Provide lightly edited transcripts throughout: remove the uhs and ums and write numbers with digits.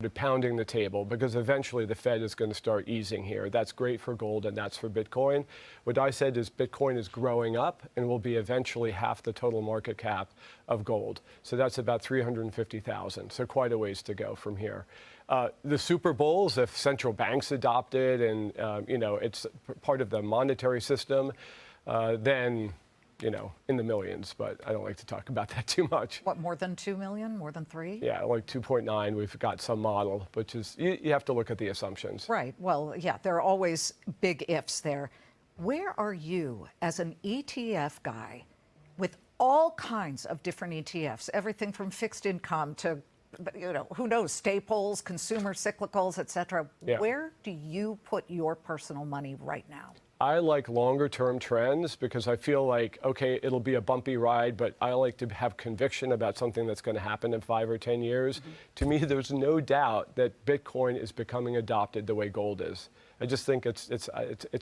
of pounding the table because eventually the Fed is going to start easing here. That's great for gold and that's for Bitcoin. What I said is Bitcoin is growing up and will be eventually half the total market cap of gold. So that's about 350,000. So quite a ways to go from here. The super bulls, if central banks adopt it and it's part of the monetary system, then in the millions, but I don't like to talk about that too much. What, more than 2 million? More than 3? Yeah, like 2.9, we've got some model, which is, you have to look at the assumptions. Right, well, yeah, there are always big ifs there. Where are you as an ETF guy with all kinds of different ETFs, everything from fixed income to, who knows, staples, consumer cyclicals, et cetera. Yeah. Where do you put your personal money right now? I like longer term trends because I feel like, okay, it'll be a bumpy ride, but I like to have conviction about something that's going to happen in 5 or 10 years. Mm-hmm. To me, there's no doubt that Bitcoin is becoming adopted the way gold is. I just think it's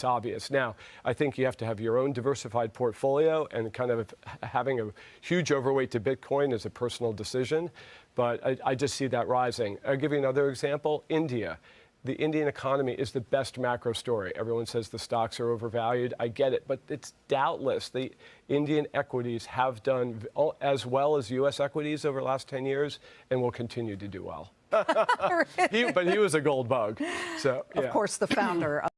obvious. Now, I think you have to have your own diversified portfolio, and kind of having a huge overweight to Bitcoin is a personal decision, but I just see that rising. I'll give you another example, India. The Indian economy is the best macro story. Everyone says the stocks are overvalued. I get it, but it's doubtless the Indian equities have done as well as U.S. equities over the last 10 years and will continue to do well. But he was a gold bug. So, yeah. Of course, the founder of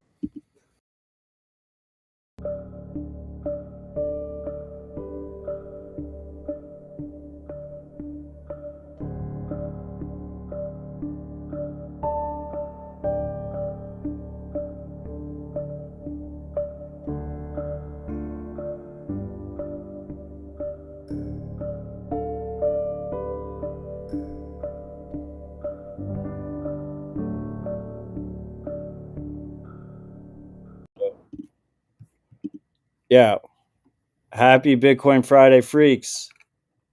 Yeah. Happy Bitcoin Friday, freaks.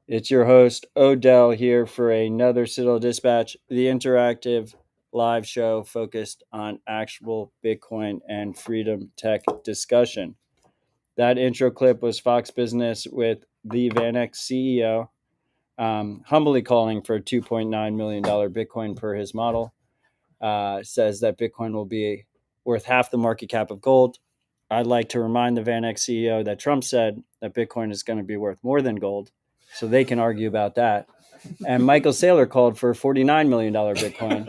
It's your host, Odell, here for another Citadel Dispatch, the interactive live show focused on actual Bitcoin and freedom tech discussion. That intro clip was Fox Business with the VanEck CEO, humbly calling for $2.9 million Bitcoin per his model. Says that Bitcoin will be worth half the market cap of gold. I'd like to remind the VanEck CEO that Trump said that Bitcoin is going to be worth more than gold, so they can argue about that. And Michael Saylor called for $49 million Bitcoin,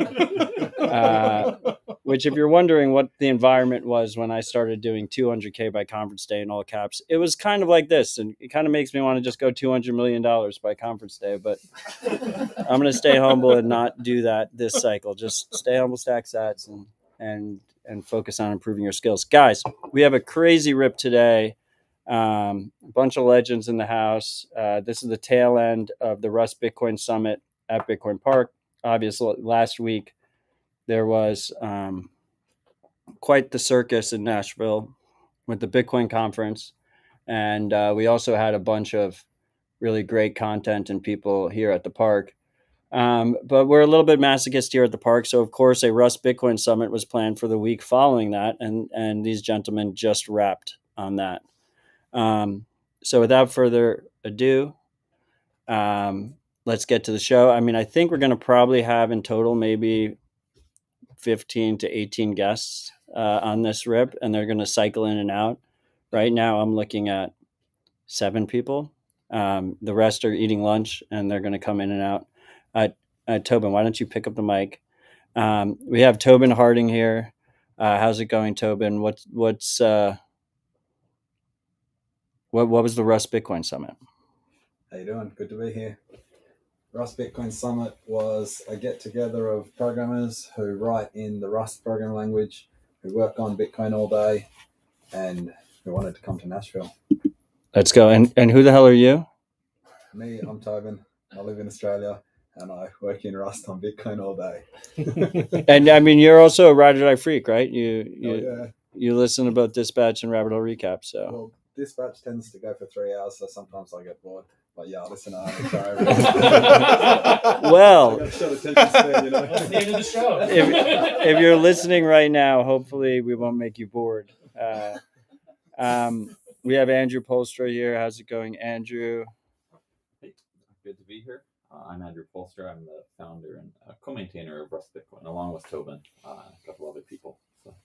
which if you're wondering what the environment was when I started doing 200K by conference day in all caps, it was kind of like this. And it kind of makes me want to just go $200 million by conference day. But I'm going to stay humble and not do that this cycle. Just stay humble, stack sats, and focus on improving your skills. Guys, we have a crazy rip today. A bunch of legends in the house. This is the tail end of the Rust Bitcoin Summit at Bitcoin Park. Obviously, last week there was quite the circus in Nashville with the Bitcoin conference. And we also had a bunch of really great content and people here at the park. But we're a little bit masochist here at the park. So, of course, a Rust Bitcoin Summit was planned for the week following that. And these gentlemen just wrapped on that. So without further ado, let's get to the show. I mean, I think we're going to probably have in total maybe 15 to 18 guests on this rip, and they're going to cycle in and out. Right now, I'm looking at 7 people. The rest are eating lunch, and they're going to come in and out. Tobin, why don't you pick up the mic? We have Tobin Harding here. How's it going, Tobin? What was the Rust Bitcoin Summit? How you doing? Good to be here. Rust Bitcoin Summit was a get-together of programmers who write in the Rust programming language, who work on Bitcoin all day, and who wanted to come to Nashville. Let's go. And who the hell are you? Me, I'm Tobin. I live in Australia, and I work in Rust on Bitcoin all day. And I mean, you're also a Ride or Die freak, right? Yeah. You listen to both Dispatch and Rabbit Hole Recap. So Well, Dispatch tends to go for 3 hours, so sometimes I get bored. But yeah, listen to Well, I got short attention span, you know. That's the end of the show. if you're listening right now, hopefully we won't make you bored. We have Andrew Poelstra here. How's it going, Andrew? Good to be here. I'm Andrew Poelstra. I'm the founder and co-maintainer of Rust Bitcoin, along with Tobin and a couple other people. So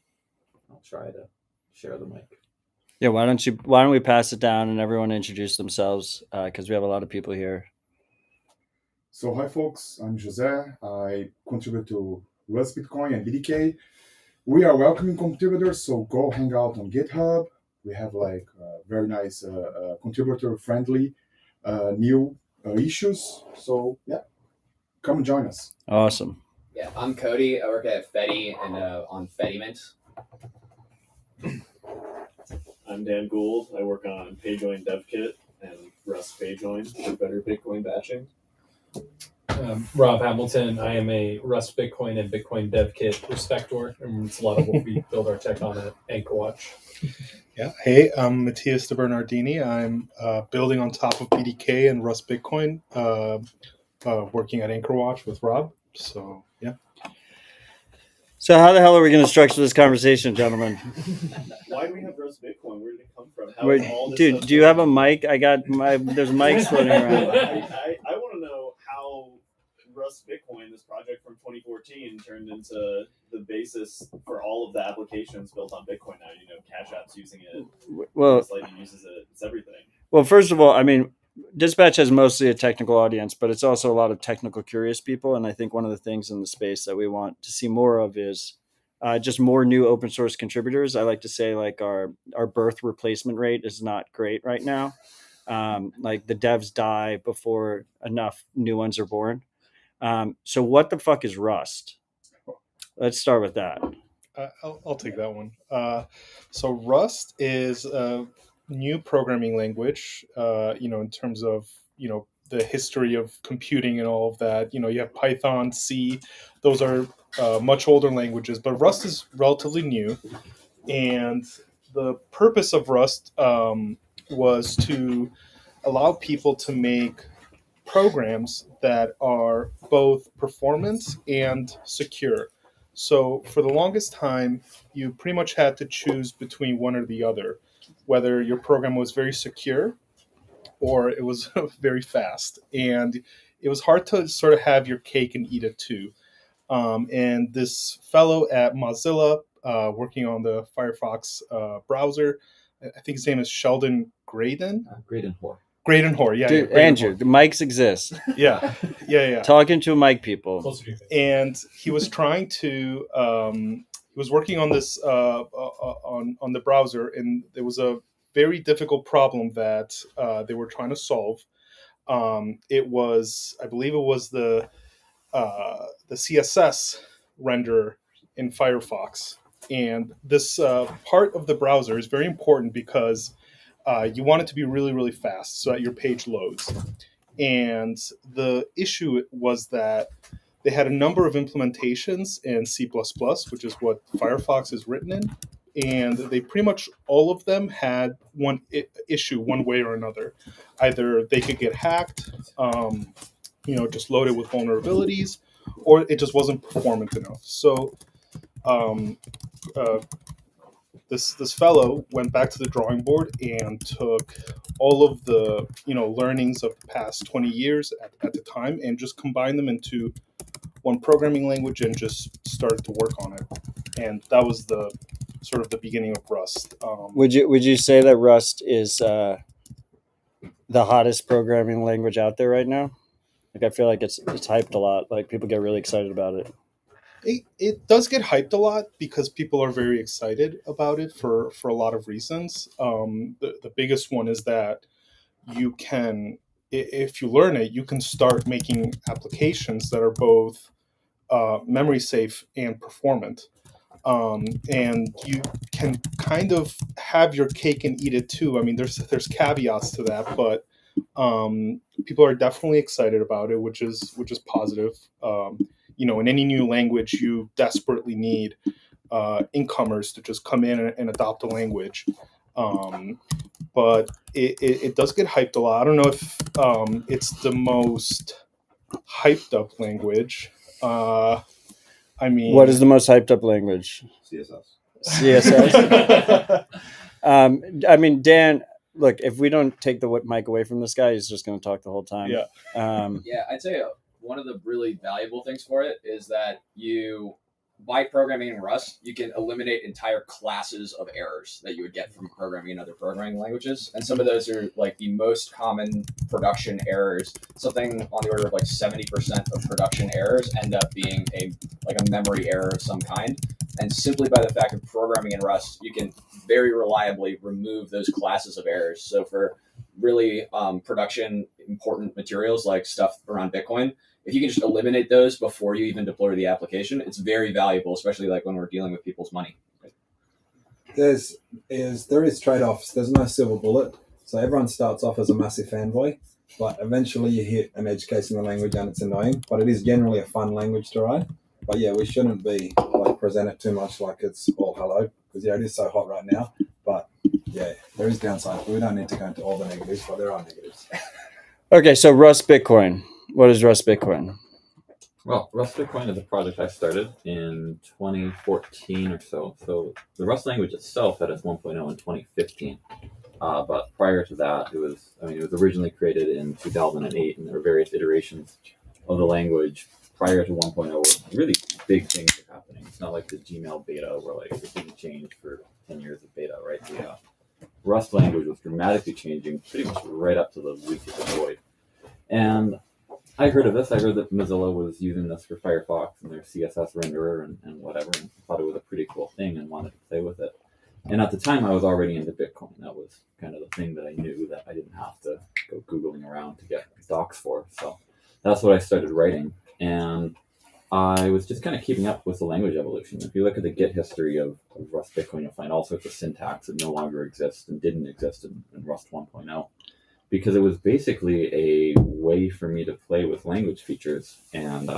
I'll try to share the mic. Yeah, why don't we pass it down and everyone introduce themselves, because we have a lot of people here. So hi folks, I'm Jose. I contribute to Rust Bitcoin and LDK. We are welcoming contributors, so go hang out on GitHub. We have like very nice contributor-friendly new issues. So yeah, come and join us. Awesome. Yeah, I'm Cody. I work at Fedi and on Fediment. I'm Dan Gould. I work on PageJoin DevKit and Rust PageJoin for better Bitcoin batching. Rob Hamilton. I am a Rust Bitcoin and Bitcoin DevKit respector, and it's a lot of what we build our tech on at Anchorwatch. Yeah. Hey, I'm Matthias de Bernardini. I'm building on top of BDK and Rust Bitcoin, working at Anchorwatch with Rob. So yeah. So how the hell are we going to structure this conversation, gentlemen? Why do we have Rust Bitcoin? Where did it come from? Wait, dude, do you have a mic? There's mics floating around. I want to know how Rust Bitcoin, this project from 2014, turned into the basis for all of the applications built on Bitcoin now. You know, Cash App's using it. Well, Lightning uses it. It's everything. Well, first of all, I mean, Dispatch has mostly a technical audience, but it's also a lot of technical curious people. And I think one of the things in the space that we want to see more of is just more new open source contributors. I like to say like our birth replacement rate is not great right now. Like the devs die before enough new ones are born. So what the fuck is Rust? Let's start with that. I'll take that one. So Rust is a new programming language, in terms of, the history of computing and all of that. You have Python, C, those are much older languages, but Rust is relatively new. And the purpose of Rust was to allow people to make programs that are both performant and secure. So for the longest time, you pretty much had to choose between one or the other, whether your program was very secure or it was very fast. And it was hard to sort of have your cake and eat it too. And this fellow at Mozilla, working on the Firefox browser, I think his name is Sheldon Graydon. Graydon-Hoare, yeah. Dude, yeah, Andrew, the mics exist. Yeah. Talking to mic people. And he was trying to, he was working on this, on the browser, and there was a very difficult problem that they were trying to solve. It was, I believe it was the CSS renderer in Firefox. And this part of the browser is very important because you want it to be really, really fast so that your page loads. And the issue was that they had a number of implementations in C++, which is what Firefox is written in. And they pretty much all of them had one issue one way or another. Either they could get hacked, just loaded with vulnerabilities, or it just wasn't performant enough. So this fellow went back to the drawing board and took all of the learnings of the past 20 years at the time and just combined them into one programming language and just started to work on it. And that was the sort of the beginning of Rust. Would you say that Rust is the hottest programming language out there right now? Like I feel like it's hyped a lot. Like people get really excited about it. It does get hyped a lot because people are very excited about it for a lot of reasons. The biggest one is that you can, if you learn it, you can start making applications that are both memory safe and performant. And you can kind of have your cake and eat it too. I mean, there's caveats to that, but people are definitely excited about it, which is positive. In any new language, you desperately need incomers to just come in and adopt a language. But it does get hyped a lot. I don't know if it's the most hyped up language. I mean, what is the most hyped up language? CSS. I mean, Dan, look, if we don't take the mic away from this guy, he's just going to talk the whole time. Yeah. Yeah, I'd say one of the really valuable things for it is that by programming in Rust, you can eliminate entire classes of errors that you would get from programming in other programming languages. And some of those are like the most common production errors. Something on the order of like 70% of production errors end up being a memory error of some kind. And simply by the fact of programming in Rust, you can very reliably remove those classes of errors. So for really production important materials like stuff around Bitcoin, if you can just eliminate those before you even deploy the application, it's very valuable, especially like when we're dealing with people's money. There is trade-offs. There's no silver bullet. So everyone starts off as a massive fanboy, but eventually you hit an edge case in the language and it's annoying. But it is generally a fun language to write. But yeah, we shouldn't be present it too much like it's all hello, because it is so hot right now. But yeah, there is downsides. But we don't need to go into all the negatives, but there are negatives. Okay, so Rust Bitcoin. What is Rust Bitcoin? Well, Rust Bitcoin is a project I started in 2014 or so. So the Rust language itself had its 1.0 in 2015. But prior to that, it was originally created in 2008, and there were various iterations of the language prior to 1.0 where really big things are happening. It's not like the Gmail beta where like everything changed for 10 years of beta, right? The Rust language was dramatically changing pretty much right up to the week of the void. And I heard of this. I heard that Mozilla was using this for Firefox and their CSS renderer and whatever, and thought it was a pretty cool thing and wanted to play with it. And at the time, I was already into Bitcoin. That was kind of the thing that I knew that I didn't have to go Googling around to get docs for. So that's what I started writing. And I was just kind of keeping up with the language evolution. If you look at the Git history of Rust Bitcoin, you'll find all sorts of syntax that no longer exists and didn't exist in Rust 1.0. Because it was basically a way for me to play with language features and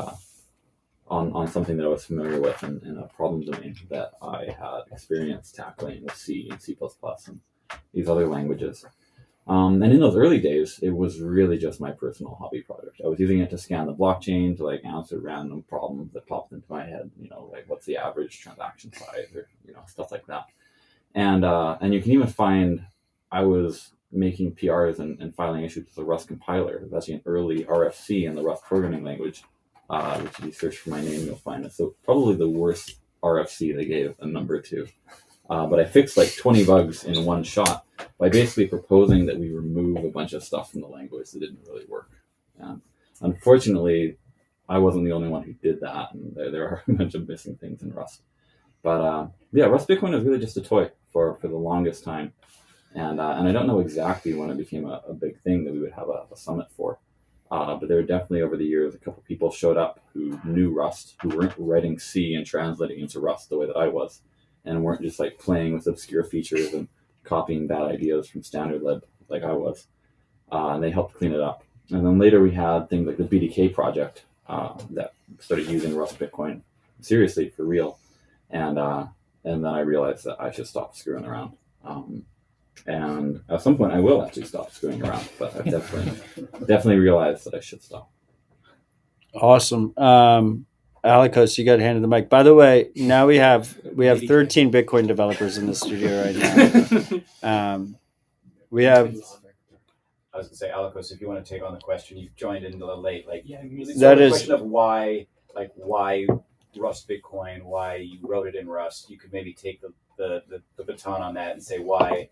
on something that I was familiar with in a problem domain that I had experience tackling with C and C++ and these other languages. And in those early days, it was really just my personal hobby project. I was using it to scan the blockchain to like answer random problems that popped into my head, like what's the average transaction size or, stuff like that. And you can even find, I was making PRs and filing issues with the Rust compiler. It was actually an early RFC in the Rust programming language, which if you search for my name, you'll find it. So probably the worst RFC they gave a number to. But I fixed like 20 bugs in one shot by basically proposing that we remove a bunch of stuff from the language that didn't really work. And unfortunately, I wasn't the only one who did that, and there are a bunch of missing things in Rust. But yeah, Rust Bitcoin was really just a toy for the longest time. And I don't know exactly when it became a big thing that we would have a summit for. But there were definitely over the years, a couple people showed up who knew Rust, who weren't writing C and translating into Rust the way that I was, and weren't just like playing with obscure features and copying bad ideas from standard lib like I was. And they helped clean it up. And then later we had things like the BDK project that started using Rust Bitcoin seriously for real. And then I realized that I should stop screwing around. And at some point I will actually stop screwing around, but I've definitely realized that I should stop. Awesome. Alikos, you got handed the mic. By the way, now we have 13 Bitcoin developers in the studio right now. We have. I was gonna say, Alikos, if you want to take on the question, you've joined in a little late. Like, yeah, that is the question of why Rust Bitcoin, why you wrote it in Rust. You could maybe take the baton on that and say why.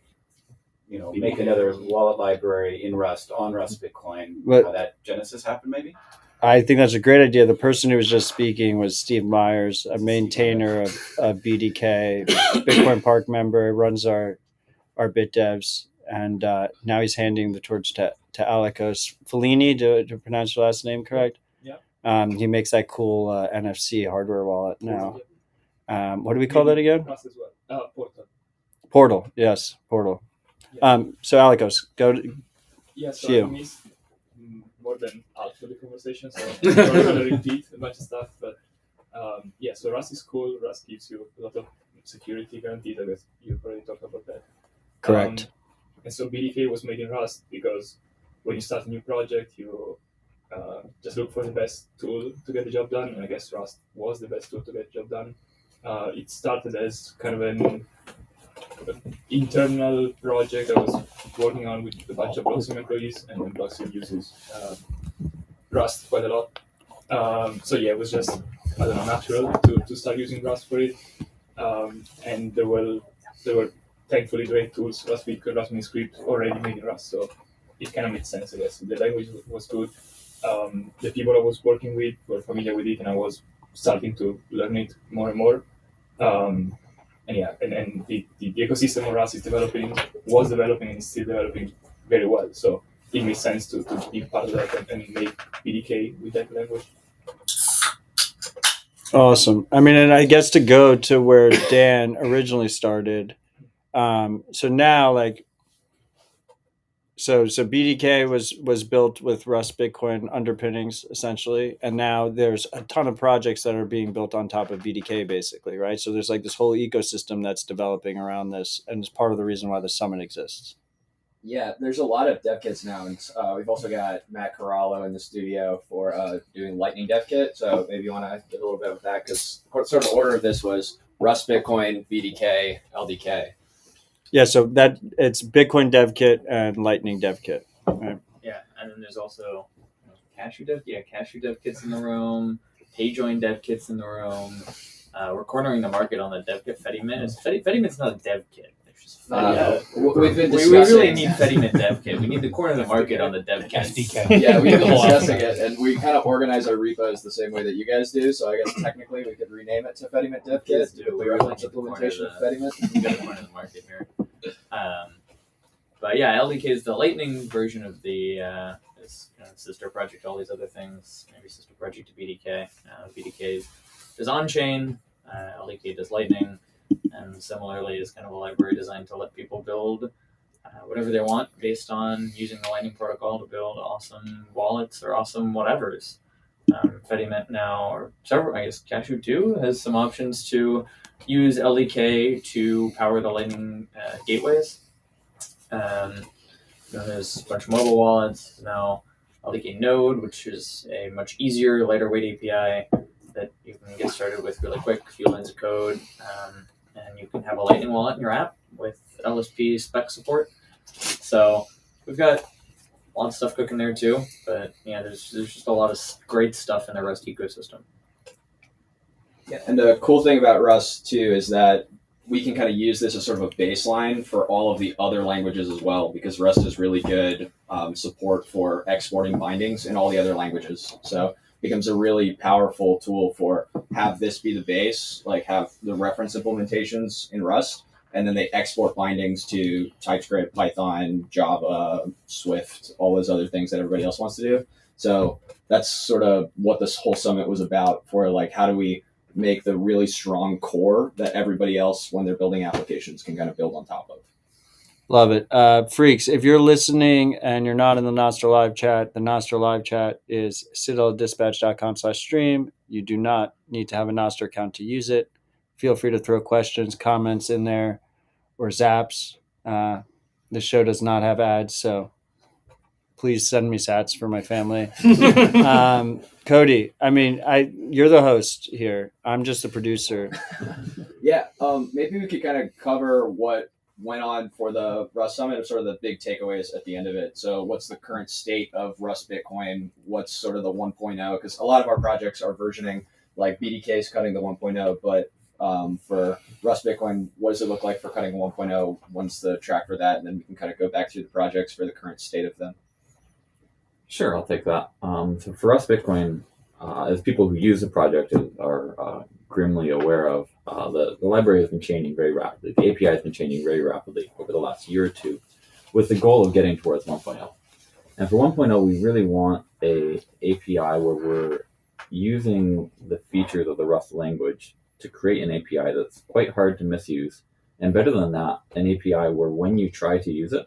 Make another wallet library in Rust on Rust Bitcoin. How that genesis happened, maybe? I think that's a great idea. The person who was just speaking was Steve Myers, a maintainer of BDK, Bitcoin Park member, runs our BitDevs, and now he's handing the torch to Alikos Fellini, to pronounce your last name correct? Yeah. He makes that cool NFC hardware wallet now. What do we call that again? Portal. Yes, Portal. Yeah. So Alikos, go to so you. I missed more than half of the conversation, so I'm not going to repeat a bunch of stuff. But so Rust is cool. Rust gives you a lot of security guarantees. I guess you've already talked about that. Correct. And so BDK was made in Rust because when you start a new project, you just look for the best tool to get the job done. And I guess Rust was the best tool to get the job done. It started as kind of an an internal project I was working on with a bunch of Bloxim employees, and then Bloxim uses Rust quite a lot. So yeah, it was just, I don't know, natural to start using Rust for it. And there were thankfully great tools, Rustbeak, Rust Miniscript, already made in Rust, so it kind of made sense, I guess. The language was good. The people I was working with were familiar with it, and I was starting to learn it more and more. And yeah, and the ecosystem of Rust was developing and is still developing very well. So it makes sense to be part of that and make BDK with that language. Awesome. I mean, and I guess to go to where Dan originally started. So now, like, so BDK was built with Rust Bitcoin underpinnings essentially, and now there's a ton of projects that are being built on top of BDK, basically, right? So there's like this whole ecosystem that's developing around this, and it's part of the reason why the summit exists. Yeah, there's a lot of dev kits now, and we've also got Matt Corallo in the studio for doing Lightning dev kit. So maybe you want to get a little bit of that, because sort of order of this was Rust Bitcoin, BDK, LDK. Yeah, so that it's Bitcoin dev kit and Lightning dev kit. Right? Yeah, and then there's also Cashew dev kits in the room, PayJoin dev kits in the room. We're cornering the market on the dev kit. Fedimint's not a dev kit. We've been we really need Fedimint dev kit. We need to corner the market on the dev kit. FDK. Yeah, we've been discussing it, and we kind of organize our repos the same way that you guys do. So I guess technically we could rename it to Fedimint dev kit. We reference implementation of Fedimint. We got to corner the market here. But yeah, LDK is the Lightning version of the this kind of sister project, all these other things, maybe sister project to BDK. BDK is on-chain, LDK does Lightning, and similarly is kind of a library designed to let people build whatever they want based on using the Lightning protocol to build awesome wallets or awesome whatevers. Fedimint now, or several, I guess Cashew too, has some options to use LDK to power the Lightning gateways. There's a bunch of mobile wallets now. LDK Node, which is a much easier, lighter weight API that you can get started with really quick, a few lines of code, and you can have a Lightning wallet in your app with LSP spec support. So we've got a lot of stuff cooking there too, but yeah, there's just a lot of great stuff in the Rust ecosystem. Yeah, and the cool thing about Rust too is that we can kind of use this as sort of a baseline for all of the other languages as well, because Rust is really good support for exporting bindings in all the other languages. So it becomes a really powerful tool for have this be the base, like have the reference implementations in Rust, and then they export bindings to TypeScript, Python, Java, Swift, all those other things that everybody else wants to do. So that's sort of what this whole summit was about, for like, how do we make the really strong core that everybody else, when they're building applications, can kind of build on top of. Love it. Freaks, if you're listening and you're not in the Nostr live chat, the Nostr live chat is citadeldispatch.com/stream. You do not need to have a Nostr account to use it. Feel free to throw questions, comments in there, or zaps. The show does not have ads, so please send me sats for my family. Cody, I mean, you're the host here. I'm just a producer. Yeah, maybe we could kind of cover what went on for the Rust Summit, or sort of the big takeaways at the end of it. So what's the current state of Rust Bitcoin? What's sort of the 1.0? Because a lot of our projects are versioning, like BDK is cutting the 1.0, but for Rust Bitcoin, what does it look like for cutting 1.0? When's the track for that? And then we can kind of go back through the projects for the current state of them. Sure, I'll take that. So for Rust Bitcoin, as people who use the project are grimly aware of, the library has been changing very rapidly. The API has been changing very rapidly over the last year or two, with the goal of getting towards 1.0. And for 1.0, we really want a API where we're using the features of the Rust language to create an API that's quite hard to misuse. And better than that, an API where when you try to use it,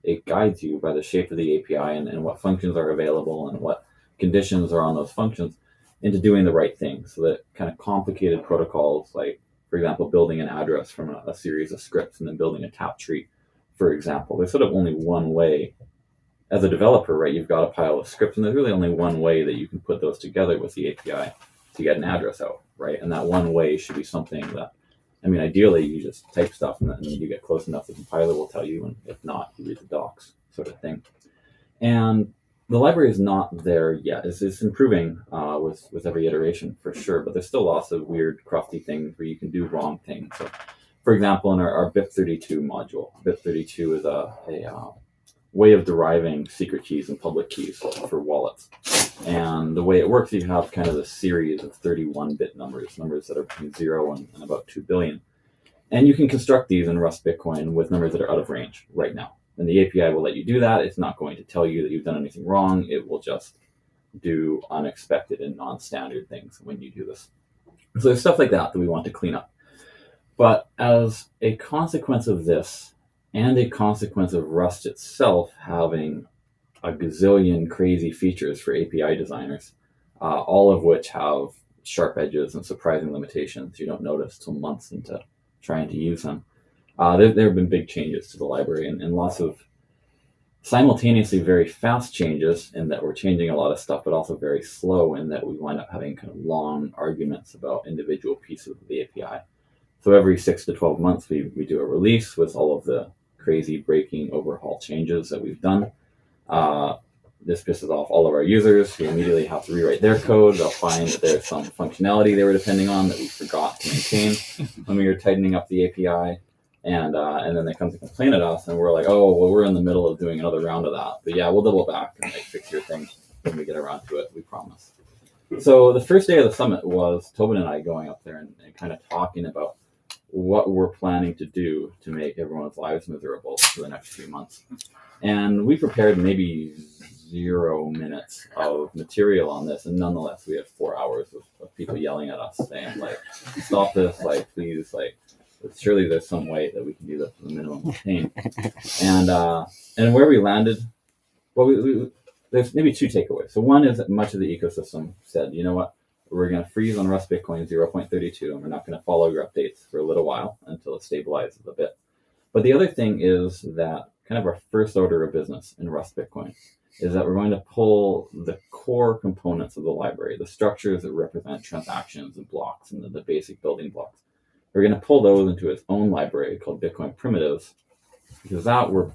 it guides you by the shape of the API and what functions are available and what conditions are on those functions into doing the right thing. So that kind of complicated protocols, like, for example, building an address from a series of scripts and then building a tap tree, for example, there's sort of only one way. As a developer, right, you've got a pile of scripts, and there's really only one way that you can put those together with the API to get an address out, right? And that one way should be something that I mean, ideally, you just type stuff and then you get close enough, the compiler will tell you, and if not, you read the docs, sort of thing. And the library is not there yet. It's improving with every iteration for sure, but there's still lots of weird, crufty things where you can do wrong things. So, for example, in our BIP32 module, BIP32 is a way of deriving secret keys and public keys for wallets. And the way it works, you have kind of a series of 31-bit numbers that are between 0 and about 2 billion. And you can construct these in Rust Bitcoin with numbers that are out of range right now. And the API will let you do that. It's not going to tell you that you've done anything wrong. It will just do unexpected and non-standard things when you do this. So there's stuff like that we want to clean up. But as a consequence of this, and a consequence of Rust itself having a gazillion crazy features for API designers, all of which have sharp edges and surprising limitations you don't notice till months into trying to use them. There have been big changes to the library and lots of simultaneously very fast changes in that we're changing a lot of stuff, but also very slow in that we wind up having kind of long arguments about individual pieces of the API. So every 6 to 12 months, we do a release with all of the crazy breaking overhaul changes that we've done. This pisses off all of our users who immediately have to rewrite their code. They'll find that there's some functionality they were depending on that we forgot to maintain when we were tightening up the API. And then they come to complain at us, and we're like, oh, well, we're in the middle of doing another round of that. But yeah, we'll double back and fix your thing when we get around to it, we promise. So the first day of the summit was Tobin and I going up there and kind of talking about what we're planning to do to make everyone's lives miserable for the next few months. And we prepared maybe 0 minutes of material on this, and nonetheless, we had 4 hours of people yelling at us saying, like, stop this, like, please, like, surely there's some way that we can do this with a minimum of pain. And where we landed, well, there's maybe 2 takeaways. So one is that much of the ecosystem said, you know what, we're going to freeze on Rust Bitcoin 0.32, and we're not going to follow your updates for a little while until it stabilizes a bit. But the other thing is that kind of our first order of business in Rust Bitcoin is that we're going to pull the core components of the library, the structures that represent transactions and blocks and the basic building blocks. We're going to pull those into its own library called Bitcoin Primitives, because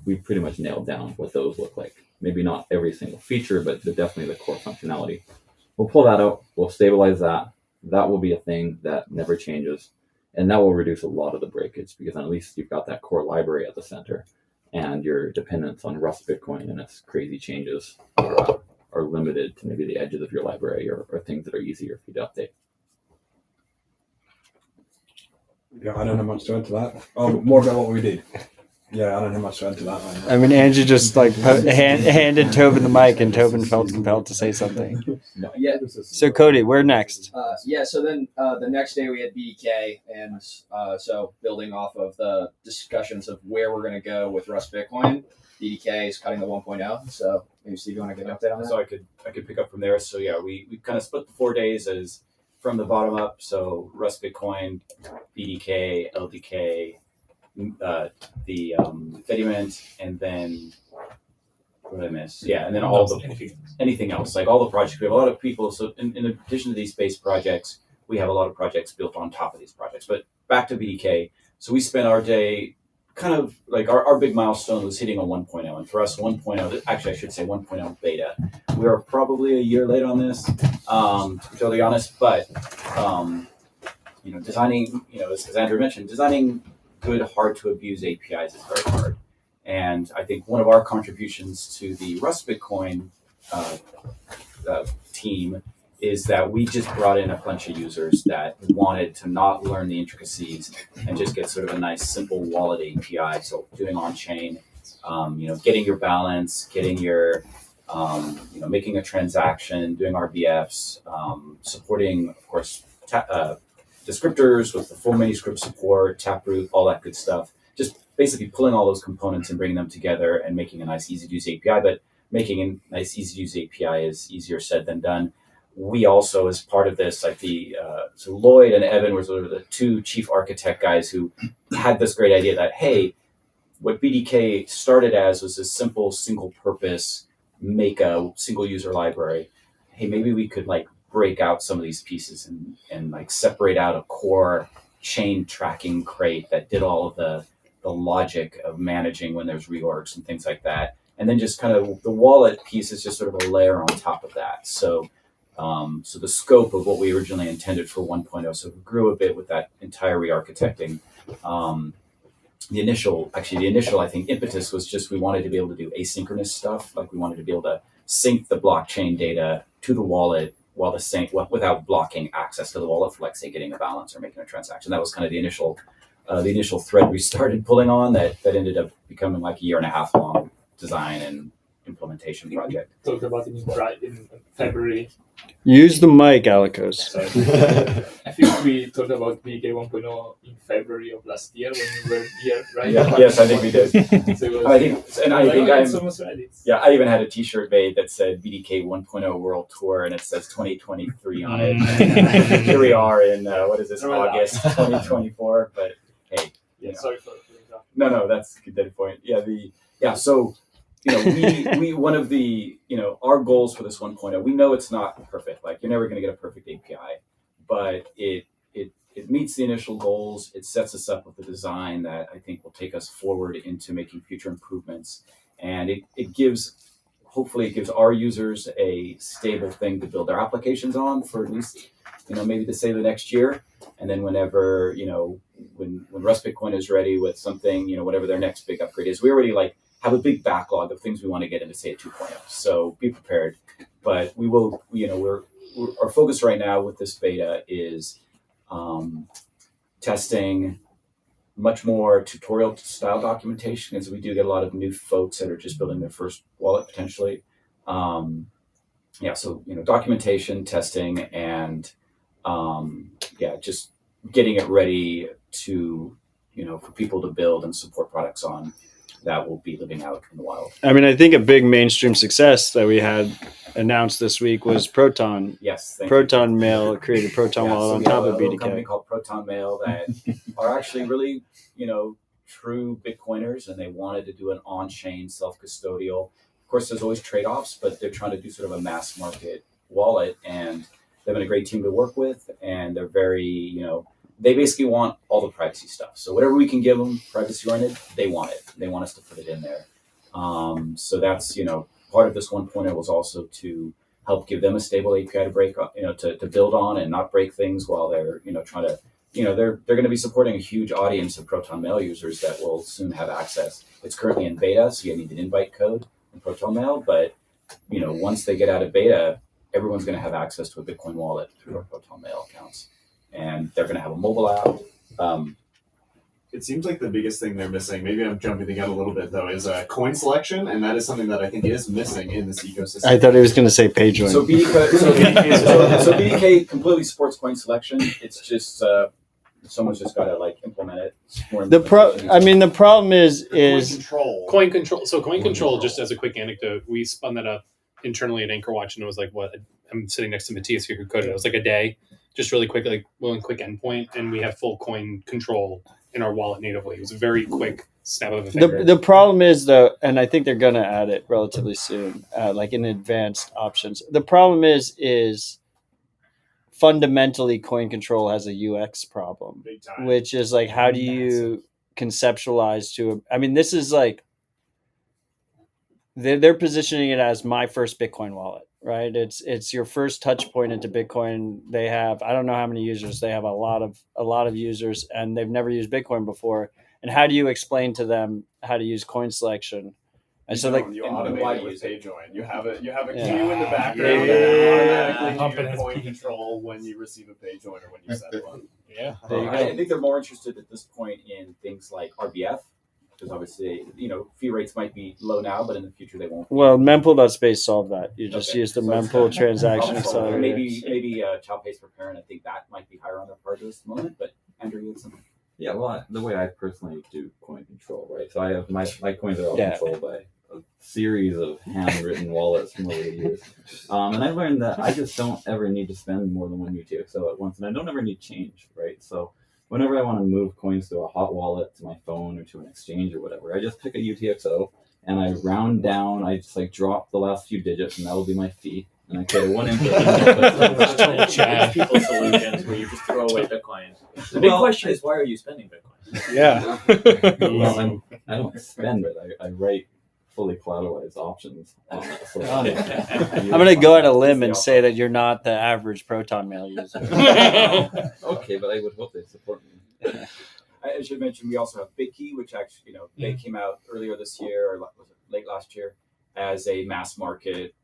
we pretty much nailed down what those look like. Maybe not every single feature, but definitely the core functionality. We'll pull that out. We'll stabilize that. That will be a thing that never changes. And that will reduce a lot of the breakage, because at least you've got that core library at the center, and your dependence on Rust Bitcoin and its crazy changes are limited to maybe the edges of your library or things that are easier for you to update. Yeah, I don't know much to add to that. More about what we did. Yeah, I don't have much to add to that. I mean, Andrew just like handed Tobin the mic, and Tobin felt compelled to say something. Yeah. So Cody, where next? So then the next day we had BDK, and so building off of the discussions of where we're going to go with Rust Bitcoin, BDK is cutting the 1.0. So maybe Steve, you want to get an update on that? So I could pick up from there. So yeah, we kind of split the 4 days as from the bottom up. So Rust Bitcoin, BDK, LDK, the Fediment, and then what did I miss? Yeah, and then all the anything else, like all the projects. We have a lot of people. So in addition to these base projects, we have a lot of projects built on top of these projects. But back to BDK. So we spent our day kind of like our big milestone was hitting a 1.0, and for us 1.0, actually I should say 1.0 beta. We are probably a year late on this, to be totally honest. But designing, as Andrew mentioned, designing good, hard to abuse APIs is very hard. And I think one of our contributions to the Rust Bitcoin team is that we just brought in a bunch of users that wanted to not learn the intricacies and just get sort of a nice, simple wallet API. So doing on-chain, getting your balance, getting your, making a transaction, doing RBFs, supporting, of course, descriptors with the full manuscript support, Taproot, all that good stuff. Just basically pulling all those components and bringing them together and making a nice, easy-to-use API. But making a nice, easy-to-use API is easier said than done. We also, as part of this, like so Lloyd and Evan were sort of the 2 chief architect guys who had this great idea that, hey, what BDK started as was this simple, single-purpose, make a single-user library. Hey, maybe we could break out some of these pieces and separate out a core chain tracking crate that did all of the logic of managing when there's reorgs and things like that. And then just kind of the wallet piece is just sort of a layer on top of that. So so the scope of what we originally intended for 1.0, so it grew a bit with that entire re-architecting. The initial, I think, impetus was just we wanted to be able to do asynchronous stuff. Like we wanted to be able to sync the blockchain data to the wallet while without blocking access to the wallet for, like, say, getting a balance or making a transaction. That was kind of the initial thread we started pulling on that ended up becoming like a 1.5 year long design and implementation project. Talked about it in February. Use the mic, Alikos. Sorry. I think we talked about BDK 1.0 in February of last year when we were here, right? Yeah, yes, I think we did. So I think it's almost ready. Yeah, I even had a T-shirt made that said BDK 1.0 World Tour, and it says 2023 on it. And here we are in August 2024. But hey, Sorry for no, that's a good point. So we one of the our goals for this 1.0. We know it's not perfect. Like, you're never going to get a perfect API, but it meets the initial goals. It sets us up with a design that I think will take us forward into making future improvements, and hopefully it gives our users a stable thing to build their applications on for at least maybe to say the next year. And then whenever when Rust Bitcoin is ready with something, whatever their next big upgrade is, we already have a big backlog of things we want to get into, say, a 2.0. So be prepared. But we will, our focus right now with this beta is testing much more tutorial style documentation, as we do get a lot of new folks that are just building their first wallet potentially. So documentation, testing, and just getting it ready to for people to build and support products on that will be living out in the wild. I mean, I think a big mainstream success that we had announced this week was Proton. Yes, Proton Mail created Proton Wallet on top of BDK. A company called Proton Mail that are actually really, true Bitcoiners, and they wanted to do an on-chain self-custodial. Of course, there's always trade-offs, but they're trying to do sort of a mass market wallet, and they've been a great team to work with, and they're very, they basically want all the privacy stuff. So whatever we can give them privacy-oriented, they want it. They want us to put it in there. So that's, part of this 1.0 was also to help give them a stable API to break up, to build on and not break things while they're, trying to, they're going to be supporting a huge audience of Proton Mail users that will soon have access. It's currently in beta, so you need an invite code in Proton Mail. But, once they get out of beta, everyone's going to have access to a Bitcoin wallet through their Proton Mail accounts. And they're going to have a mobile app. It seems like the biggest thing they're missing, maybe I'm jumping the gun a little bit though, is coin selection, and that is something that I think is missing in this ecosystem. I thought he was going to say page join. So BDK completely supports coin selection. It's just someone's just got to implement it. The problem is coin control. So coin control, just as a quick anecdote, we spun that up internally at AnchorWatch, and it was like, what? I'm sitting next to Matthias here who coded it. It was like a day, just really quick, one quick endpoint, and we have full coin control in our wallet natively. It was a very quick snap of a finger. The problem is, though, and I think they're going to add it relatively soon, in advanced options. The problem is fundamentally coin control has a UX problem, which is how do you conceptualize this is they're positioning it as my first Bitcoin wallet, right? It's your first touch point into Bitcoin. They have, I don't know how many users. They have a lot of users, and they've never used Bitcoin before. And how do you explain to them how to use coin selection? And so you automate it with page join. You have a queue in the background that automatically do coin control when you receive a page join or when you set one. Yeah. I think they're more interested at this point in things like RBF. Because obviously, fee rates might be low now, but in the future they won't. Well, mempool.space solved that. You just use the mempool transaction accelerator. Maybe Chow pays per parent. I think that might be higher on their part at this moment. But Andrew, you had something? Yeah, well, the way I personally do coin control, right? So I have my coins are all controlled by a series of handwritten wallets from over the years. And I learned that I just don't ever need to spend more than one UTXO at once, and I don't ever need change, right? So whenever I want to move coins to a hot wallet, to my phone, or to an exchange or whatever, I just pick a UTXO and I round down. I just drop the last few digits, and that'll be my fee. Okay, one input. Chad. People solutions where you just throw away Bitcoin. The big question is, why are you spending Bitcoin? Yeah. Well, I don't spend it. I write fully collateralized options on it. So I'm going to go on a limb and say that you're not the average Proton Mail user. Okay, but I would hope they support me. I should mention we also have BitKey, which actually, they came out earlier this year, or was it late last year, as a mass market,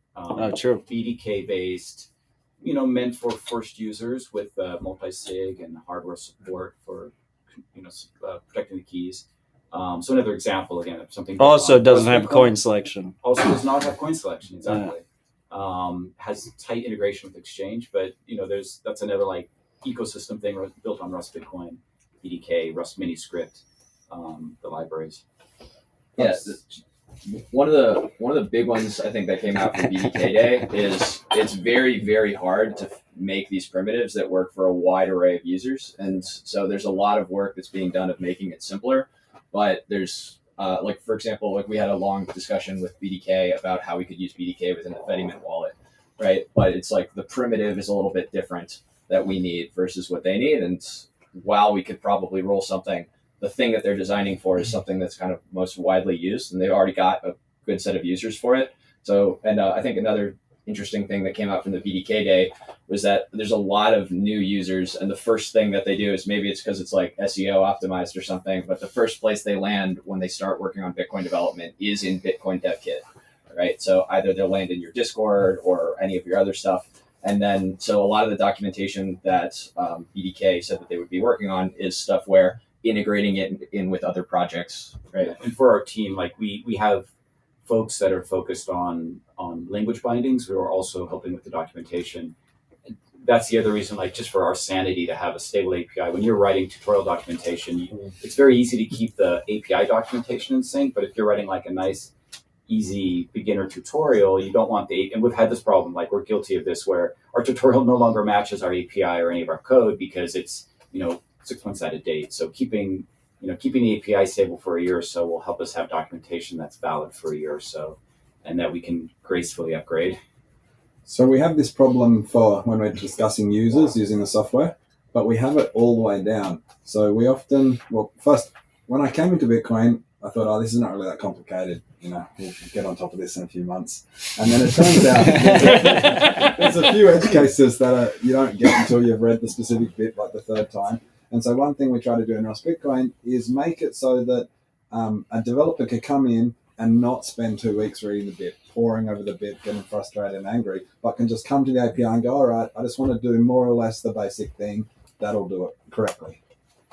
True. BDK based, meant for first users with multi-sig and hardware support for, protecting the keys. So another example again of something. Also doesn't have coin selection. Also does not have coin selection, exactly. Has tight integration with Exchange, but that's another like ecosystem thing built on Rust Bitcoin, BDK, Rust Miniscript, the libraries. Yeah, one of the big ones I think that came out for BDK Day is it's very, very hard to make these primitives that work for a wide array of users, and so there's a lot of work that's being done of making it simpler. But there's for example, we had a long discussion with BDK about how we could use BDK within the Fedimint wallet, right? But it's like the primitive is a little bit different that we need versus what they need, and while we could probably roll something, the thing that they're designing for is something that's kind of most widely used, and they've already got a good set of users for it. So, and I think another interesting thing that came out from the BDK Day was that there's a lot of new users, and the first thing that they do is, maybe it's because it's like SEO optimized or something, but the first place they land when they start working on Bitcoin development is in Bitcoin Dev Kit, right? So either they'll land in your Discord or any of your other stuff. And then, so a lot of the documentation that BDK said that they would be working on is stuff where integrating it in with other projects, right? And for our team, like we have folks that are focused on language bindings who are also helping with the documentation. That's the other reason, like just for our sanity, to have a stable API. When you're writing tutorial documentation, it's very easy to keep the API documentation in sync, but if you're writing like a nice, easy beginner tutorial, you don't want and we've had this problem, like we're guilty of this, where our tutorial no longer matches our API or any of our code because it's, 6 months out of date. So keeping the API stable for a year or so will help us have documentation that's valid for a year or so, and that we can gracefully upgrade. So we have this problem for when we're discussing users using the software, but we have it all the way down. So we often, first, when I came into Bitcoin, I thought, this is not really that complicated. We'll get on top of this in a few months. And then it turns out there's a few edge cases that you don't get until you've read the specific bit like the third time. And so one thing we try to do in Rust Bitcoin is make it so that a developer can come in and not spend 2 weeks reading the bit, poring over the bit, getting frustrated and angry, but can just come to the API and go, all right, I just want to do more or less the basic thing. That'll do it correctly.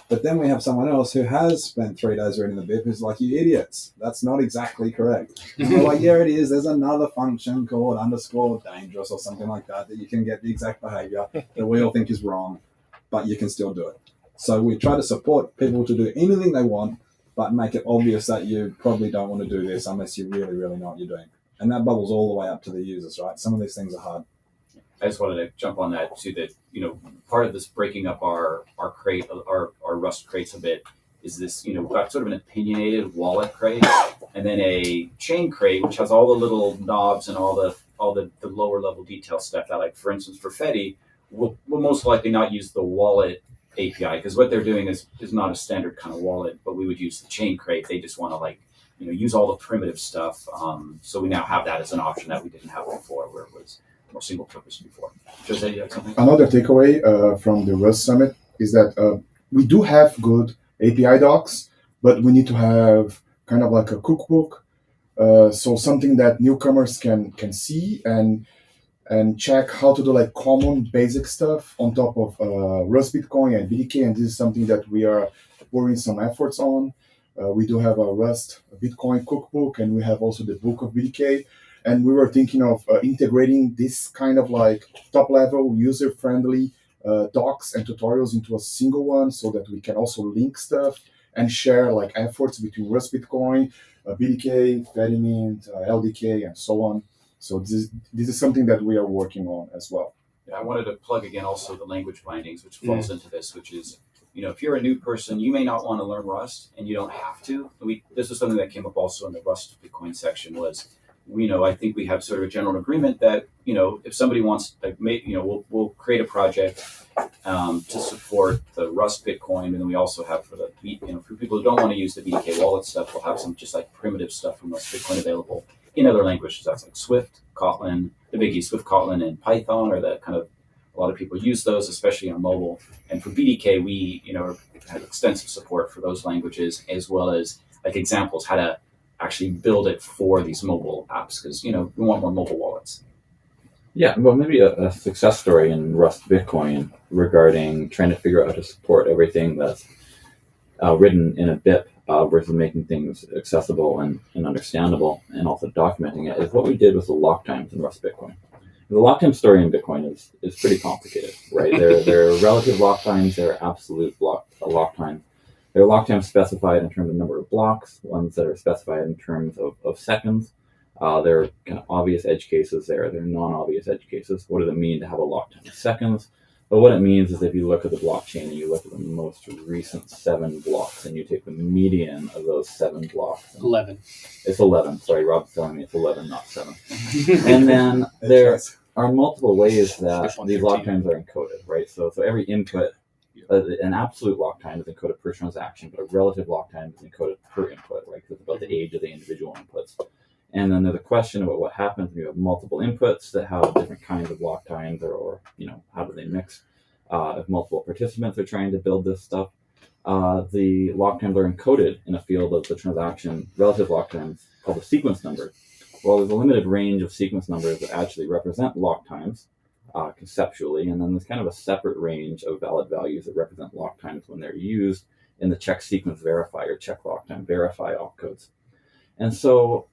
But then we have someone else who has spent 3 days reading the bit who's like, you idiots, that's not exactly correct. And we're like, yeah, it is. There's another function called _dangerous or something like that you can get the exact behavior that we all think is wrong, but you can still do it. So we try to support people to do anything they want, but make it obvious that you probably don't want to do this unless you really, really know what you're doing. And that bubbles all the way up to the users, right? Some of these things are hard. I just wanted to jump on that too, that, part of this breaking up our crate, our Rust crates a bit is this, we've got sort of an opinionated wallet crate and then a chain crate, which has all the little knobs and all the lower level detail stuff that, like, for instance, for Fedi, we'll most likely not use the wallet API because what they're doing is not a standard kind of wallet, but we would use the chain crate. They just want to use all the primitive stuff. So we now have that as an option that we didn't have before, where it was more single purpose before. Jose, you have something? Another takeaway from the Rust Summit is that we do have good API docs, but we need to have kind of like a cookbook, so something that newcomers can see and check how to do like common basic stuff on top of Rust Bitcoin and BDK, and this is something that we are pouring some efforts on. We do have a Rust Bitcoin cookbook, and we have also the book of BDK. And we were thinking of integrating this kind of like top-level, user-friendly docs and tutorials into a single one, so that we can also link stuff and share like efforts between Rust Bitcoin, BDK, Fedimint, LDK, and so on. So this is something that we are working on as well. Yeah, I wanted to plug again also the language bindings, which falls into this, which is, if you're a new person, you may not want to learn Rust, and you don't have to. This is something that came up also in the Rust Bitcoin section was, I think we have sort of a general agreement that, if somebody wants, we'll create a project to support the Rust Bitcoin, and then we also have for people who don't want to use the BDK wallet stuff, we'll have some just like primitive stuff from Rust Bitcoin available in other languages. That's like Swift, Kotlin, the biggie Swift, Kotlin, and Python are the kind of, a lot of people use those, especially on mobile. And for BDK, we have extensive support for those languages, as well as like examples how to actually build it for these mobile apps, because we want more mobile wallets. Yeah, well, maybe a success story in Rust Bitcoin regarding trying to figure out how to support everything that's written in a BIP versus making things accessible and understandable, and also documenting it, is what we did with the lock times in Rust Bitcoin. The lock time story in Bitcoin is pretty complicated, right? There are relative lock times, there are absolute lock times. There are lock times specified in terms of number of blocks, ones that are specified in terms of seconds. There are kind of obvious edge cases there. There are non-obvious edge cases. What does it mean to have a lock time of seconds? But what it means is if you look at the blockchain and you look at the most recent 7 blocks and you take the median of those 7 blocks. 11. It's 11. Sorry, Rob's telling me it's 11, not 7. And then there are multiple ways that these lock times are encoded, right? So every input, an absolute lock time is encoded per transaction, but a relative lock time is encoded per input, right? Because it's about the age of the individual inputs. And then there's a question about what happens when you have multiple inputs that have different kinds of lock times, or how do they mix? If multiple participants are trying to build this stuff, the lock times are encoded in a field of the transaction relative lock times called the sequence number. Well, there's a limited range of sequence numbers that actually represent lock times conceptually, and then there's kind of a separate range of valid values that represent lock times when they're used in the check sequence verify or check lock time verify opcodes. And so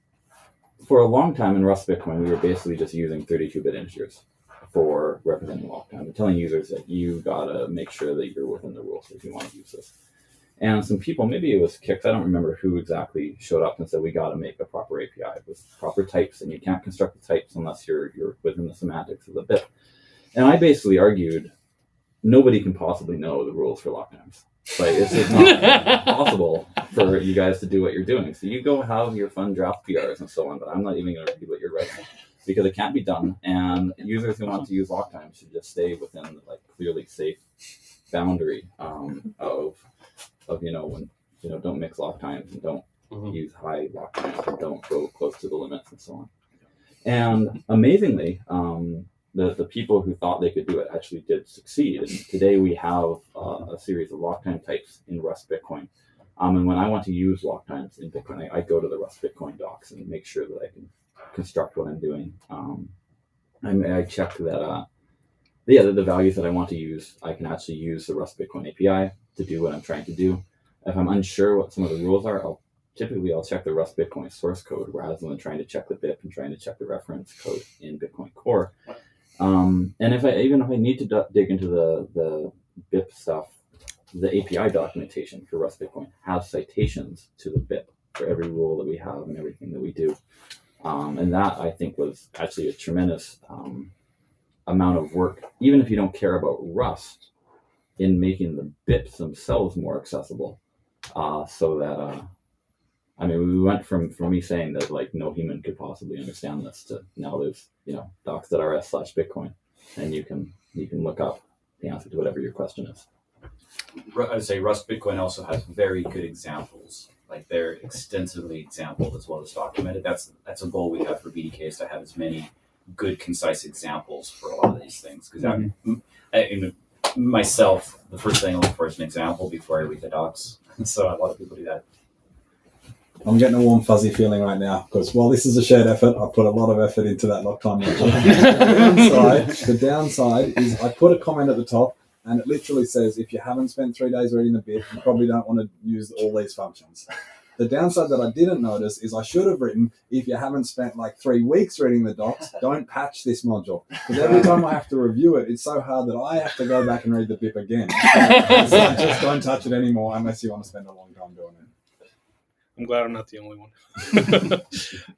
for a long time in Rust Bitcoin, we were basically just using 32-bit integers for representing lock time, and telling users that you gotta make sure that you're within the rules if you want to use this. And some people, maybe it was Kix, I don't remember who exactly showed up and said we got to make a proper API with proper types, and you can't construct the types unless you're within the semantics of the BIP. And I basically argued nobody can possibly know the rules for lock times. Like, it's just not possible for you guys to do what you're doing. So you go have your fun draft PRs and so on, but I'm not even going to read what you're writing because it can't be done. And users who want to use lock times should just stay within the clearly safe boundary of when don't mix lock times and don't use high lock times and don't go close to the limits and so on. And amazingly, the people who thought they could do it actually did succeed. And today we have a series of lock time types in Rust Bitcoin. And when I want to use lock times in Bitcoin, I go to the Rust Bitcoin docs and make sure that I can construct what I'm doing. I check that the values that I want to use, I can actually use the Rust Bitcoin API to do what I'm trying to do. If I'm unsure what some of the rules are, I'll check the Rust Bitcoin source code rather than trying to check the BIP and trying to check the reference code in Bitcoin Core. And if I need to dig into the BIP stuff, the API documentation for Rust Bitcoin has citations to the BIP for every rule that we have and everything that we do. And that, I think, was actually a tremendous amount of work, even if you don't care about Rust, in making the BIPs themselves more accessible. So that, we went from me saying that no human could possibly understand this to now there's, docs.rs/Bitcoin, and you can look up the answer to whatever your question is. I'd say Rust Bitcoin also has very good examples. They're extensively exampled as well as documented. That's a goal we have for BDKs, to have as many good, concise examples for a lot of these things. Because myself, the first thing I look for is an example before I read the docs. So a lot of people do that. I'm getting a warm, fuzzy feeling right now because while this is a shared effort, I put a lot of effort into that lock time. The downside is I put a comment at the top and it literally says, if you haven't spent 3 days reading the BIP, you probably don't want to use all these functions. The downside that I didn't notice is I should have written, if you haven't spent 3 weeks reading the docs, don't patch this module. Because every time I have to review it, it's so hard that I have to go back and read the BIP again. So just don't touch it anymore unless you want to spend a long time doing it. I'm glad I'm not the only one.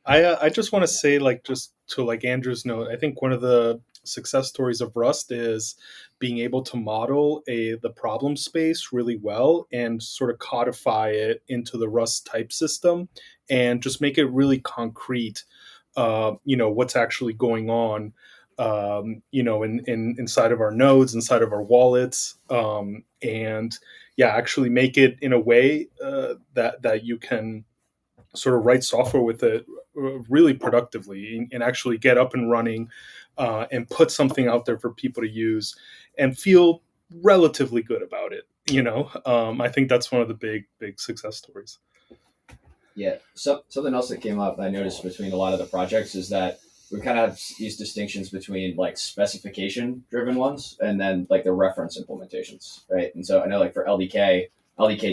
I just want to say, just to Andrew's note, I think one of the success stories of Rust is being able to model the problem space really well and sort of codify it into the Rust type system and just make it really concrete what's actually going on, in inside of our nodes, inside of our wallets, and actually make it in a way that you can sort of write software with it really productively and actually get up and running and put something out there for people to use and feel relatively good about it. I think that's one of the big success stories. Yeah. So something else that came up I noticed between a lot of the projects is that we kind of have these distinctions between like specification driven ones and then like the reference implementations, right? And so I know like for LDK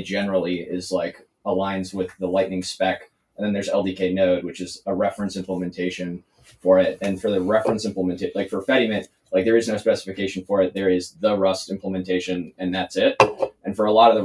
generally is like aligns with the Lightning spec, and then there's LDK Node, which is a reference implementation for it. And for the reference implementation, like for Fediment, like there is no specification for it. There is the Rust implementation, and that's it. And for a lot of the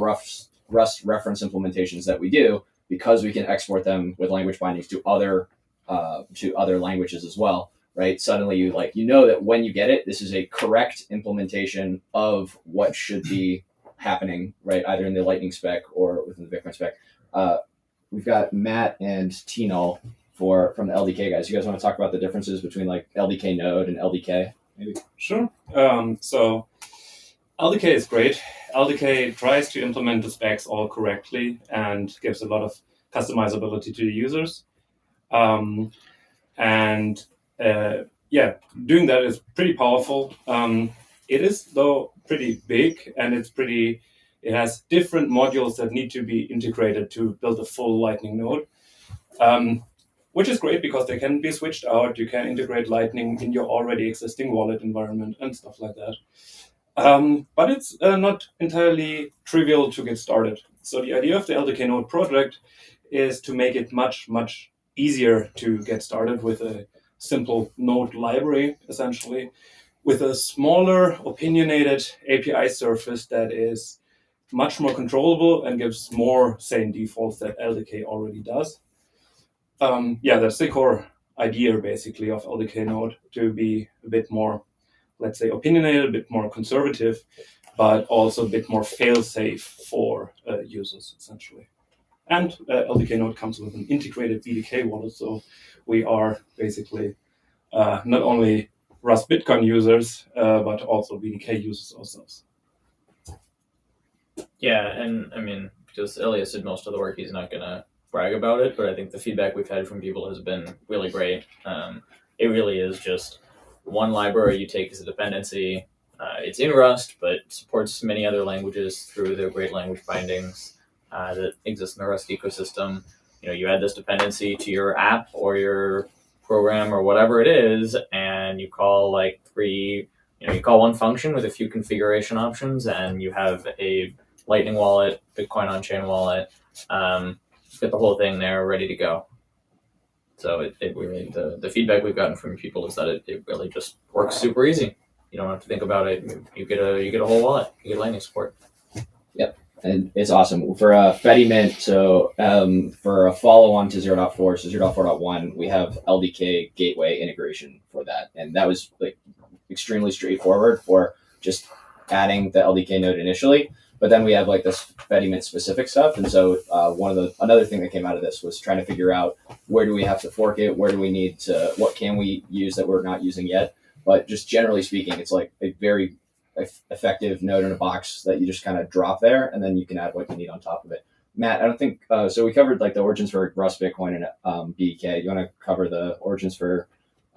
Rust reference implementations that we do, because we can export them with language bindings to other languages as well, right? Suddenly you know that when you get it, this is a correct implementation of what should be happening, right? Either in the Lightning spec or within the Bitcoin spec. We've got Matt and Tinal from the LDK guys. You guys want to talk about the differences between like LDK Node and LDK, maybe? Sure. So LDK is great. LDK tries to implement the specs all correctly and gives a lot of customizability to the users. Doing that is pretty powerful. It is though pretty big, and it has different modules that need to be integrated to build a full Lightning node, which is great because they can be switched out. You can integrate Lightning in your already existing wallet environment and stuff like that. But it's not entirely trivial to get started. So the idea of the LDK Node project is to make it much, much easier to get started with a simple node library, essentially, with a smaller, opinionated API surface that is much more controllable and gives more sane defaults that LDK already does. That's the core idea, basically, of LDK Node, to be a bit more, let's say, opinionated, a bit more conservative, but also a bit more fail-safe for users, essentially. And LDK Node comes with an integrated BDK wallet, so we are basically not only Rust Bitcoin users, but also BDK users ourselves. Yeah, and I mean, because Elias did most of the work, he's not going to brag about it, but I think the feedback we've had from people has been really great. It really is just one library you take as a dependency. It's in Rust, but supports many other languages through their great language bindings that exist in the Rust ecosystem. You add this dependency to your app or your program or whatever it is, and you call you call one function with a few configuration options, and you have a Lightning wallet, Bitcoin on-chain wallet, get the whole thing there ready to go. So it really, the feedback we've gotten from people is that it really just works super easy. You don't have to think about it. You get a whole wallet. You get Lightning support. Yep, and it's awesome for Fediment. So for a follow-on to 0.4, so 0.4.1, we have LDK gateway integration for that, and that was like extremely straightforward for just adding the LDK node initially. But then we have like this Fediment specific stuff, and so another thing that came out of this was trying to figure out where do we have to fork it, where do we need to, what can we use that we're not using yet. But just generally speaking, it's like a very effective node in a box that you just kind of drop there, and then you can add what you need on top of it. Matt, I don't think so. We covered like the origins for Rust Bitcoin and BDK. You want to cover the origins for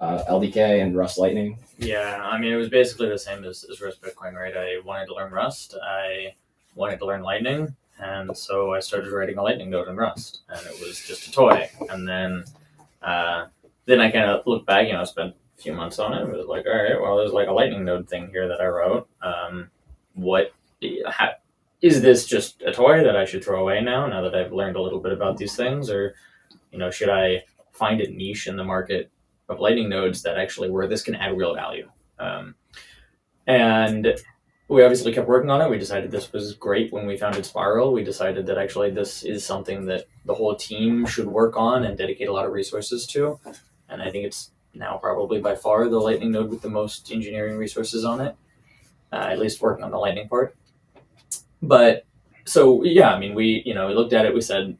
LDK and Rust Lightning? Yeah, I mean, it was basically the same as Rust Bitcoin, right? I wanted to learn Rust. I wanted to learn Lightning, and so I started writing a Lightning node in Rust, and it was just a toy. And then I kind of looked back, spent a few months on it. It was like, all right, well, there's like a Lightning node thing here that I wrote. Is this just a toy that I should throw away now that I've learned a little bit about these things? Or, should I find a niche in the market of Lightning nodes that actually where this can add real value? And we obviously kept working on it. We decided this was great when we founded Spiral. We decided that actually this is something that the whole team should work on and dedicate a lot of resources to. And I think it's now probably by far the Lightning node with the most engineering resources on it, at least working on the Lightning part. But so, yeah, I mean, we looked at it, we said,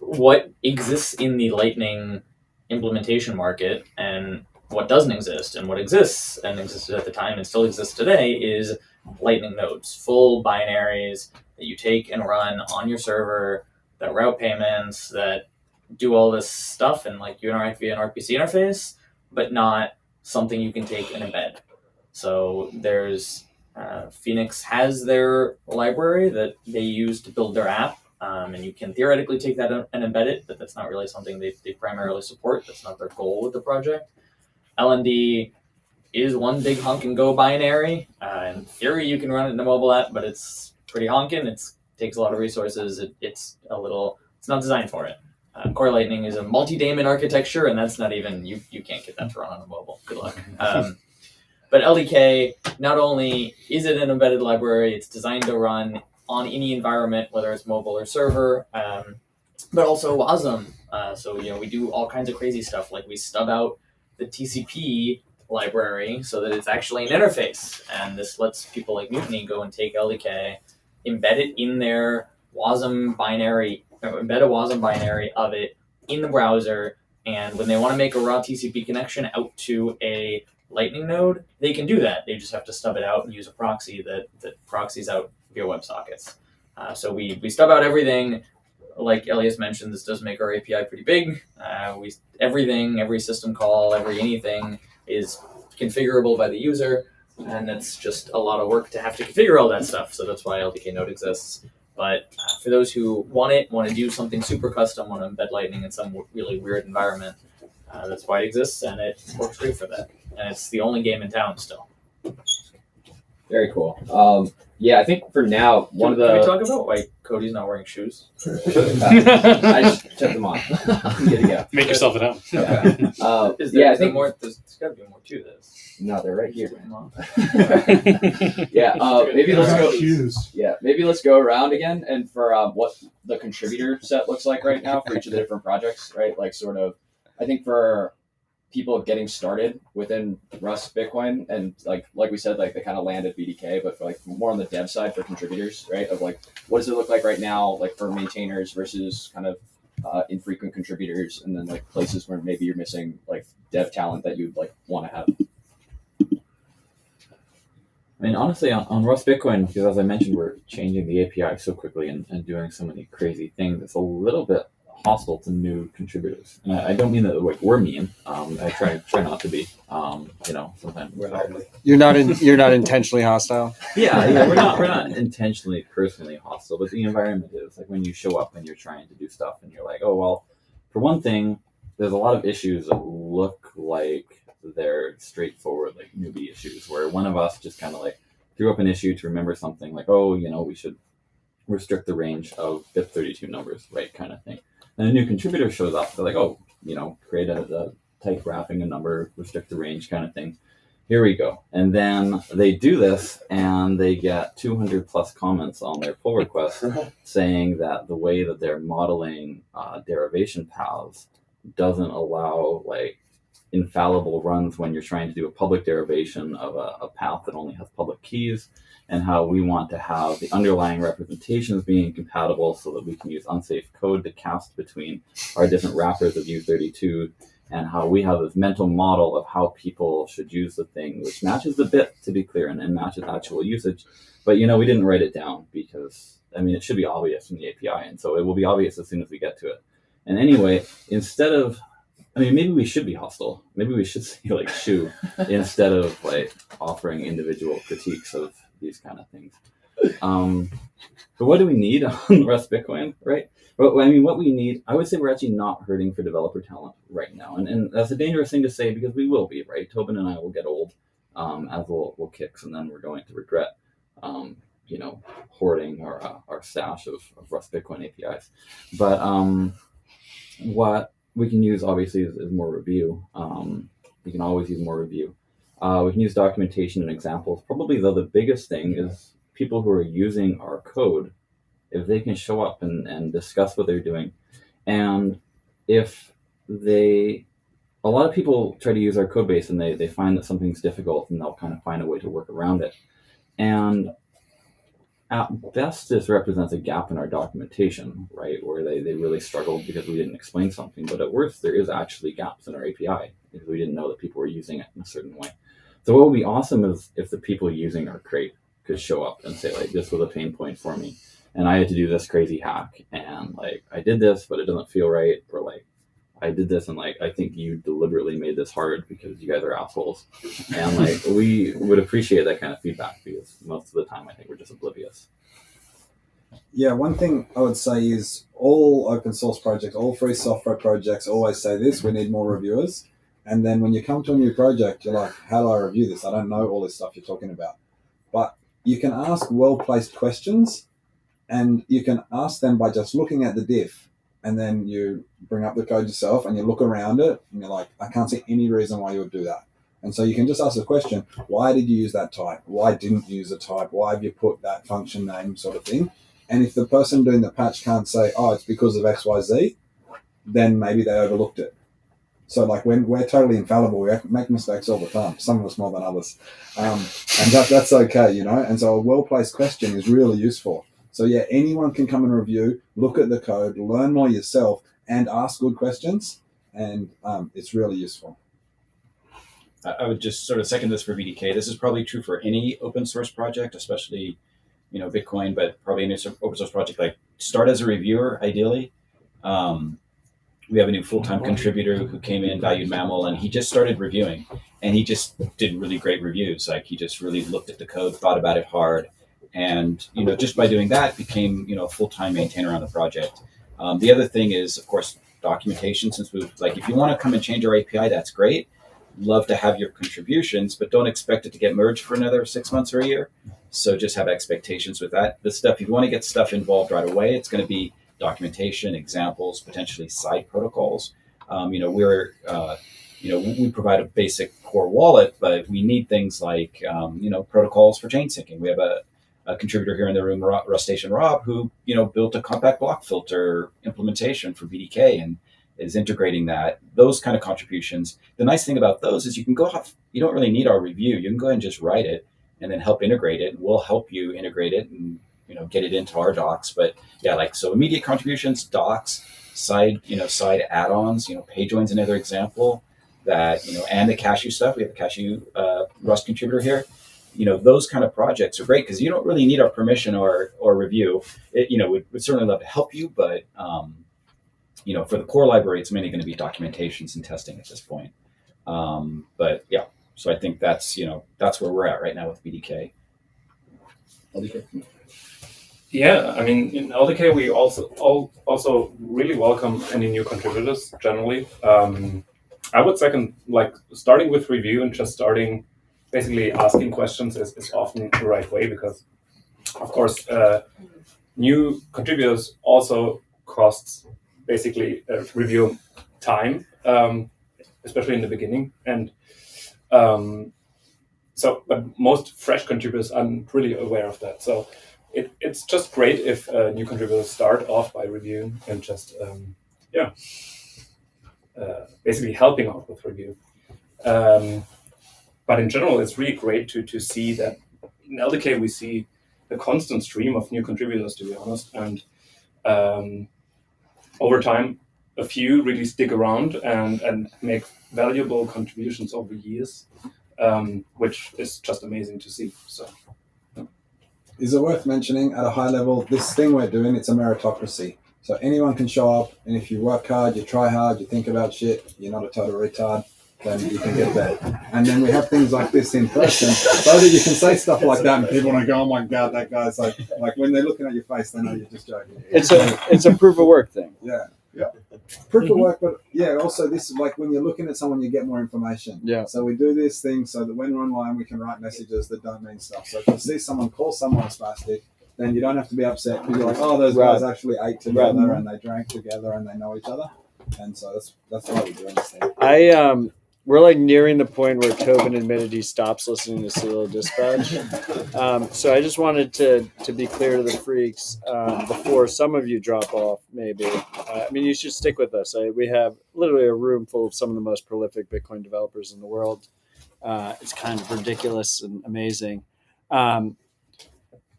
what exists in the Lightning implementation market, and what doesn't exist and what exists and existed at the time and still exists today is Lightning nodes, full binaries that you take and run on your server that route payments, that do all this stuff and like you interact via an RPC interface, but not something you can take and embed. So there's Phoenix has their library that they use to build their app, and you can theoretically take that and embed it, but that's not really something they primarily support. That's not their goal with the project. LND is one big hunk and go binary. In theory, you can run it in a mobile app, but it's pretty honking. It takes a lot of resources. It's not designed for it. Core Lightning is a multi-daemon architecture, and that's not even, you can't get that to run on a mobile. Good luck. But LDK, not only is it an embedded library, it's designed to run on any environment, whether it's mobile or server, but also WASM. So, we do all kinds of crazy stuff, like we stub out the TCP library so that it's actually an interface. And this lets people like Mutiny go and take LDK, embed it in their WASM binary, embed a WASM binary of it in the browser. And when they want to make a raw TCP connection out to a Lightning node, they can do that. They just have to stub it out and use a proxy that proxies out via WebSockets. So we stub out everything. Like Elias mentioned, this does make our API pretty big. Every system call, anything is configurable by the user, and it's just a lot of work to have to configure all that stuff. So that's why LDK Node exists. But for those who want to do something super custom, want to embed Lightning in some really weird environment, that's why it exists, and it works great for that. And it's the only game in town still. Very cool. Yeah, I think for now, can we talk about why Cody's not wearing shoes? I just took them off. Good to go. Make yourself at home. Okay. I think there's got to be more to this. No, they're right here. Maybe let's go. Yeah, maybe let's go around again, and for what the contributor set looks like right now for each of the different projects, right? Like sort of, I think for people getting started within Rust Bitcoin, and like we said, like they kind of land at BDK, but for like more on the dev side for contributors, right? Of like, what does it look like right now, like for maintainers versus kind of infrequent contributors, and then like places where maybe you're missing like dev talent that you'd like want to have. I mean, honestly, on Rust Bitcoin, because as I mentioned, we're changing the API so quickly and doing so many crazy things, it's a little bit hostile to new contributors. And I don't mean that like we're mean. I try not to be. Sometimes you're not intentionally hostile. Yeah, we're not intentionally personally hostile, but the environment is like when you show up and you're trying to do stuff and you're like, oh well. For one thing, there's a lot of issues that look like they're straightforward, like newbie issues, where one of us just kind of like threw up an issue to remember something like, oh, we should restrict the range of BIP32 numbers, right, kind of thing. And a new contributor shows up, they're like, oh, create a type wrapping a number, restrict the range kind of thing. Here we go. And then they do this and they get 200 plus comments on their pull request saying that the way that they're modeling derivation paths doesn't allow like infallible runs when you're trying to do a public derivation of a path that only has public keys, and how we want to have the underlying representations being compatible so that we can use unsafe code to cast between our different wrappers of U32, and how we have this mental model of how people should use the thing, which matches the bit, to be clear, and matches actual usage. But, we didn't write it down because, it should be obvious from the API, and so it will be obvious as soon as we get to it. And anyway, instead of, maybe we should be hostile. Maybe we should say, like, shoo, instead of, like, offering individual critiques of these kind of things. But what do we need on Rust Bitcoin, right? Well, what we need, I would say we're actually not hurting for developer talent right now. And that's a dangerous thing to say because we will be, right? Tobin and I will get old, as will Kix, and then we're going to regret, hoarding our stash of Rust Bitcoin APIs. But what we can use, obviously, is more review. We can always use more review. We can use documentation and examples. Probably, though, the biggest thing is people who are using our code, if they can show up and discuss what they're doing. And if a lot of people try to use our code base and they find that something's difficult and they'll kind of find a way to work around it. And At best, this represents a gap in our documentation, right? Where they really struggled because we didn't explain something. But at worst, there is actually gaps in our API because we didn't know that people were using it in a certain way. So what would be awesome is if the people using our crate could show up and say, like, this was a pain point for me, and I had to do this crazy hack, and like I did this, but it doesn't feel right, or like I did this, and like I think you deliberately made this hard because you guys are assholes, and like we would appreciate that kind of feedback because most of the time I think we're just oblivious. Yeah, one thing I would say is all open source projects, all free software projects always say this: we need more reviewers. And then when you come to a new project, you're like, how do I review this? I don't know all this stuff you're talking about. But you can ask well-placed questions, and you can ask them by just looking at the diff, and then you bring up the code yourself and you look around it and you're like, I can't see any reason why you would do that. And so you can just ask the question, why did you use that type? Why didn't you use a type? Why have you put that function name, sort of thing? And if the person doing the patch can't say, oh, it's because of XYZ, then maybe they overlooked it. So like when we're totally infallible, we make mistakes all the time, some of us more than others. And that's okay, you know? And so a well-placed question is really useful. So yeah, anyone can come and review, look at the code, learn more yourself, and ask good questions. And it's really useful. I would just sort of second this for BDK. This is probably true for any open source project, especially, you know, Bitcoin, but probably any open source project. Like, start as a reviewer, ideally. We have a new full-time contributor who came in, Valued Mammal, and he just started reviewing, and he just did really great reviews. Like, he just really looked at the code, thought about it hard, and, you know, just by doing that became, you know, a full-time maintainer on the project. The other thing is, of course, documentation. Since we like, if you want to come and change our API, that's great. Love to have your contributions, but don't expect it to get merged for another 6 months or a year. So just have expectations with that. The stuff, if you want to get stuff involved right away, it's going to be documentation, examples, potentially side protocols. You know, we provide a basic core wallet, but we need things like, you know, protocols for chain syncing. We have a contributor here in the room, Rustation Rob, who, you know, built a compact block filter implementation for BDK and is integrating that. Those kind of contributions. The nice thing about those is you can go off. You don't really need our review. You can go ahead and just write it and then help integrate it. We'll help you integrate it and, you know, get it into our docs. But yeah, like, so immediate contributions, docs, side add-ons, you know, PageJoin's another example that, you know, and the Cashew stuff. We have a Cashew Rust contributor here. You know, those kind of projects are great because you don't really need our permission or review. You know, we'd certainly love to help you, but you know, for the core library, it's mainly going to be documentations and testing at this point. But yeah, so I think that's, you know, that's where we're at right now with BDK. LDK. Yeah, I mean, in LDK, we also really welcome any new contributors generally. I would second, like, starting with review and just starting basically asking questions is often the right way because, of course, new contributors also costs basically review time, especially in the beginning. And so, but most fresh contributors aren't really aware of that. So it's just great if new contributors start off by reviewing and just, basically helping out with review. But in general, it's really great to see that in LDK, we see a constant stream of new contributors, to be honest. And over time, a few really stick around and make valuable contributions over years, which is just amazing to see. So, Is it worth mentioning at a high level, this thing we're doing, it's a meritocracy. So anyone can show up, and if you work hard, you try hard, you think about shit, you're not a total retard, then you can get there. And then we have things like this in person, so that you can say stuff like that, and people don't go, "Oh my god, that guy's like when they're looking at your face, they know you're just joking." It's a proof of work thing. Yeah. Proof of work, but yeah, also this is like when you're looking at someone, you get more information. Yeah. So we do this thing so that when we're online, we can write messages that don't mean stuff. So if you see someone call someone a spastic, then you don't have to be upset because you're like, oh, those guys actually ate together and they drank together and they know each other. And so that's why we're doing this thing. We're like nearing the point where Tobin admitted he stops listening to Serial Dispatch. So I just wanted to be clear to the freaks before some of you drop off, maybe. I mean, you should stick with us. We have literally a room full of some of the most prolific Bitcoin developers in the world. It's kind of ridiculous and amazing.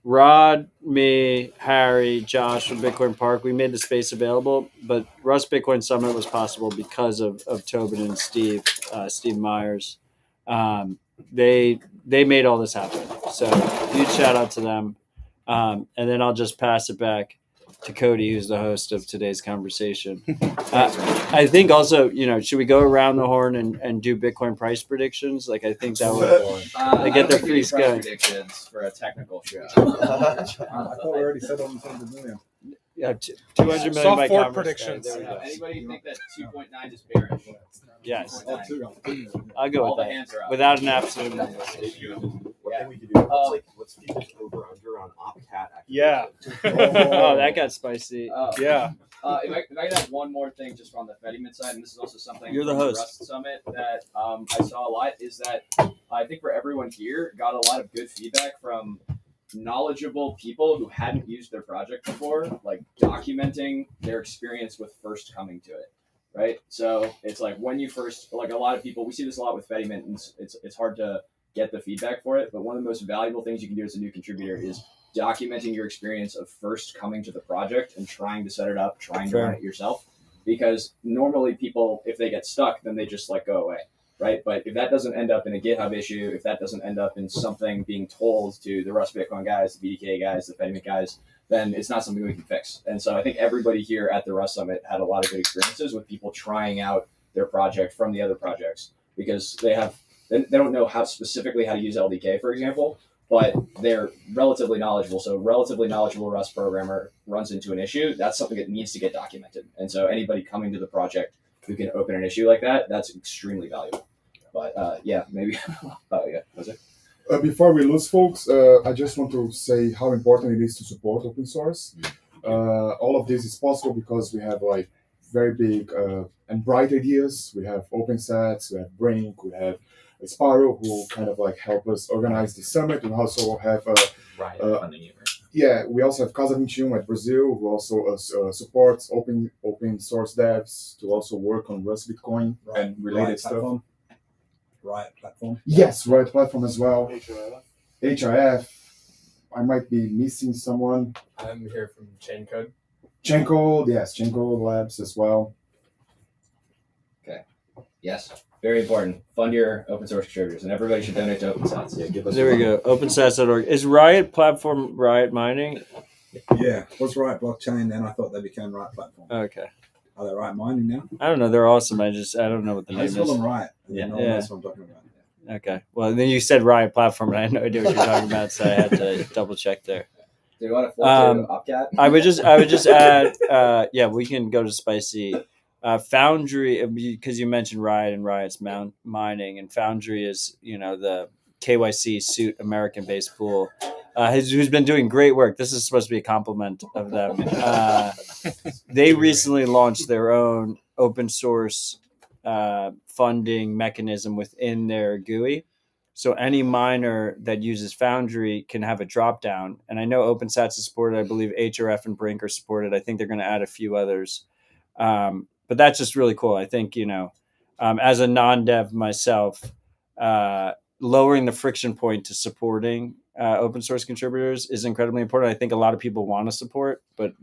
Rod, me, Harry, Josh from Bitcoin Park, we made the space available, but Rust Bitcoin Summit was possible because of Tobin and Steve Myers. They made all this happen. So huge shout out to them. And then I'll just pass it back to Cody, who's the host of today's conversation. I think also, should we go around the horn and do Bitcoin price predictions? Like, I think that would they get their free going. Predictions for a technical show. I thought we already said on 100 million. Yeah, 200 million Soft by forward conference. predictions. There we go. Anybody think that 2.9 is bearish? Yes, 2.9. I'll go All with the that hands are up. without an absolute number. What can we do? Let's keep this over under on Opcat. Yeah. Oh, that got spicy. Yeah. If I could add one more thing just on the Fediman side, and this is also something You're the from host. Rust Summit that I saw a lot, is that I think for everyone here got a lot of good feedback from knowledgeable people who hadn't used their project before, like documenting their experience with first coming to it. Right? So it's like when you first, like a lot of people, we see this a lot with Fediman, and it's hard to get the feedback for it, but one of the most valuable things you can do as a new contributor is documenting your experience of first coming to the project and trying to set it up, trying to run it yourself. Because normally people, if they get stuck, then they just go away, right? But if that doesn't end up in a GitHub issue, if that doesn't end up in something being told to the Rust Bitcoin guys, the BDK guys, the Fediman guys, then it's not something we can fix. And so I think everybody here at the Rust Summit had a lot of good experiences with people trying out their project from the other projects, because they don't know how specifically how to use LDK, for example, but they're relatively knowledgeable. So relatively knowledgeable Rust programmer runs into an issue, that's something that needs to get documented. And so anybody coming to the project who can open an issue like that, that's extremely valuable. But maybe. Was it? Before we lose folks, I just want to say how important it is to support open source. All of this is possible because we have very big and bright ideas. We have OpenSats, we have Brink, we have Sparrow, who kind of help us organize the summit. We also have we also have Casa 21 at Brazil, who also supports open source devs to also work on Rust Bitcoin and related stuff. Riot platform. Yes, Riot platform as well. HRF. I might be missing someone. I'm here from Chaincode. Chaincode, yes, Chaincode Labs as well. Okay. Yes. Very important. Fund your open source contributors, and everybody should donate to OpenSats. Yeah, there we go. OpenSats.org. Is Riot platform Riot mining? Yeah, it was Riot blockchain, then I thought they became Riot platform. Okay. Are they Riot mining now? I don't know. They're awesome. I don't know what the name is. Let's call them Riot. Yeah. No one knows what I'm talking about. Okay. Well, then you said Riot platform, and I had no idea what you're talking about, so I had to double check there. Do you want to flip to Opcat? I would just add. We can go to spicy. Foundry, because you mentioned Riot and Riot's mining, and Foundry is the KYC suit American-based pool, who's been doing great work. This is supposed to be a compliment of them. They recently launched their own open source funding mechanism within their GUI. So any miner that uses Foundry can have a drop down. And I know OpenSats is supported. I believe HRF and Brink are supported. I think they're going to add a few others. But that's just really cool. I think, as a non-dev myself, lowering the friction point to supporting open source contributors is incredibly important. I think a lot of people want to support, but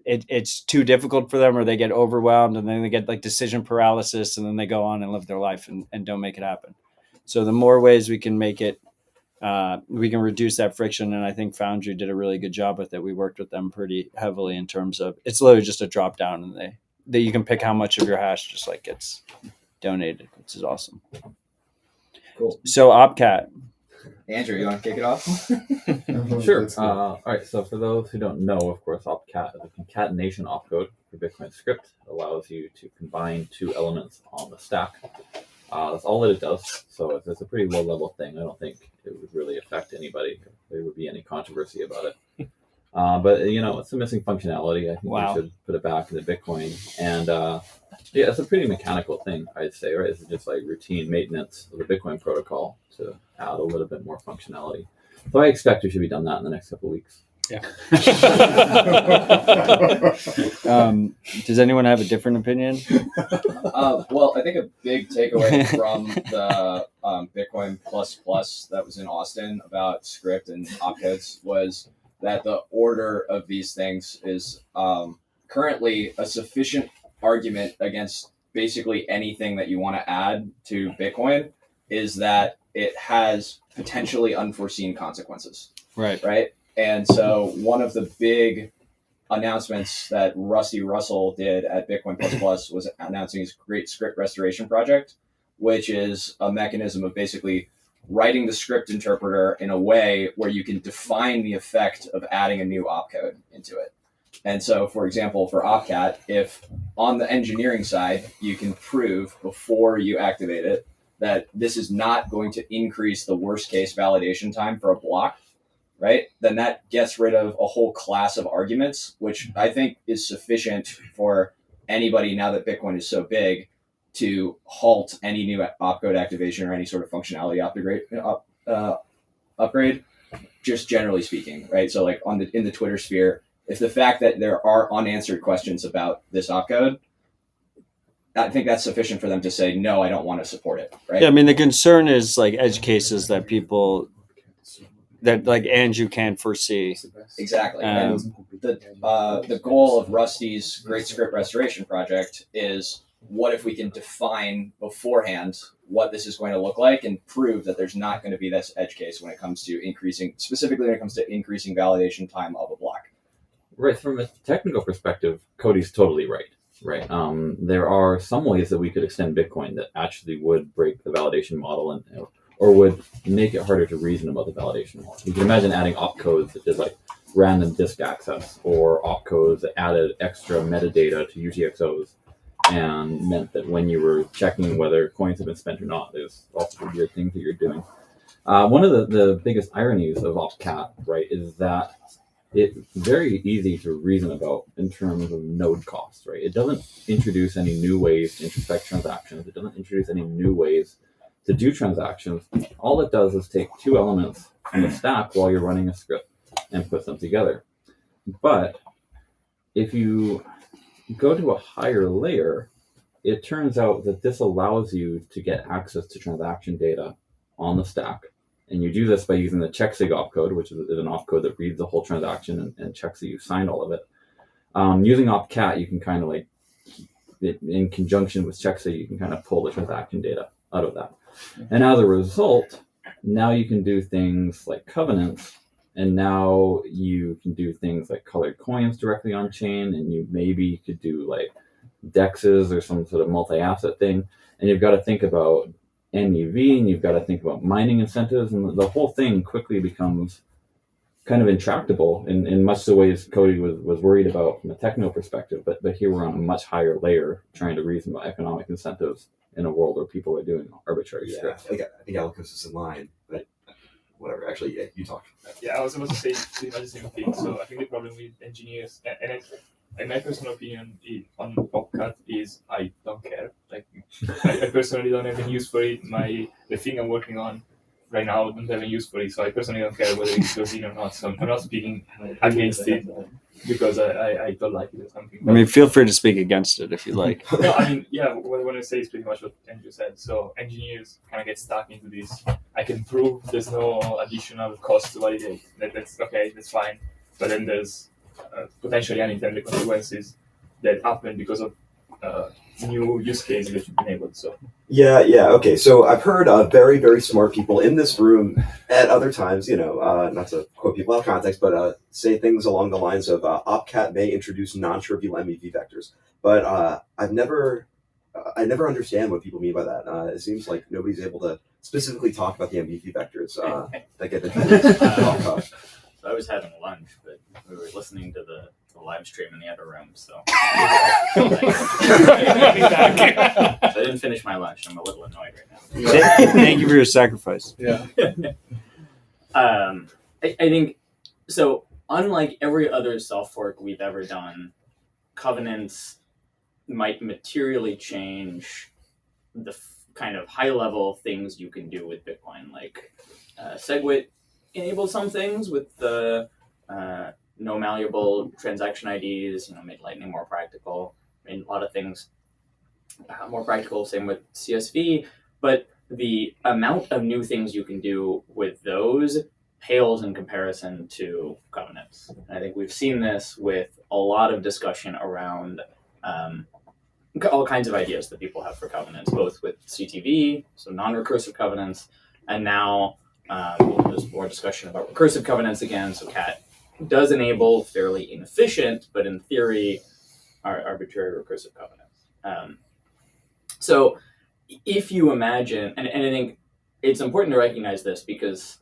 it's too difficult for them, or they get overwhelmed and then they get decision paralysis, and then they go on and live their life and don't make it happen. So the more ways we can make it, we can reduce that friction. And I think Foundry did a really good job with it. We worked with them pretty heavily in terms of, it's literally just a drop down, and that you can pick how much of your hash just gets donated, which is awesome. Cool. So Opcat. Andrew, you want to kick it off? Sure. All right. So for those who don't know, of course, Opcat is a concatenation opcode for Bitcoin script. It allows you to combine two elements on the stack. That's all that it does. So it's a pretty low-level thing. I don't think it would really affect anybody. There would be any controversy about it. But it's a missing functionality. I think we should put it back into Bitcoin. And it's a pretty mechanical thing, I'd say, right? It's just routine maintenance of the Bitcoin protocol to add a little bit more functionality. So I expect we should be done that in the next couple of weeks. Yeah. Does anyone have a different opinion? Well, I think a big takeaway from the Bitcoin that was in Austin about script and opcodes was that the order of these things is currently a sufficient argument against basically anything that you want to add to Bitcoin is that it has potentially unforeseen consequences. Right. Right. And so one of the big announcements that Rusty Russell did at Bitcoin was announcing his great script restoration project, which is a mechanism of basically writing the script interpreter in a way where you can define the effect of adding a new opcode into it. And so, for example, for Opcat, if on the engineering side, you can prove before you activate it that this is not going to increase the worst case validation time for a block, right? Then that gets rid of a whole class of arguments, which I think is sufficient for anybody now that Bitcoin is so big to halt any new opcode activation or any sort of functionality upgrade, just generally speaking, right? So like in the Twitter sphere, if the fact that there are unanswered questions about this opcode, I think that's sufficient for them to say, no, I don't want to support it, right? Yeah, I mean, the concern is like edge cases that people that like Andrew can't foresee. Exactly. And the goal of Rusty's Great Script Restoration project is what if we can define beforehand what this is going to look like and prove that there's not going to be this edge case when it comes to increasing validation time of a block. Right. From a technical perspective, Cody's totally right. Right. There are some ways that we could extend Bitcoin that actually would break the validation model and or would make it harder to reason about the validation model. You can imagine adding opcodes that did like random disk access or opcodes that added extra metadata to UTXOs and meant that when you were checking whether coins have been spent or not, there's lots of weird things that you're doing. One of the biggest ironies of Opcat, right, is that it's very easy to reason about in terms of node costs, right? It doesn't introduce any new ways to introspect transactions. It doesn't introduce any new ways to do transactions. All it does is take two elements from the stack while you're running a script and put them together. But if you go to a higher layer, it turns out that this allows you to get access to transaction data on the stack. And you do this by using the checksig opcode, which is an opcode that reads the whole transaction and checks that you signed all of it. Using Opcat, you can kind of like, in conjunction with checksig, you can kind of pull the transaction data out of that. And as a result, now you can do things like covenants, and now you can do things like colored coins directly on chain, and you maybe could do like dexes or some sort of multi-asset thing. And you've got to think about MEV, and you've got to think about mining incentives, and the whole thing quickly becomes kind of intractable in much the ways Cody was worried about from a technical perspective. But here we're on a much higher layer trying to reason about economic incentives in a world where people are doing arbitrary scripts. I think Alicos is in line, but whatever. Actually, yeah, you talk. Yeah, I was about to say pretty much the same thing. So I think the problem with engineers, and my personal opinion on Opcat is I don't care. Like I personally don't have any use for it. The thing I'm working on right now don't have any use for it. So I personally don't care whether it goes in or not. So I'm not speaking against it because I don't like it or something. I mean, feel free to speak against it if you like. No, I mean, yeah, what I want to say is pretty much what Andrew said. So engineers kind of get stuck into this. I can prove there's no additional cost to validate. That's okay, that's fine. But then there's potentially unintended consequences that happen because of new use cases that you've enabled. So Yeah, okay. So I've heard very, very smart people in this room at other times, not to quote people out of context, but say things along the lines of Opcat may introduce non-trivial MEV vectors. But I never understand what people mean by that. It seems like nobody's able to specifically talk about the MEV vectors that get introduced. So I was having lunch, but we were listening to the live stream in the other room, so so I didn't finish my lunch. I'm a little annoyed right now. Thank you for your sacrifice. Yeah. I think so. Unlike every other self fork we've ever done, covenants might materially change the kind of high level things you can do with Bitcoin. Like SegWit enables some things with the no malleable transaction IDs, made Lightning more practical, made a lot of things more practical, same with CSV, but the amount of new things you can do with those pales in comparison to covenants. And I think we've seen this with a lot of discussion around all kinds of ideas that people have for covenants, both with CTV, so non-recursive covenants, and now there's more discussion about recursive covenants again. So CAT does enable fairly inefficient, but in theory, arbitrary recursive covenants. So if you imagine, and I think it's important to recognize this because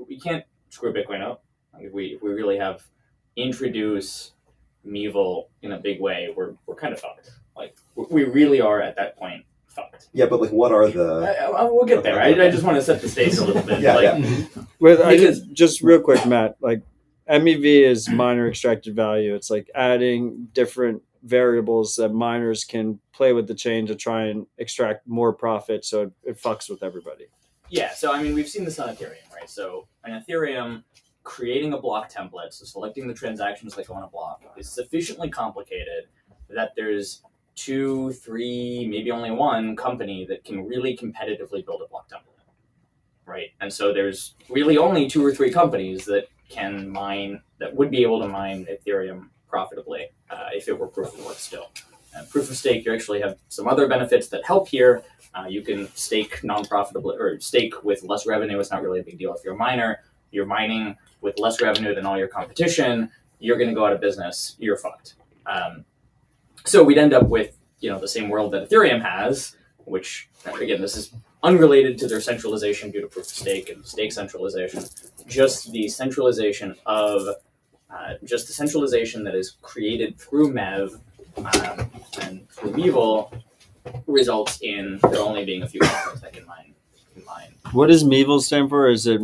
we can't screw Bitcoin up. If we really have introduce Mevel in a big way, we're kind of fucked. Like we really are at that point fucked. Yeah, but like, what are the? We'll get there. I just want to set the stage a little bit. Just real quick, Matt. Like MEV is miner extracted value. It's like adding different variables that miners can play with the chain to try and extract more profit, so it fucks with everybody. Yeah, so I mean, we've seen this on Ethereum, right? So in Ethereum, creating a block template, so selecting the transactions that go on a block, is sufficiently complicated that there's 2, 3, maybe only one company that can really competitively build a block template, right? And so there's really only 2 or 3 companies that can mine, that would be able to mine Ethereum profitably if it were proof of work still. Proof of stake, you actually have some other benefits that help here. You can stake non-profitably, or stake with less revenue. It's not really a big deal if you're a miner. You're mining with less revenue than all your competition. You're going to go out of business. You're fucked. So we'd end up with the same world that Ethereum has, which again, this is unrelated to their centralization due to proof of stake and stake centralization. Just the centralization that is created through MEV and through Mevel results in there only being a few companies that can mine. What does Mevel stand for? Is it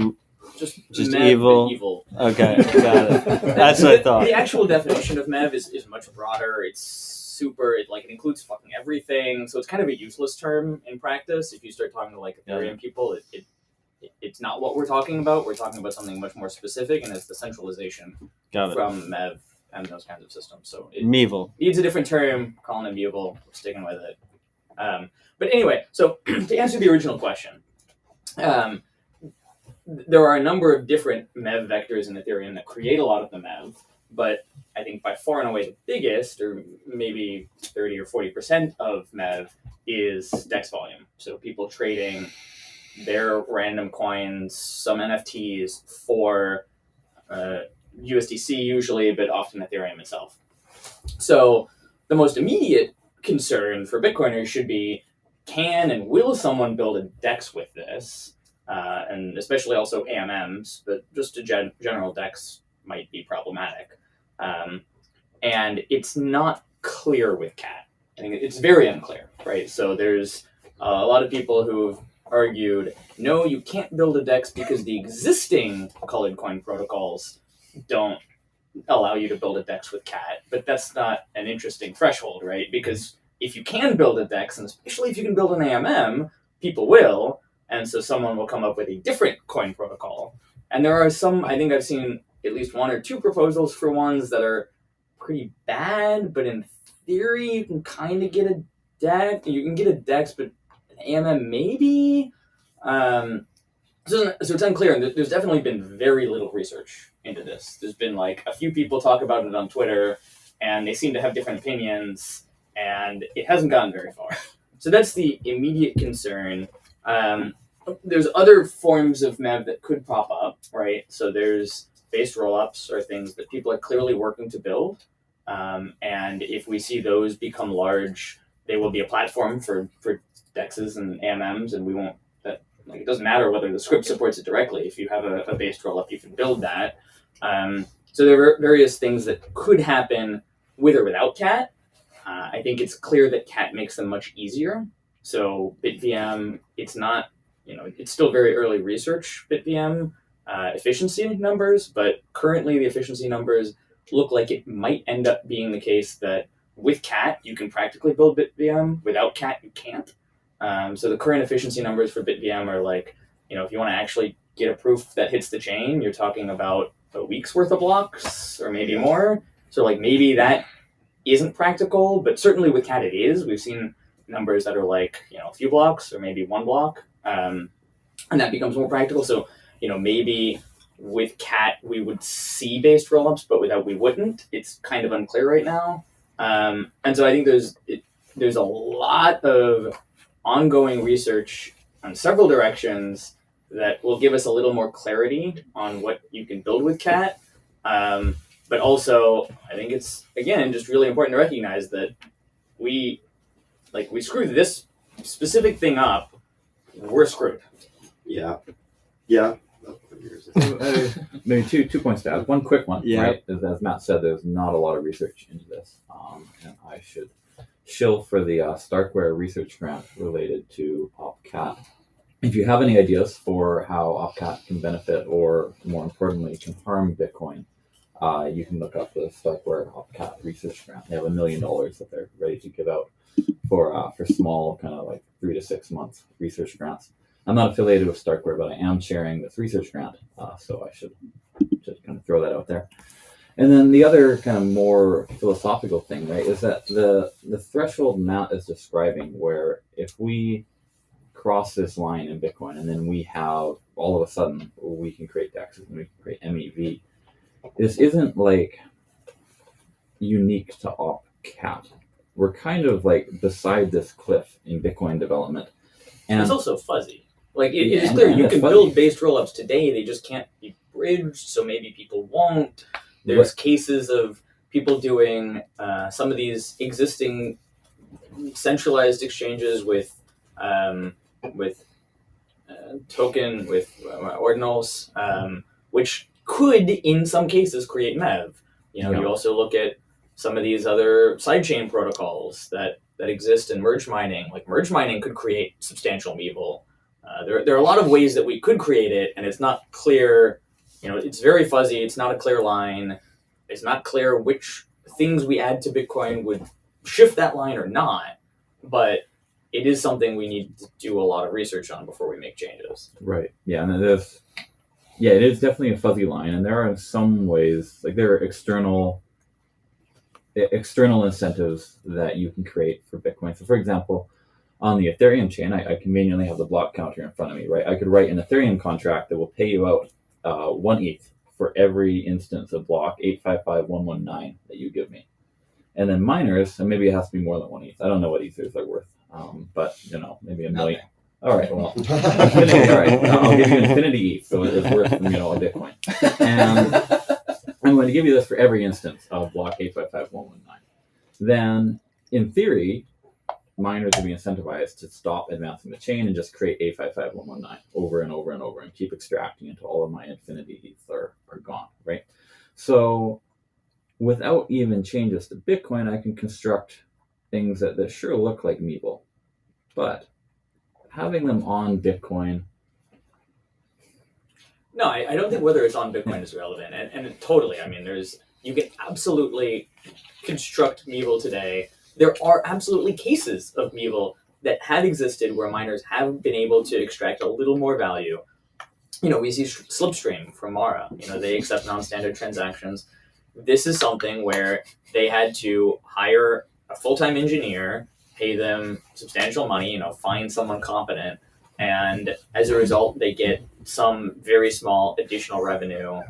just MEV evil? Okay, got it. That's what I thought. The actual definition of MEV is much broader. It's super. It includes fucking everything. So it's kind of a useless term in practice. If you start talking to Ethereum people, it's not what we're talking about. We're talking about something much more specific, and it's the centralization from MEV and those kinds of systems. So it Mevel needs a different term. Calling it Mevel, we're sticking with it. But anyway, so to answer the original question, there are a number of different MEV vectors in Ethereum that create a lot of the MEV, but I think by far and away the biggest, or maybe 30 or 40% of MEV, is DEX volume. So people trading their random coins, some NFTs for USDC usually, but often Ethereum itself. So the most immediate concern for Bitcoiners should be, can and will someone build a DEX with this? And especially also AMMs, but just a general DEX might be problematic. And it's not clear with CAT. I think it's very unclear, right? So there's a lot of people who've argued, no, you can't build a DEX because the existing colored coin protocols don't allow you to build a DEX with CAT. But that's not an interesting threshold, right? Because if you can build a DEX, and especially if you can build an AMM, people will. And so someone will come up with a different coin protocol. And there are some, I think I've seen at least 1 or 2 proposals for ones that are pretty bad, but in theory, you can kind of get a DEX. You can get a DEX, but an AMM maybe? So it's unclear. And there's definitely been very little research into this. There's been a few people talk about it on Twitter, and they seem to have different opinions, and it hasn't gotten very far. So that's the immediate concern. There's other forms of MEV that could pop up, right? So there's based rollups or things that people are clearly working to build. And if we see those become large, they will be a platform for DEXs and AMMs, and we won't, it doesn't matter whether the script supports it directly. If you have a based rollup, you can build that. So there are various things that could happen with or without CAT. I think it's clear that CAT makes them much easier. So BitVM, it's not, it's still very early research, BitVM efficiency numbers, but currently the efficiency numbers look like it might end up being the case that with CAT, you can practically build BitVM. Without CAT, you can't. So the current efficiency numbers for BitVM are if you want to actually get a proof that hits the chain, you're talking about a week's worth of blocks or maybe more. So like maybe that isn't practical, but certainly with cat it is. We've seen numbers that are like, a few blocks or maybe one block, and that becomes more practical. So, maybe with cat we would see based rollups, but without we wouldn't. It's kind of unclear right now. And so I think there's a lot of ongoing research on several directions that will give us a little more clarity on what you can build with cat. But also, I think it's, again, just really important to recognize that we screwed this specific thing up, we're screwed. Yeah. Maybe two points to add. One quick one, Yeah. right? As Matt said, there's not a lot of research into this, and I should shill for the Starkware research grant related to OpCat. If you have any ideas for how OpCat can benefit, or more importantly, can harm Bitcoin, you can look up the Starkware OpCat research grant. They have $1 million that they're ready to give out for small, kind of like 3 to 6 month research grants. I'm not affiliated with Starkware, but I am sharing this research grant, so I should kind of throw that out there. And then the other kind of more philosophical thing, right, is that the threshold Matt is describing, where if we cross this line in Bitcoin and then we have, all of a sudden, we can create DEXs and we can create MEV. This isn't like unique to OpCat. We're kind of like beside this cliff in Bitcoin development. And it's also fuzzy. Like it is clear you can build based rollups today, they just can't be bridged, so maybe people won't. There's cases of people doing some of these existing centralized exchanges with token, with ordinals, which could in some cases create MEV. You also look at some of these other sidechain protocols that exist in merge mining. Like merge mining could create substantial Mevel. There are a lot of ways that we could create it, and it's not clear. It's very fuzzy. It's not a clear line. It's not clear which things we add to Bitcoin would shift that line or not. But it is something we need to do a lot of research on before we make changes. Right. Yeah, and it is definitely a fuzzy line, and there are some ways, like there are external incentives that you can create for Bitcoin. So, for example, on the Ethereum chain, I conveniently have the block counter in front of me, right? I could write an Ethereum contract that will pay you out 1 ETH for every instance of block 855,119 that you give me. And then miners, and maybe it has to be more than 1 ETH. I don't know what ethers are worth, but maybe a million. All right, well, infinity, all right, I'll give you infinity ETH, so it's worth a Bitcoin. And I'm going to give you this for every instance of block 855,119. Then, in theory, miners would be incentivized to stop advancing the chain and just create 855,119 over and over and over and keep extracting until all of my infinity ETH are gone, right? So without even changes to Bitcoin, I can construct things that sure look like Mevel, but having them on Bitcoin. No, I don't think whether it's on Bitcoin is relevant, and totally. I mean, you can absolutely construct Mevel today. There are absolutely cases of Mevel that have existed where miners have been able to extract a little more value. We see Slipstream from Mara. They accept non-standard transactions. This is something where they had to hire a full-time engineer, pay them substantial money, find someone competent, and as a result, they get some very small additional revenue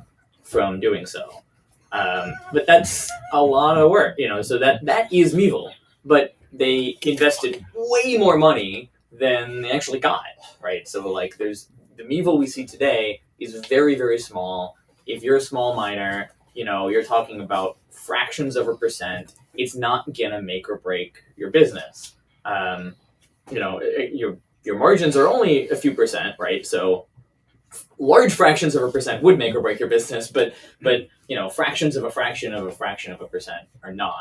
from doing so. But that's a lot of work, so that is Mevel. But they invested way more money than they actually got, right? So like there's the Mevel we see today is very, very small. If you're a small miner, you're talking about fractions of a percent. It's not gonna make or break your business. Your margins are only a few percent, right? So large fractions of a percent would make or break your business, but fractions of a fraction of a fraction of a percent are not.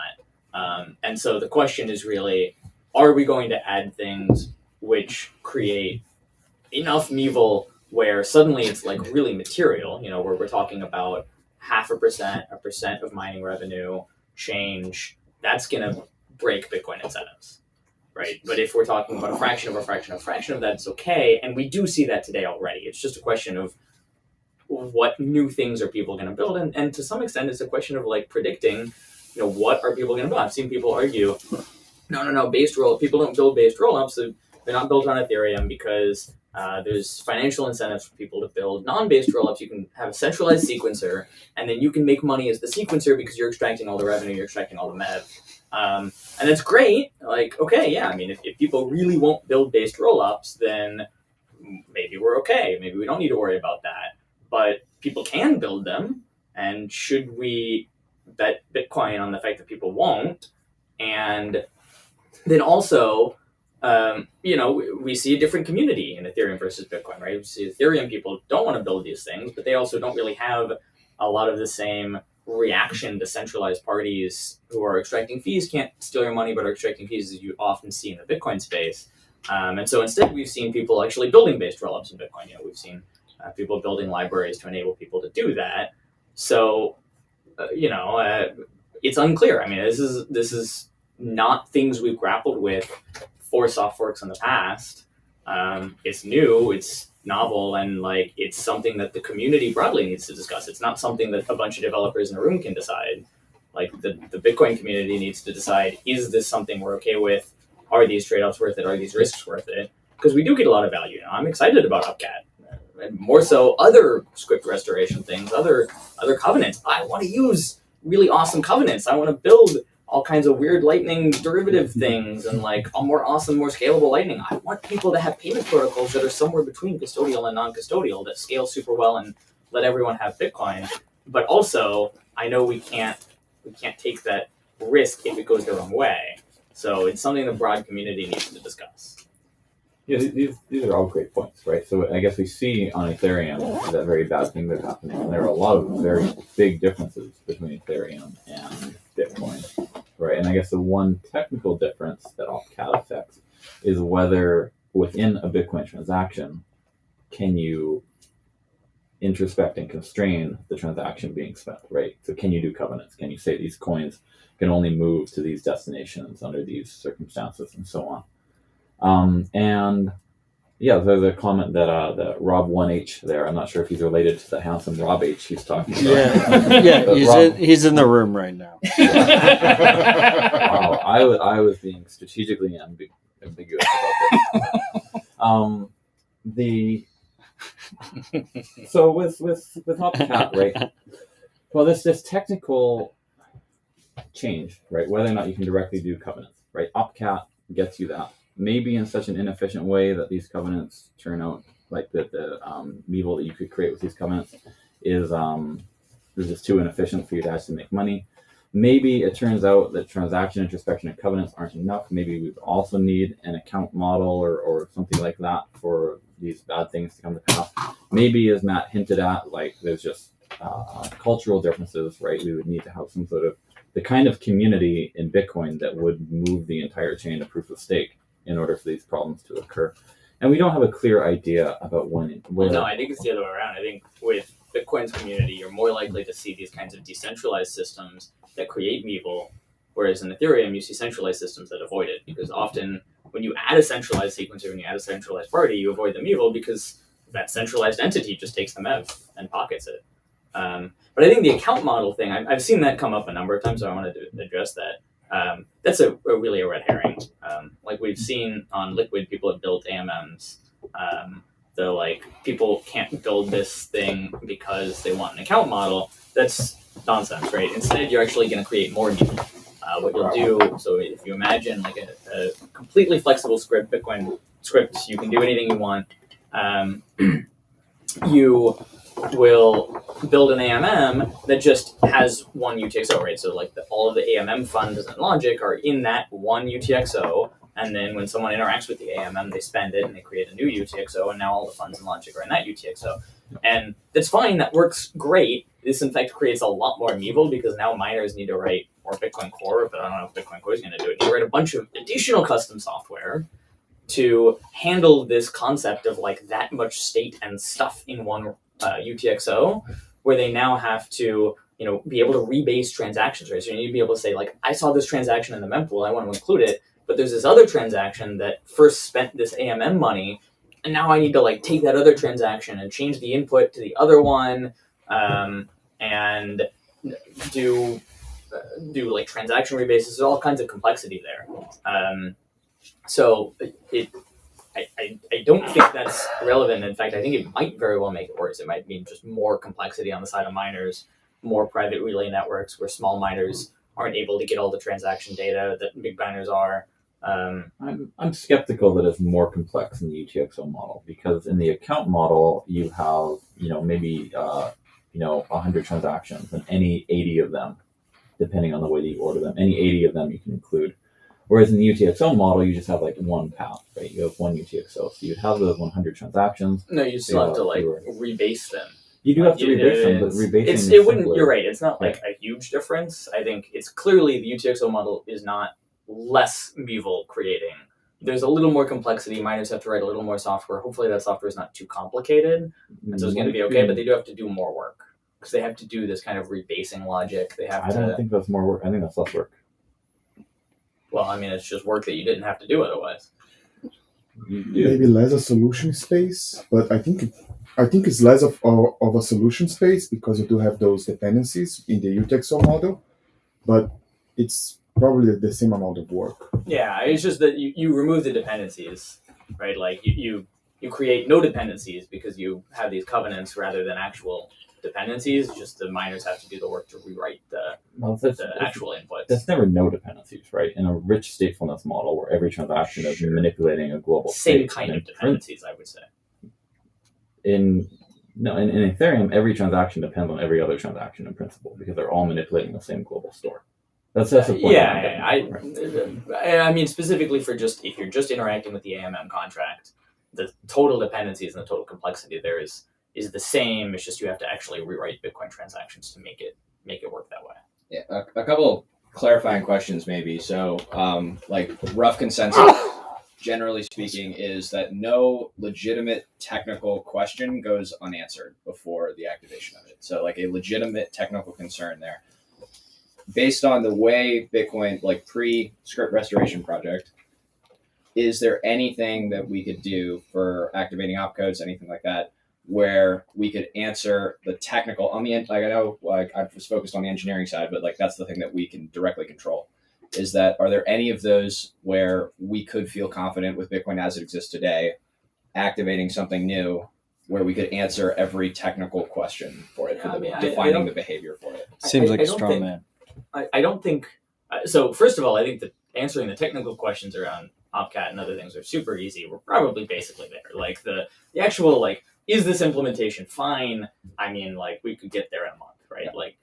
And so the question is really, are we going to add things which create enough Mevel where suddenly it's like really material, where we're talking about 0.5%, 1% of mining revenue change, that's going to break Bitcoin incentives, right? But if we're talking about a fraction of a fraction of a fraction of that, it's okay. And we do see that today already. It's just a question of what new things are people going to build, and to some extent it's a question of like predicting, what are people going to build. I've seen people argue, no, people don't build based rollups. They're not built on Ethereum because there's financial incentives for people to build non-based rollups. You can have a centralized sequencer, and then you can make money as the sequencer because you're extracting all the revenue, you're extracting all the MEV. And that's great. Like, okay, yeah, I mean, if people really won't build based rollups, then maybe we're okay. Maybe we don't need to worry about that. But people can build them, and should we bet Bitcoin on the fact that people won't? And then also, we see a different community in Ethereum versus Bitcoin, right? We see Ethereum people don't want to build these things, but they also don't really have a lot of the same reaction to centralized parties who are extracting fees, can't steal your money, but are extracting fees, as you often see in the Bitcoin space. And so instead, we've seen people actually building based rollups in Bitcoin. We've seen people building libraries to enable people to do that. So, it's unclear. I mean, this is not things we've grappled with for soft forks in the past. It's new, it's novel, and like it's something that the community broadly needs to discuss. It's not something that a bunch of developers in a room can decide. Like the Bitcoin community needs to decide, is this something we're okay with? Are these trade-offs worth it? Are these risks worth it? Because we do get a lot of value. I'm excited about Opcat. And more so other script restoration things, other covenants. I want to use really awesome covenants. I want to build all kinds of weird Lightning derivative things and like a more awesome, more scalable Lightning. I want people to have payment protocols that are somewhere between custodial and non-custodial that scale super well and let everyone have Bitcoin. But also, I know we can't take that risk if it goes the wrong way. So it's something the broad community needs to discuss. Yeah, these are all great points, right? So I guess we see on Ethereum that very bad thing that's happening. And there are a lot of very big differences between Ethereum and Bitcoin, right? And I guess the one technical difference that Opcat affects is whether within a Bitcoin transaction, can you introspect and constrain the transaction being spent, right? So can you do covenants? Can you say these coins can only move to these destinations under these circumstances and so on? And yeah, there's a comment that Rob 1H there. I'm not sure if he's related to the handsome Rob H he's talking about. Yeah, he's in the room right now. Wow, I was being strategically ambiguous about this. So with Opcat, right? Well, this technical change, right? Whether or not you can directly do covenants, right? Opcat gets you that. Maybe in such an inefficient way that these covenants turn out like the Meeple that you could create with these covenants is just too inefficient for you to actually make money. Maybe it turns out that transaction introspection and covenants aren't enough. Maybe we also need an account model or something like that for these bad things to come to pass. Maybe, as Matt hinted at, like there's just cultural differences, right? We would need to have some sort of the kind of community in Bitcoin that would move the entire chain to proof of stake in order for these problems to occur. And we don't have a clear idea about when. Well, no, I think it's the other way around. I think with Bitcoin's community, you're more likely to see these kinds of decentralized systems that create Meeple, whereas in Ethereum, you see centralized systems that avoid it. Because often when you add a centralized sequencer and you add a centralized party, you avoid the Meeple because that centralized entity just takes the MEV and pockets it. But I think the account model thing, I've seen that come up a number of times, so I wanted to address that. That's really a red herring. Like we've seen on Liquid, people have built AMMs. They're like, people can't build this thing because they want an account model. That's nonsense, right? Instead, you're actually going to create more Meeple. What you'll do, so if you imagine like a completely flexible script, Bitcoin script, you can do anything you want. You will build an AMM that just has one UTXO, right? So like all of the AMM funds and logic are in that one UTXO, and then when someone interacts with the AMM, they spend it and they create a new UTXO, and now all the funds and logic are in that UTXO. And that's fine, that works great. This in fact creates a lot more Meeple because now miners need to write more Bitcoin Core, but I don't know if Bitcoin Core is going to do it. You write a bunch of additional custom software to handle this concept of like that much state and stuff in one UTXO, where they now have to, be able to rebase transactions, right? So you need to be able to say, like, I saw this transaction in the mempool, I want to include it, but there's this other transaction that first spent this AMM money, and now I need to like take that other transaction and change the input to the other one, and do like transaction rebases. There's all kinds of complexity there. So I don't think that's relevant. In fact, I think it might very well make it worse. It might mean just more complexity on the side of miners, more private relay networks where small miners aren't able to get all the transaction data that big miners are. I'm skeptical that it's more complex in the UTXO model, because in the account model you have maybe 100 transactions, and any 80 of them, depending on the way that you order them, any 80 of them you can include. Whereas in the UTXO model, you just have like one path, right? You have one UTXO, so you'd have those 100 transactions. No, you still have to like rebase them. You do have to rebase them, but rebasing it wouldn't. You're right. It's not like a huge difference. I think it's clearly the UTXO model is not less Meevil creating. There's a little more complexity. Miners have to write a little more software. Hopefully, that software is not too complicated, and so it's going to be okay. But they do have to do more work because they have to do this kind of rebasing logic. They have. I don't think that's more work. I think that's less work. Well, I mean, it's just work that you didn't have to do otherwise. Maybe less a solution space, but I think it's less of a solution space because you do have those dependencies in the UTXO model, but it's probably the same amount of work. Yeah, it's just that you remove the dependencies, right? Like you create no dependencies because you have these covenants rather than actual dependencies. Just the miners have to do the work to rewrite the actual inputs. That's never no dependencies, right? In a rich statefulness model where every transaction is manipulating a global same state, kind of dependencies, I would say. In Ethereum, every transaction depends on every other transaction in principle because they're all manipulating the same global store. That's the point. I mean, specifically for just if you're just interacting with the AMM contract, the total dependencies and the total complexity there is the same. It's just you have to actually rewrite Bitcoin transactions to make it work that way. Yeah, a couple clarifying questions maybe. So, like rough consensus, generally speaking, is that no legitimate technical question goes unanswered before the activation of it. So, like a legitimate technical concern there. Based on the way Bitcoin, like pre-script restoration project, is there anything that we could do for activating opcodes, anything like that, where we could answer the technical on the end? Like I know, like I was focused on the engineering side, but like that's the thing that we can directly control. Is that are there any of those where we could feel confident with Bitcoin as it exists today, activating something new, where we could answer every technical question for it, defining the behavior for it? Seems like a straw man. I don't think so. First of all, I think that answering the technical questions around Opcat and other things are super easy. We're probably basically there. Like the actual like, is this implementation fine? I mean, like we could get there in a month, right? Yeah. Like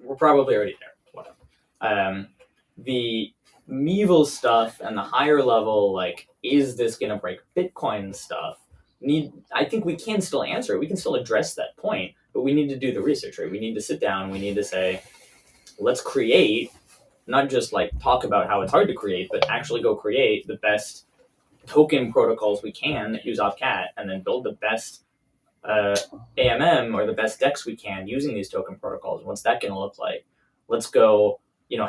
we're probably already there. Whatever. The Meevil stuff and the higher level, like, is this going to break Bitcoin stuff? I think we can still answer it. We can still address that point, but we need to do the research, right? We need to sit down. We need to say, let's create, not just like talk about how it's hard to create, but actually go create the best token protocols we can that use Opcat, and then build the best AMM or the best DEX we can using these token protocols. What's that going to look like? Let's go,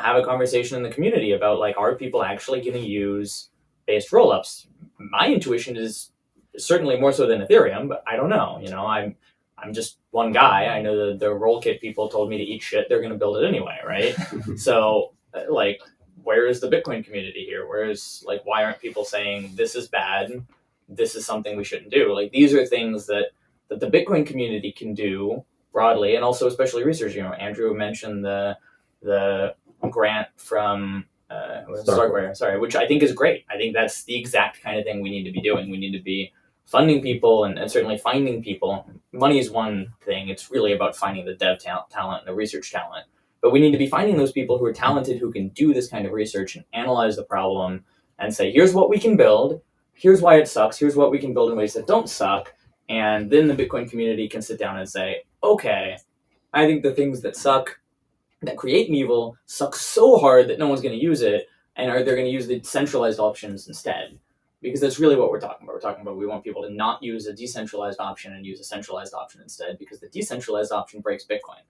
have a conversation in the community about like, are people actually going to use based rollups? My intuition is certainly more so than Ethereum, but I don't know. I'm just one guy. I know the roll kit people told me to eat shit. They're going to build it anyway, right? So, like, where is the Bitcoin community here? Why aren't people saying this is bad? This is something we shouldn't do. Like, these are things that the Bitcoin community can do broadly, and also especially research. Andrew mentioned the grant from Starkware, which I think is great. I think that's the exact kind of thing we need to be doing. We need to be funding people and certainly finding people. Money is one thing. It's really about finding the dev talent and the research talent. But we need to be finding those people who are talented, who can do this kind of research and analyze the problem and say, here's what we can build. Here's why it sucks. Here's what we can build in ways that don't suck. And then the Bitcoin community can sit down and say, okay, I think the things that suck, that create Meevil, suck so hard that no one's going to use it. And they're going to use the centralized options instead. Because that's really what we're talking about. We're talking about we want people to not use a decentralized option and use a centralized option instead, because the decentralized option breaks Bitcoin,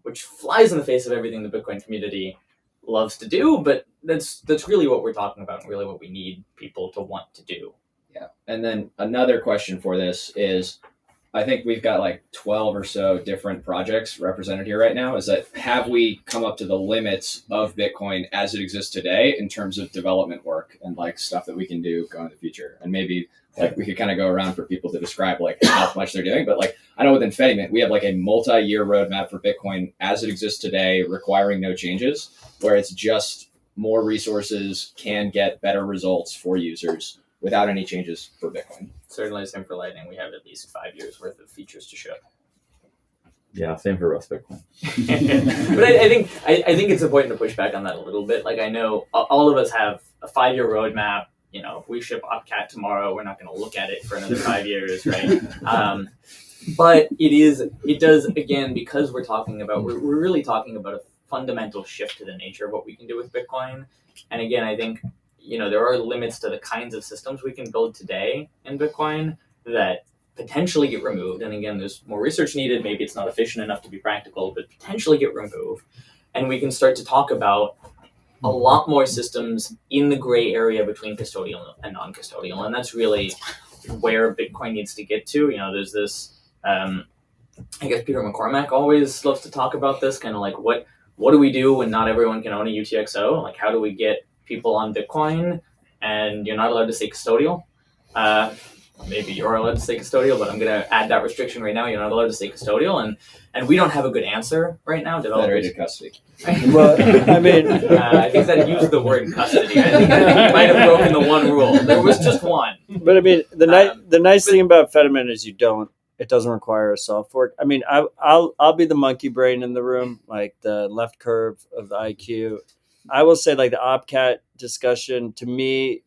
which flies in the face of everything the Bitcoin community loves to do. But that's really what we're talking about and really what we need people to want to do. Yeah. And then another question for this is, I think we've got like 12 or so different projects represented here right now. Is that, have we come up to the limits of Bitcoin as it exists today in terms of development work and like stuff that we can do going in the future? And maybe like we could kind of go around for people to describe like how much they're doing. But like, I know within Fedimint, we have like a multi-year roadmap for Bitcoin as it exists today, requiring no changes, where it's just more resources can get better results for users without any changes for Bitcoin. Certainly, same for Lightning. We have at least 5 years worth of features to show. Yeah, same for Rust Bitcoin. But I think it's important to push back on that a little bit. Like, I know all of us have a 5-year roadmap. You know, if we ship Opcat tomorrow, we're not going to look at it for another 5 years, right? But it does, again, because we're really talking about a fundamental shift to the nature of what we can do with Bitcoin. And again, I think, you know, there are limits to the kinds of systems we can build today in Bitcoin that potentially get removed. And again, there's more research needed. Maybe it's not efficient enough to be practical, but potentially get removed. And we can start to talk about a lot more systems in the gray area between custodial and non-custodial. And that's really where Bitcoin needs to get to. You know, there's this, I guess Peter McCormack always loves to talk about this, kind of like what do we do when not everyone can own a UTXO? Like, how do we get people on Bitcoin and you're not allowed to say custodial? Maybe you're allowed to say custodial, but I'm going to add that restriction right now. You're not allowed to say custodial, and we don't have a good answer right now. Federated custody. Well, I mean, I think that used the word custody. I think you might have broken the one rule. There was just one. But I mean, the nice thing about Fedimint is it doesn't require a soft fork. I mean, I'll be the monkey brain in the room, like the left curve of the IQ. I will say, like, the Opcat discussion, to me,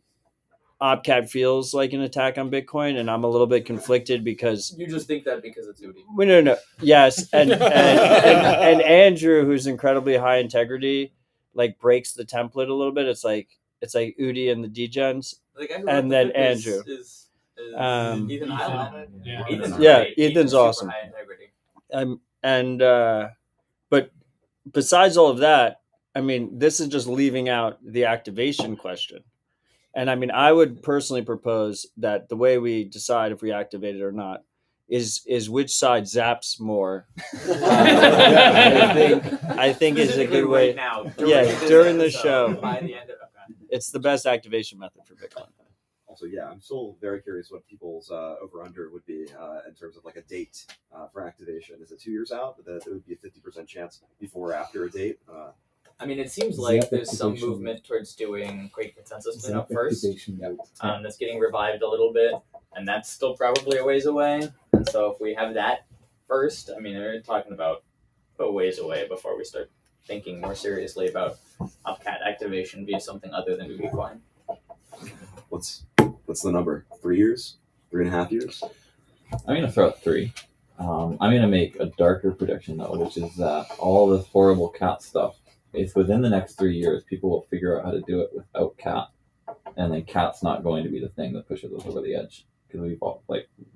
Opcat feels like an attack on Bitcoin, and I'm a little bit conflicted because You just think that because it's Udi. no. Yes, and Andrew, who's incredibly high integrity, like breaks the template a little bit. It's like Udi and the degens, Like, and then Andrew. Is Ethan Highland. Yeah. Ethan's Yeah, great. Ethan's super awesome. high integrity. But besides all of that, I mean, this is just leaving out the activation question. And I mean, I would personally propose that the way we decide if we activate it or not is which side zaps more. I think is a good way. Right now, During the show, by the end of it's the best activation method for Bitcoin. Also, yeah, I'm still very curious what people's over-under would be in terms of like a date for activation. Is it 2 years out? That there would be a 50% chance before or after a date? I mean, it seems like there's some movement towards doing Great Consensus cleanup first. That's getting revived a little bit, and that's still probably a ways away. And so if we have that first, I mean, we're talking about a ways away before we start thinking more seriously about Opcat activation via something other than Bitcoin. What's the number? 3 years? 3.5 years? I'm going to throw out 3. I'm going to make a darker prediction, though, which is that all this horrible cat stuff, it's within the next 3 years, people will figure out how to do it without cat. And then cat's not going to be the thing that pushes us over the edge. Because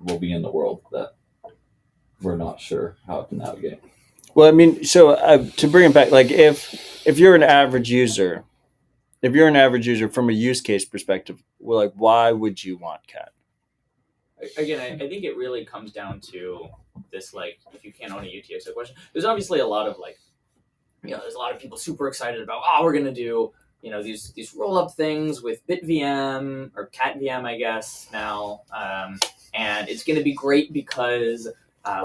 we'll be in the world that we're not sure how to navigate. Well, I mean, so to bring it back, like if you're an average user, from a use case perspective, well, like, why would you want cat? Again, I think it really comes down to this, like, if you can't own a UTXO question. There's obviously a lot of, like, you know, there's a lot of people super excited about, we're going to do, you know, these roll-up things with BitVM or CatVM, I guess, now. And it's going to be great because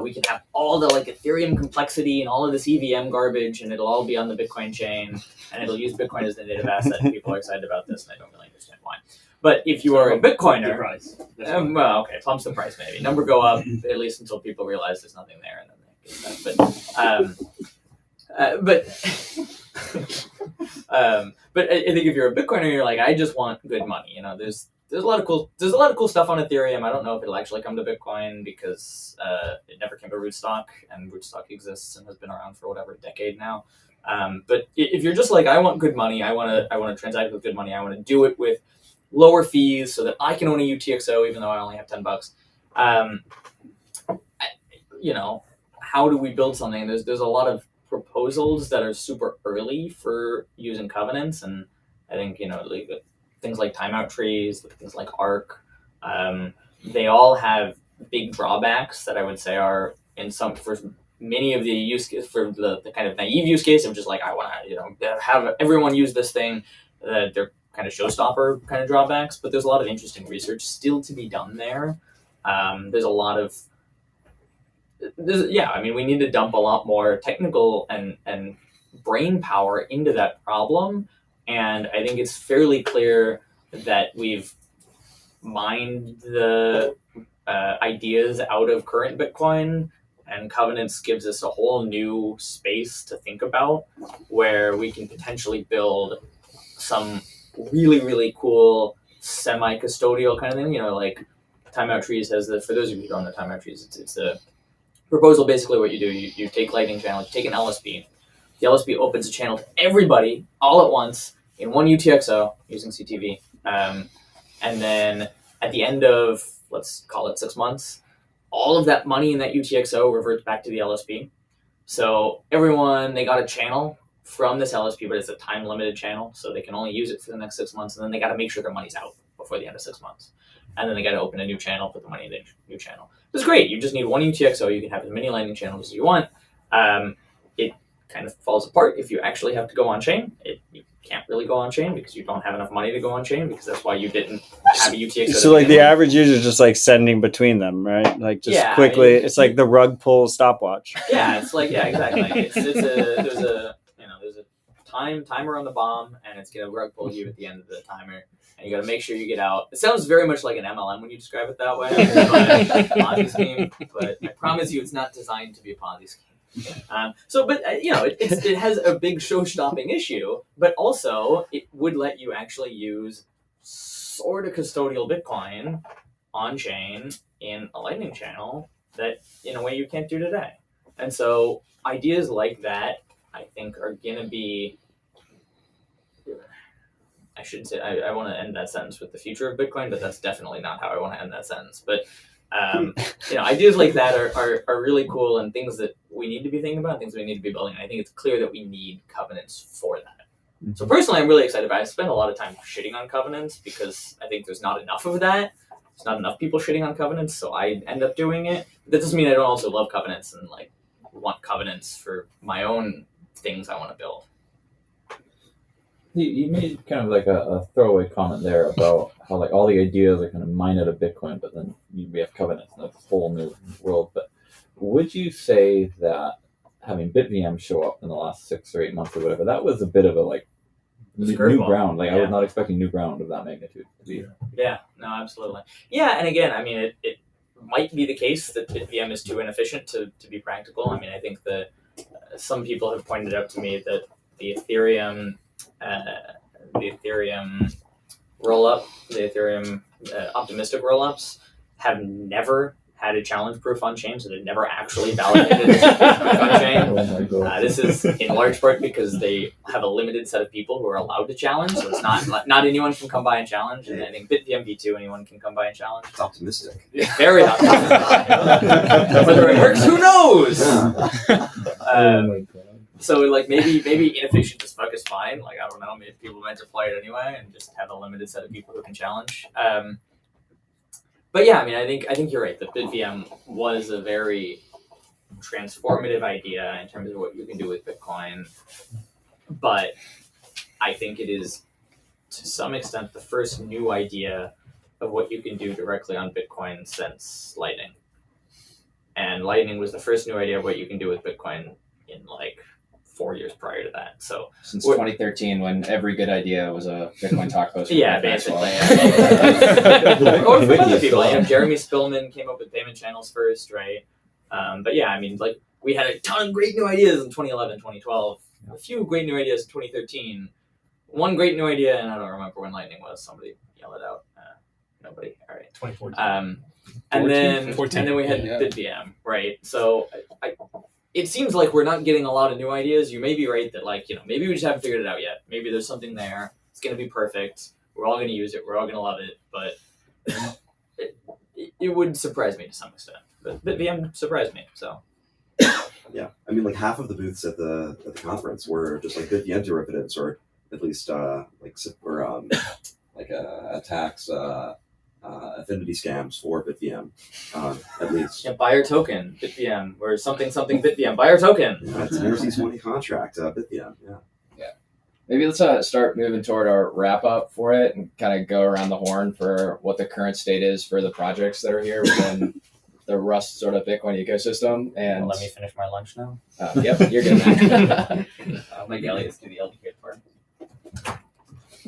we can have all the, like, Ethereum complexity and all of this EVM garbage, and it'll all be on the Bitcoin chain, and it'll use Bitcoin as the native asset, and people are excited about this, and I don't really understand why. But if you are a Bitcoiner, well, okay, pumps the price maybe. Number go up, at least until people realize there's nothing there, and then they get that. But I think if you're a Bitcoiner, you're like, I just want good money. You know, there's a lot of cool stuff on Ethereum. I don't know if it'll actually come to Bitcoin because it never came to Rootstock, and Rootstock exists and has been around for whatever, a decade now. But if you're just like, I want good money, I want to transact with good money, I want to do it with lower fees so that I can own a UTXO even though I only have $10. You know, how do we build something? There's a lot of proposals that are super early for using covenants, and I think, you know, like things like timeout trees, things like Arc, They all have big drawbacks that I would say are for many of the use case, for the kind of naive use case of just like, I want to, have everyone use this thing, they're kind of showstopper kind of drawbacks, but there's a lot of interesting research still to be done there. There's a lot of, we need to dump a lot more technical and brain power into that problem. And I think it's fairly clear that we've mined the ideas out of current Bitcoin, and Covenants gives us a whole new space to think about where we can potentially build some really, really cool semi-custodial kind of thing. Like Timeout Trees has for those of you who don't know Timeout Trees, it's a proposal. Basically what you do, you take Lightning channel, you take an LSP. The LSP opens a channel to everybody all at once in one UTXO using CTV. And then at the end of, let's call it 6 months, all of that money in that UTXO reverts back to the LSP. So everyone, they got a channel from this LSP, but it's a time-limited channel, so they can only use it for the next 6 months, and then they got to make sure their money's out before the end of 6 months. And then they got to open a new channel, put the money in the new channel. It's great. You just need one UTXO. You can have as many Lightning channels as you want. It kind of falls apart if you actually have to go on-chain. You can't really go on-chain because you don't have enough money to go on-chain, because that's why you didn't have a UTXO. So like the average user is just like sending between them, right? Like just quickly, it's like the rug pull stopwatch. Yeah, it's like, exactly. There's a timer on the bomb, and it's gonna rug pull you at the end of the timer, and you got to make sure you get out. It sounds very much like an MLM when you describe it that way, Ponzi scheme, but I promise you, it's not designed to be a Ponzi scheme. It has a big show-stopping issue, but also it would let you actually use sort of custodial Bitcoin on-chain in a Lightning channel that, in a way, you can't do today. And so ideas like that, I think, are going to be... I shouldn't say... I want to end that sentence with the future of Bitcoin, but that's definitely not how I want to end that sentence. But ideas like that are really cool, and things that we need to be thinking about, things we need to be building. And I think it's clear that we need Covenants for that. Mm-hmm. So personally, I'm really excited about it. I spend a lot of time shitting on Covenants because I think there's not enough of that. There's not enough people shitting on Covenants, so I end up doing it. But that doesn't mean I don't also love Covenants and like want Covenants for my own things I want to build. You made kind of like a throwaway comment there about how like all the ideas are kind of mined out of Bitcoin, but then we have Covenants, and that's a whole new world. But would you say that having BitVM show up in the last 6 or 8 months or whatever, that was a bit of a like new ground? Like I was not expecting new ground of that magnitude to be. Yeah, no, absolutely. Yeah, and again, I mean, it might be the case that BitVM is too inefficient to be practical. I mean, I think that some people have pointed out to me that the Ethereum rollup, the Ethereum optimistic rollups have never had a challenge proof on chain, so they've never actually validated it on chain. This is in large part because they have a limited set of people who are allowed to challenge, so it's not anyone can come by and challenge. And I think BitVM v2, anyone can come by and challenge. It's optimistic. It's very optimistic. Whether it works, who knows? So like maybe inefficient as fuck is fine. Like I don't know, maybe people meant to play it anyway and just have a limited set of people who can challenge. But yeah, I mean, I think you're right. The BitVM was a very transformative idea in terms of what you can do with Bitcoin. But I think it is, to some extent, the first new idea of what you can do directly on Bitcoin since Lightning. And Lightning was the first new idea of what you can do with Bitcoin in like 4 years prior to that. So since 2013, when every good idea was a Bitcoin talk post. Yeah, basically. Or from other people. Jeremy Spillman came up with payment channels first, right? But yeah, I mean, like we had a ton of great new ideas in 2011, 2012. A few great new ideas in 2013. One great new idea, and I don't remember when Lightning was. Somebody yell it out. Nobody. All right. 2014. And then we had BitVM, right? So it seems like we're not getting a lot of new ideas. You may be right that maybe we just haven't figured it out yet. Maybe there's something there. It's going to be perfect. We're all going to use it. We're all going to love it. But it would surprise me to some extent. But BitVM surprised me. So yeah, I mean, like half of the booths at the conference were just like BitVM derivatives, or at least attacks, Ethereum affinity scams for BitVM, at least. Yeah, buy your token, BitVM, or something BitVM. Buy your token. Yeah, it's an ERC20 contract, BitVM. Yeah. Maybe let's start moving toward our wrap up for it and kind of go around the horn for what the current state is for the projects that are here within the Rust sort of Bitcoin ecosystem. And let me finish my lunch now. Yep, you're good. I'll make Elliot do the LDK part.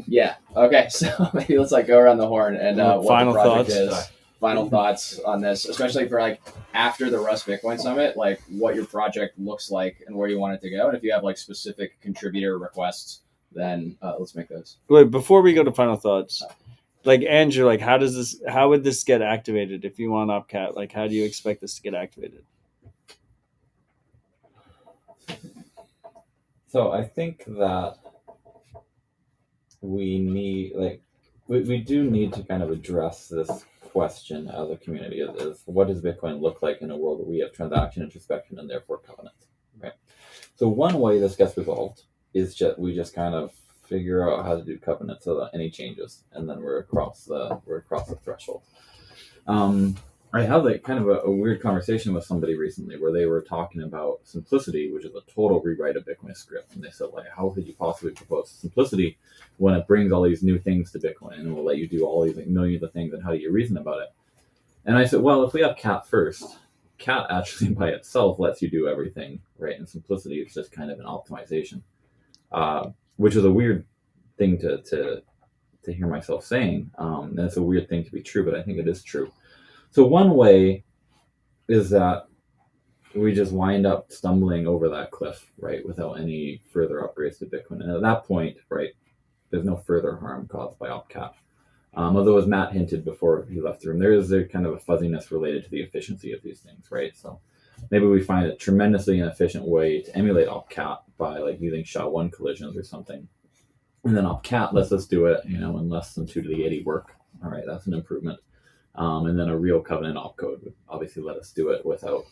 Yeah. Okay. So maybe let's go around the horn and what final the project thoughts. is. Final thoughts on this, especially for after the Rust Bitcoin Summit, what your project looks like and where you want it to go, and if you have specific contributor requests, then let's make those. Wait, before we go to final thoughts, Andrew, how would this get activated if you want Opcat? How do you expect this to get activated? So I think that we need we do need to kind of address this question as a community is what does Bitcoin look like in a world where we have transaction introspection and therefore covenants, right? So one way this gets resolved is we just kind of figure out how to do covenants so that any changes, and then we're across the threshold. I had kind of a weird conversation with somebody recently where they were talking about simplicity, which is a total rewrite of Bitcoin script, and they said how could you possibly propose simplicity when it brings all these new things to Bitcoin and will let you do all these millions of things, and how do you reason about it? And I said, well, if we have cat first, cat actually by itself lets you do everything, right? And simplicity is just kind of an optimization, which is a weird thing to hear myself saying. And it's a weird thing to be true, but I think it is true. So one way is that we just wind up stumbling over that cliff, right, without any further upgrades to Bitcoin. And at that point, right, there's no further harm caused by Opcat. Although, as Matt hinted before he left the room, there is a kind of a fuzziness related to the efficiency of these things, right? So maybe we find a tremendously inefficient way to emulate Opcat by using SHA-1 collisions or something. And then Opcat lets us do it, in less than 2 to the 80 work. All right, that's an improvement. And then a real covenant opcode would obviously let us do it without,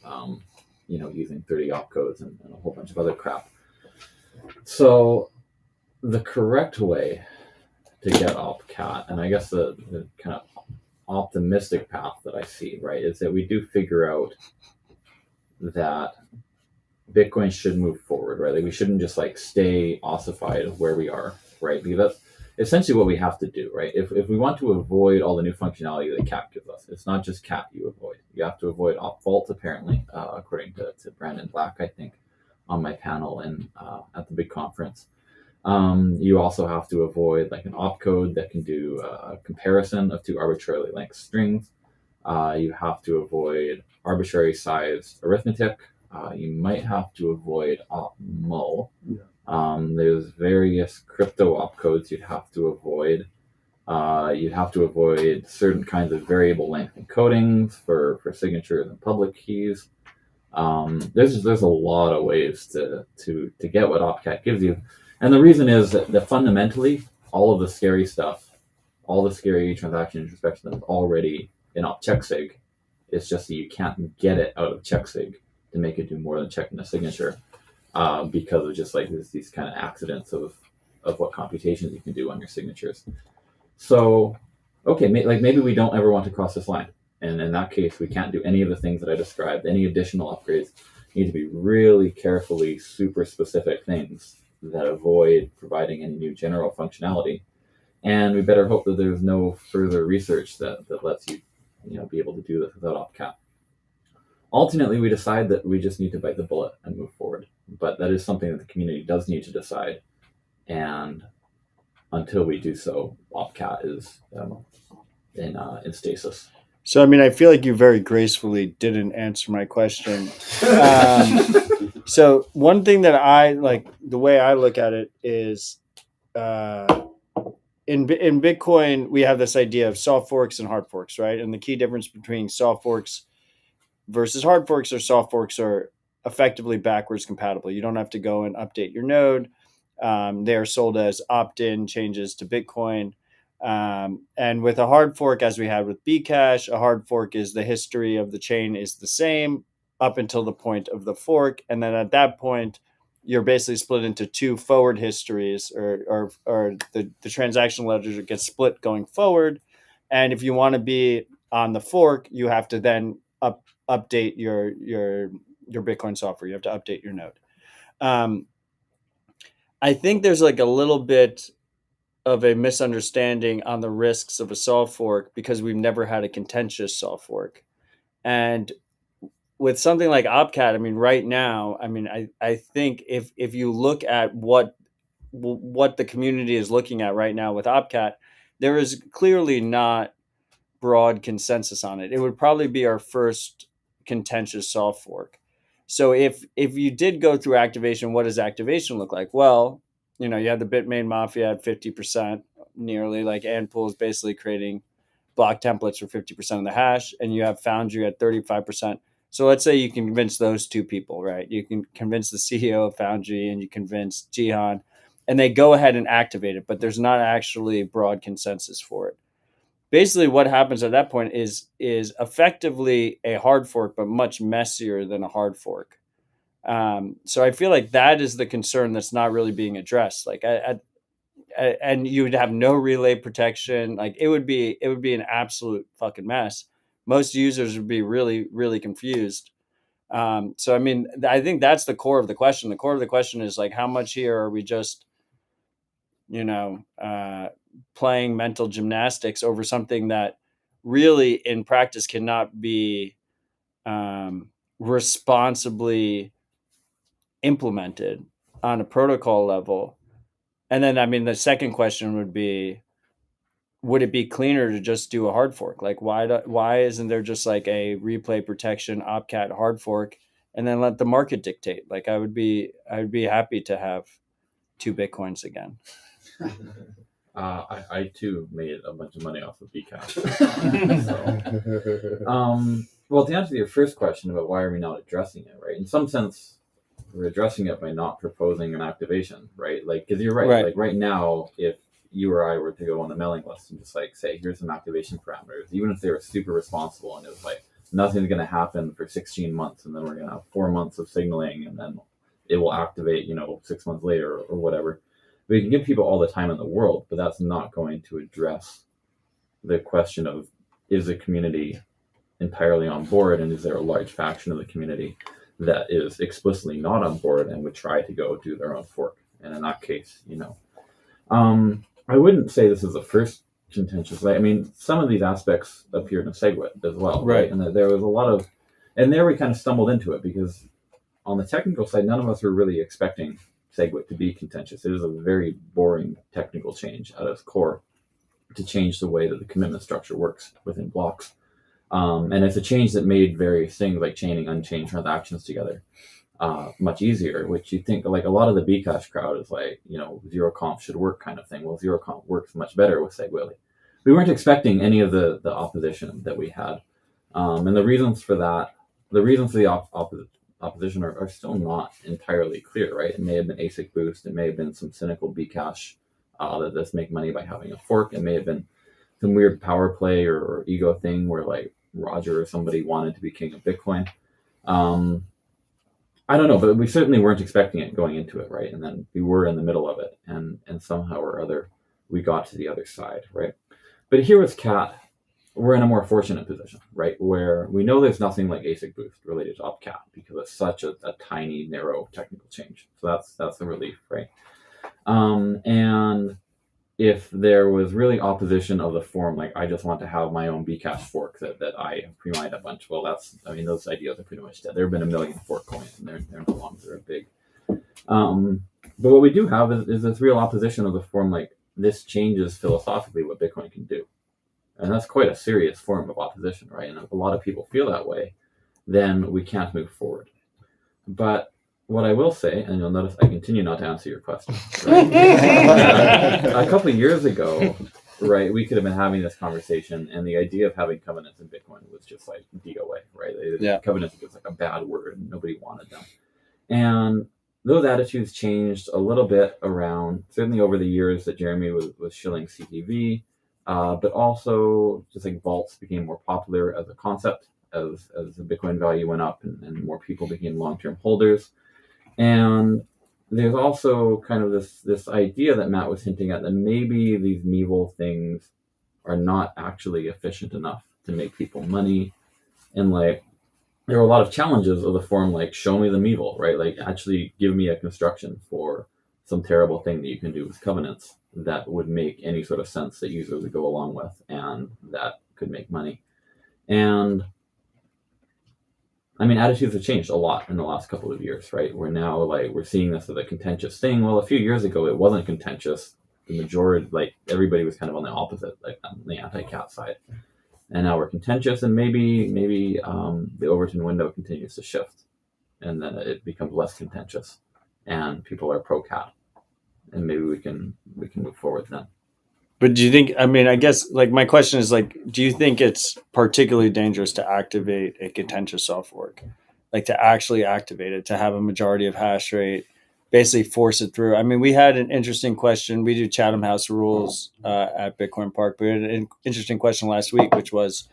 using 30 opcodes and a whole bunch of other crap. So the correct way to get Opcat, and I guess the kind of optimistic path that I see, right, is that we do figure out that Bitcoin should move forward, right? We shouldn't just stay ossified where we are, right? Because that's essentially what we have to do, right? If we want to avoid all the new functionality that CAT gives us, it's not just CAT you avoid. You have to avoid opvault, apparently, according to Brandon Black, I think, on my panel and at the big conference. You also have to avoid an opcode that can do a comparison of two arbitrarily length strings. You have to avoid arbitrary sized arithmetic. You might have to avoid opmul. There's various crypto opcodes you'd have to avoid. You'd have to avoid certain kinds of variable length encodings for signatures and public keys. There's a lot of ways to get what Opcat gives you. And the reason is that fundamentally, all of the scary stuff, all the scary transaction introspection is already in OpCheckSig. It's just that you can't get it out of CheckSig to make it do more than checking a signature because of just these kind of accidents of what computations you can do on your signatures. So, okay, maybe we don't ever want to cross this line. And in that case, we can't do any of the things that I described. Any additional upgrades need to be really carefully super specific things that avoid providing any new general functionality. And we better hope that there's no further research that lets you, be able to do this without Opcat. Ultimately, we decide that we just need to bite the bullet and move forward. But that is something that the community does need to decide. And until we do so, Opcat is in stasis. So, I feel like you very gracefully didn't answer my question. So one thing that I the way I look at it is in Bitcoin, we have this idea of soft forks and hard forks, right? And the key difference between soft forks versus hard forks or soft forks are effectively backwards compatible. You don't have to go and update your node. They are sold as opt-in changes to Bitcoin. And with a hard fork, as we had with Bcash, a hard fork is the history of the chain is the same up until the point of the fork. And then at that point, you're basically split into two forward histories or the transaction ledger gets split going forward. And if you want to be on the fork, you have to then update your Bitcoin software. You have to update your node. I think there's like a little bit of a misunderstanding on the risks of a soft fork because we've never had a contentious soft fork. And with something like Opcat, I mean, right now, I mean, I think if you look at what the community is looking at right now with Opcat, there is clearly not broad consensus on it. It would probably be our first contentious soft fork. So if you did go through activation, what does activation look like? Well, you know, you have the Bitmain Mafia at 50%, nearly, like Antpool is basically creating block templates for 50% of the hash, and you have Foundry at 35%. So let's say you can convince those two people, right? You can convince the CEO of Foundry and you convince Jihan, and they go ahead and activate it, but there's not actually broad consensus for it. Basically, what happens at that point is effectively a hard fork, but much messier than a hard fork. So I feel like that is the concern that's not really being addressed. Like, and you would have no relay protection. Like, it would be an absolute fucking mess. Most users would be really, really confused. So I mean, I think that's the core of the question. The core of the question is like, how much here are we just, you know, playing mental gymnastics over something that really in practice cannot be responsibly implemented on a protocol level. And then, I mean, the second question would be, would it be cleaner to just do a hard fork? Like, why isn't there just like a replay protection Opcat hard fork and then let the market dictate? Like, I would be happy to have 2 Bitcoins again. I too made a bunch of money off of Bcash. Well, to answer your first question about why are we not addressing it, right? In some sense, we're addressing it by not proposing an activation, right? Like, because you're right. Like right now, if you or I were to go on the mailing list and just like say, here's some activation parameters, even if they were super responsible and it was like nothing's going to happen for 16 months, and then we're going to have 4 months of signaling, and then it will activate, 6 months later or whatever. We can give people all the time in the world, but that's not going to address the question of, is the community entirely on board, and is there a large faction of the community that is explicitly not on board and would try to go do their own fork? And in that case, I wouldn't say this is the first contentious. I mean, some of these aspects appeared in SegWit as well, right? And that there was a lot of, and there we kind of stumbled into it because on the technical side, none of us were really expecting SegWit to be contentious. It is a very boring technical change at its core to change the way that the commitment structure works within blocks. And it's a change that made various things like chaining unchained transactions together much easier, which you think like a lot of the Bcash crowd is like, zero conf should work kind of thing. Well, zero conf works much better with SegWit. We weren't expecting any of the opposition that we had. And the reasons for that, the reasons for the opposition are still not entirely clear, right? It may have been ASIC boost. It may have been some cynical Bcash that does make money by having a fork. It may have been some weird power play or ego thing where like Roger or somebody wanted to be king of Bitcoin. I don't know, but we certainly weren't expecting it going into it, right? And then we were in the middle of it, and somehow or other we got to the other side, right? But here with Cat, we're in a more fortunate position, right? Where we know there's nothing like ASIC boost related to Opcat because it's such a tiny, narrow technical change. So that's a relief, right? And if there was really opposition of the form, like I just want to have my own Bcash fork that I have pre-mined a bunch, well, those ideas are pretty much dead. There have been a million fork coins, and they're no longer big. But what we do have is this real opposition of the form, like this changes philosophically what Bitcoin can do. And that's quite a serious form of opposition, right? And if a lot of people feel that way, then we can't move forward. But what I will say, and you'll notice I continue not to answer your question, right? A couple of years ago, right, we could have been having this conversation, and the idea of having covenants in Bitcoin was just like DOA, right? Covenants was like a bad word, and nobody wanted them. And those attitudes changed a little bit around, certainly over the years that Jeremy was shilling CTV, but also just like vaults became more popular as a concept as the Bitcoin value went up and more people became long-term holders. And there's also kind of this idea that Matt was hinting at that maybe these Meevil things are not actually efficient enough to make people money. And like, there were a lot of challenges of the form, like, show me the Meevil, right? Like, actually give me a construction for some terrible thing that you can do with covenants that would make any sort of sense that users would go along with and that could make money. And I mean, attitudes have changed a lot in the last couple of years, right? We're now like, we're seeing this as a contentious thing. Well, a few years ago, it wasn't contentious. The majority, like, everybody was kind of on the opposite, like on the anti-cat side. And now we're contentious, and maybe the Overton window continues to shift, and then it becomes less contentious, and people are pro-cat, and maybe we can move forward then. But do you think, I mean, I guess, like, my question is, like, do you think it's particularly dangerous to activate a contentious soft fork? Like, to actually activate it, to have a majority of hash rate, basically force it through? I mean, we had an interesting question. We do Chatham House rules at Bitcoin Park. We had an interesting question last week, which was,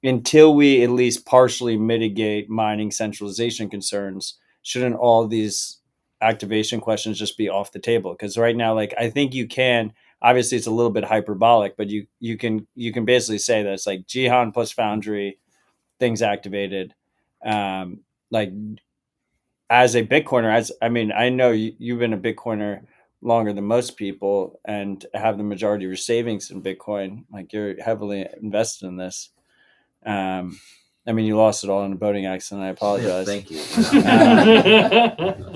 until we at least partially mitigate mining centralization concerns, shouldn't all these activation questions just be off the table? Because right now, like, I think you can. Obviously, it's a little bit hyperbolic, but you can basically say that it's like Jihan plus Foundry, things activated. Like, as a Bitcoiner, I know you've been a Bitcoiner longer than most people and have the majority of your savings in Bitcoin. Like, you're heavily invested in this. I mean, you lost it all in a boating accident. I apologize. Thank you.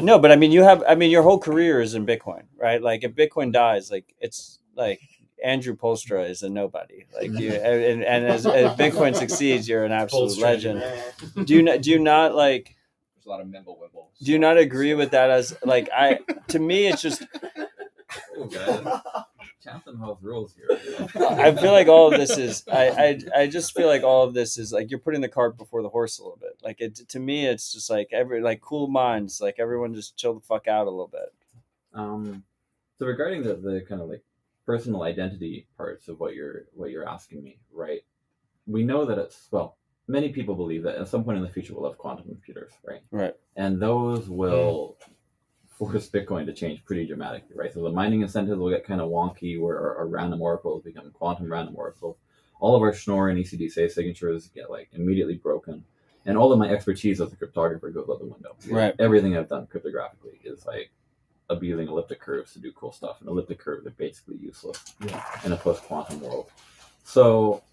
No, but I mean, your whole career is in Bitcoin, right? Like, if Bitcoin dies, like, it's like Andrew Poelstra is a nobody. Like, you, and as Bitcoin succeeds, you're an absolute legend. Do you not like? There's a lot of mimble wimble. Do you not agree with that? As like, to me, it's just. Oh, guys. Chatham House rules here. I feel like all of this is. I just feel like all of this is like you're putting the cart before the horse a little bit. Like, to me, it's just like cool minds. Like, everyone just chill the fuck out a little bit. So regarding the kind of like personal identity parts of what you're asking me, right? We know that many people believe that at some point in the future we'll have quantum computers, right? Right. And those will force Bitcoin to change pretty dramatically, right? So the mining incentives will get kind of wonky, where our random oracles become quantum random oracles. All of our Schnorr and ECDSA signatures get like immediately broken, and all of my expertise as a cryptographer goes out the window. Right. Everything I've done cryptographically is like abusing elliptic curves to do cool stuff, and elliptic curves are basically useless in a post-quantum world. So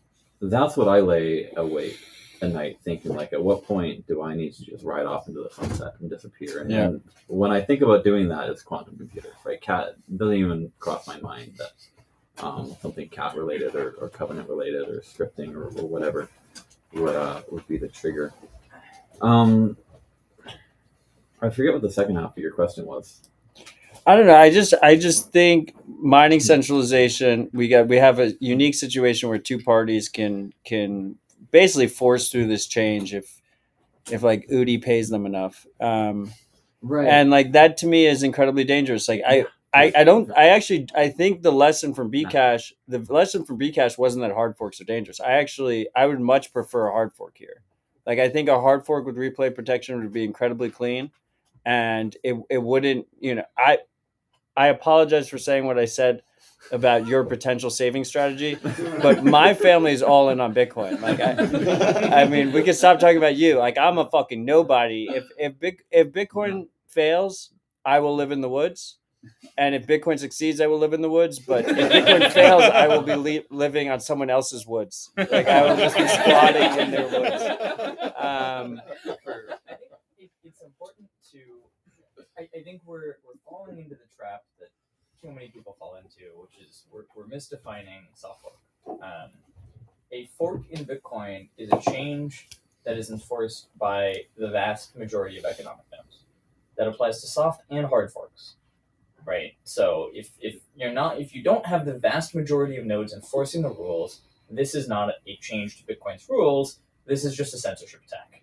that's what I lay awake at night thinking, like, at what point do I need to just ride off into the sunset and disappear? And when I think about doing that, it's quantum computers, right? Cat doesn't even cross my mind that something cat related or covenant related or scripting or whatever would be the trigger. I forget what the second half of your question was. I don't know. I just think mining centralization. We have a unique situation where two parties can basically force through this change if like Udi pays them enough. Right. And like that to me is incredibly dangerous. Like I think the lesson from Bcash wasn't that hard forks are dangerous. I would much prefer a hard fork here. Like, I think a hard fork with replay protection would be incredibly clean, and it wouldn't, I apologize for saying what I said about your potential saving strategy, but my family is all in on Bitcoin. Like, I mean, we can stop talking about you. Like, I'm a fucking nobody. If Bitcoin fails, I will live in the woods, and if Bitcoin succeeds, I will live in the woods. But if Bitcoin fails, I will be living on someone else's woods. Like, I will just be squatting in their woods. I think it's important to. I think we're falling into the trap that too many people fall into, which is we're misdefining soft fork. A fork in Bitcoin is a change that is enforced by the vast majority of economic nodes. That applies to soft and hard forks, right? So if you don't have the vast majority of nodes enforcing the rules, this is not a change to Bitcoin's rules. This is just a censorship attack,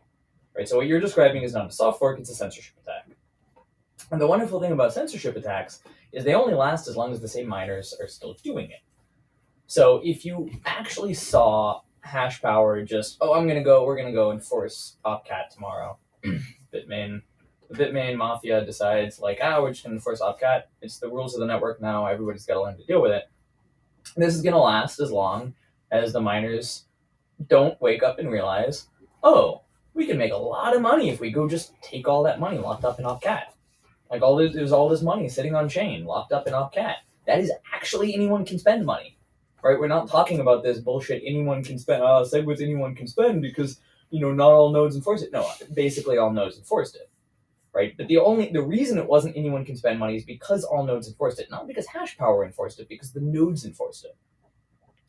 right? So what you're describing is not a soft fork; it's a censorship attack. And the wonderful thing about censorship attacks is they only last as long as the same miners are still doing it. So if you actually saw hash power just, we're going to go enforce Opcat tomorrow. The Bitmain mafia decides, like, we're just going to enforce Opcat. It's the rules of the network now. Everybody's got to learn to deal with it. This is going to last as long as the miners don't wake up and realize, oh, we can make a lot of money if we go just take all that money locked up in Opcat. Like there's all this money sitting on chain locked up in Opcat. That is actually anyone can spend money, right? We're not talking about this bullshit anyone can spend. Segwits anyone can spend because not all nodes enforce it. No, basically all nodes enforced it, right? But the reason it wasn't anyone can spend money is because all nodes enforced it, not because hash power enforced it, because the nodes enforced it.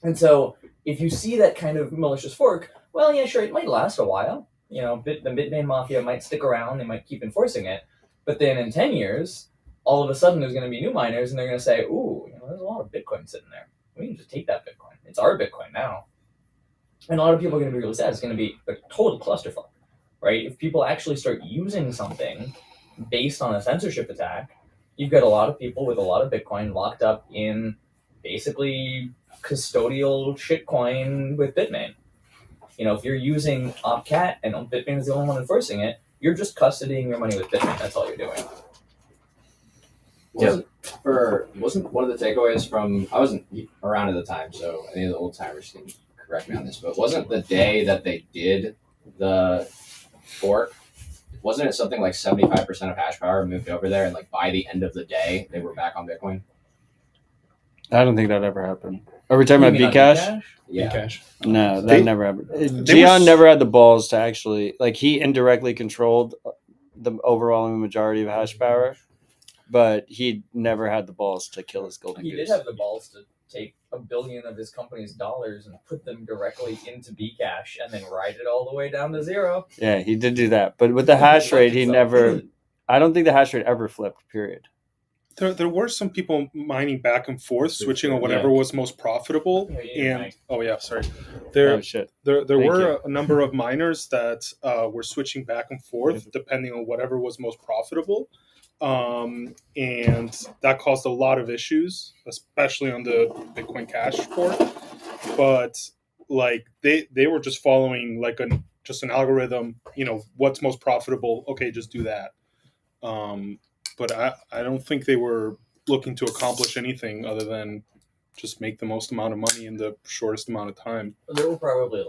And so if you see that kind of malicious fork, well, yeah, sure, it might last a while. The Bitmain mafia might stick around, they might keep enforcing it, but then in 10 years, all of a sudden there's going to be new miners, and they're going to say, ooh, there's a lot of Bitcoin sitting there. We can just take that Bitcoin. It's our Bitcoin now. And a lot of people are going to be really sad. It's going to be a total clusterfuck, right? If people actually start using something based on a censorship attack, you've got a lot of people with a lot of Bitcoin locked up in basically custodial shitcoin with Bitmain. If you're using Opcat and Bitmain is the only one enforcing it, you're just custodying your money with Bitmain. That's all you're doing. Wasn't one of the takeaways from, I wasn't around at the time, so any of the old timers can correct me on this, but wasn't the day that they did the fork, wasn't it something like 75% of hash power moved over there, and like by the end of the day they were back on Bitcoin? I don't think that ever happened. Are we talking about Bcash? Yeah. Bcash. No, that never happened. Gian never had the balls to actually, he indirectly controlled the overwhelming majority of hash power, but he never had the balls to kill his golden goose. He did have the balls to take $1 billion of his company's dollars and put them directly into Bcash and then ride it all the way down to zero. Yeah, he did do that. But with the hash rate, he never, I don't think the hash rate ever flipped, period. There were some people mining back and forth, switching on whatever was most profitable. There were a number of miners that were switching back and forth depending on whatever was most profitable. And that caused a lot of issues, especially on the Bitcoin Cash fork. But they were just following just an algorithm, what's most profitable. Okay, just do that. But I don't think they were looking to accomplish anything other than just make the most amount of money in the shortest amount of time. There were probably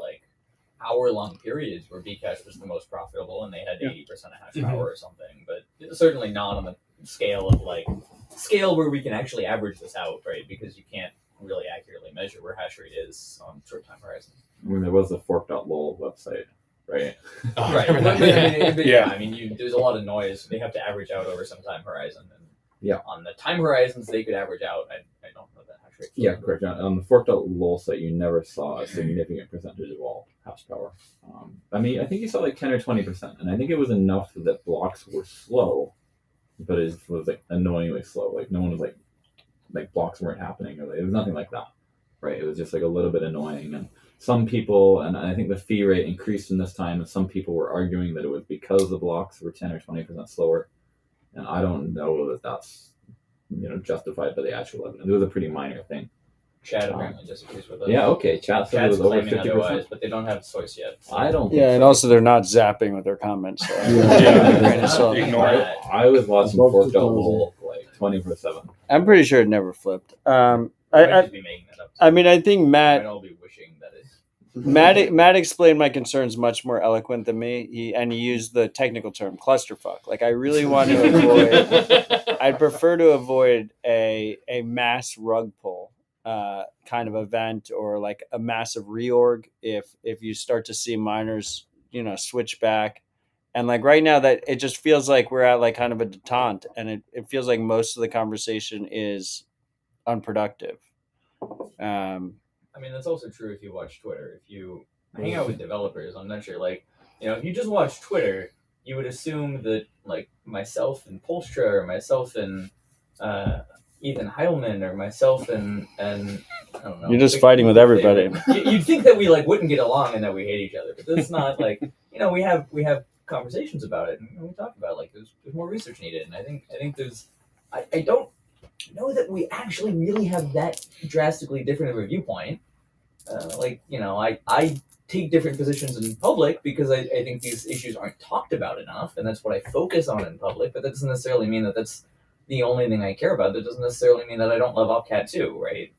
hour-long periods where Bcash was the most profitable and they had 80% of hash power or something, but certainly not on the scale of where we can actually average this out, right? Because you can't really accurately measure where hash rate is on short time horizons. I mean, there was the fork.lol website, right? Right. There's a lot of noise. They have to average out over some time horizon. And on the time horizons they could average out, I don't know that hash rate. Yeah, correct. On the fork.lol site, you never saw a significant percentage of all hash power. I think you saw 10 or 20%, and I think it was enough that blocks were slow, but it was annoyingly slow. No one was blocks weren't happening, or it was nothing like that, right? It was just a little bit annoying, and some people, and I think the fee rate increased in this time, and some people were arguing that it was because the blocks were 10 or 20% slower, and I don't know that that's justified by the actual evidence. It was a pretty minor thing. Chat apparently disagrees with us. Yeah, okay. Chat said it was over 50%. Otherwise, but they don't have source yet. So. I don't. Yeah, and also they're not zapping with their comments. So. Ignore it. I was watching fork.lol 24/7. I'm pretty sure it never flipped. I think Matt. Matt explained my concerns much more eloquent than me. He used the technical term clusterfuck. I really want to avoid. I'd prefer to avoid a mass rug pull kind of event, or a massive reorg if you start to see miners switch back. And right now that it just feels like we're at kind of a detente, and it feels like most of the conversation is unproductive. That's also true if you watch Twitter. If you hang out with developers, I'm not sure. If you just watch Twitter, you would assume that myself and Poelstra, or myself and Ethan Heilman, or myself and I don't know. You're just fighting with everybody. You'd think that we wouldn't get along and that we hate each other, but that's not we have conversations about it, and we talk about there's more research needed, and I think there's I don't know that we actually really have that drastically different of a viewpoint. I take different positions in public because I think these issues aren't talked about enough, and that's what I focus on in public. But that doesn't necessarily mean that that's the only thing I care about. That doesn't necessarily mean that I don't love Opcat too, right?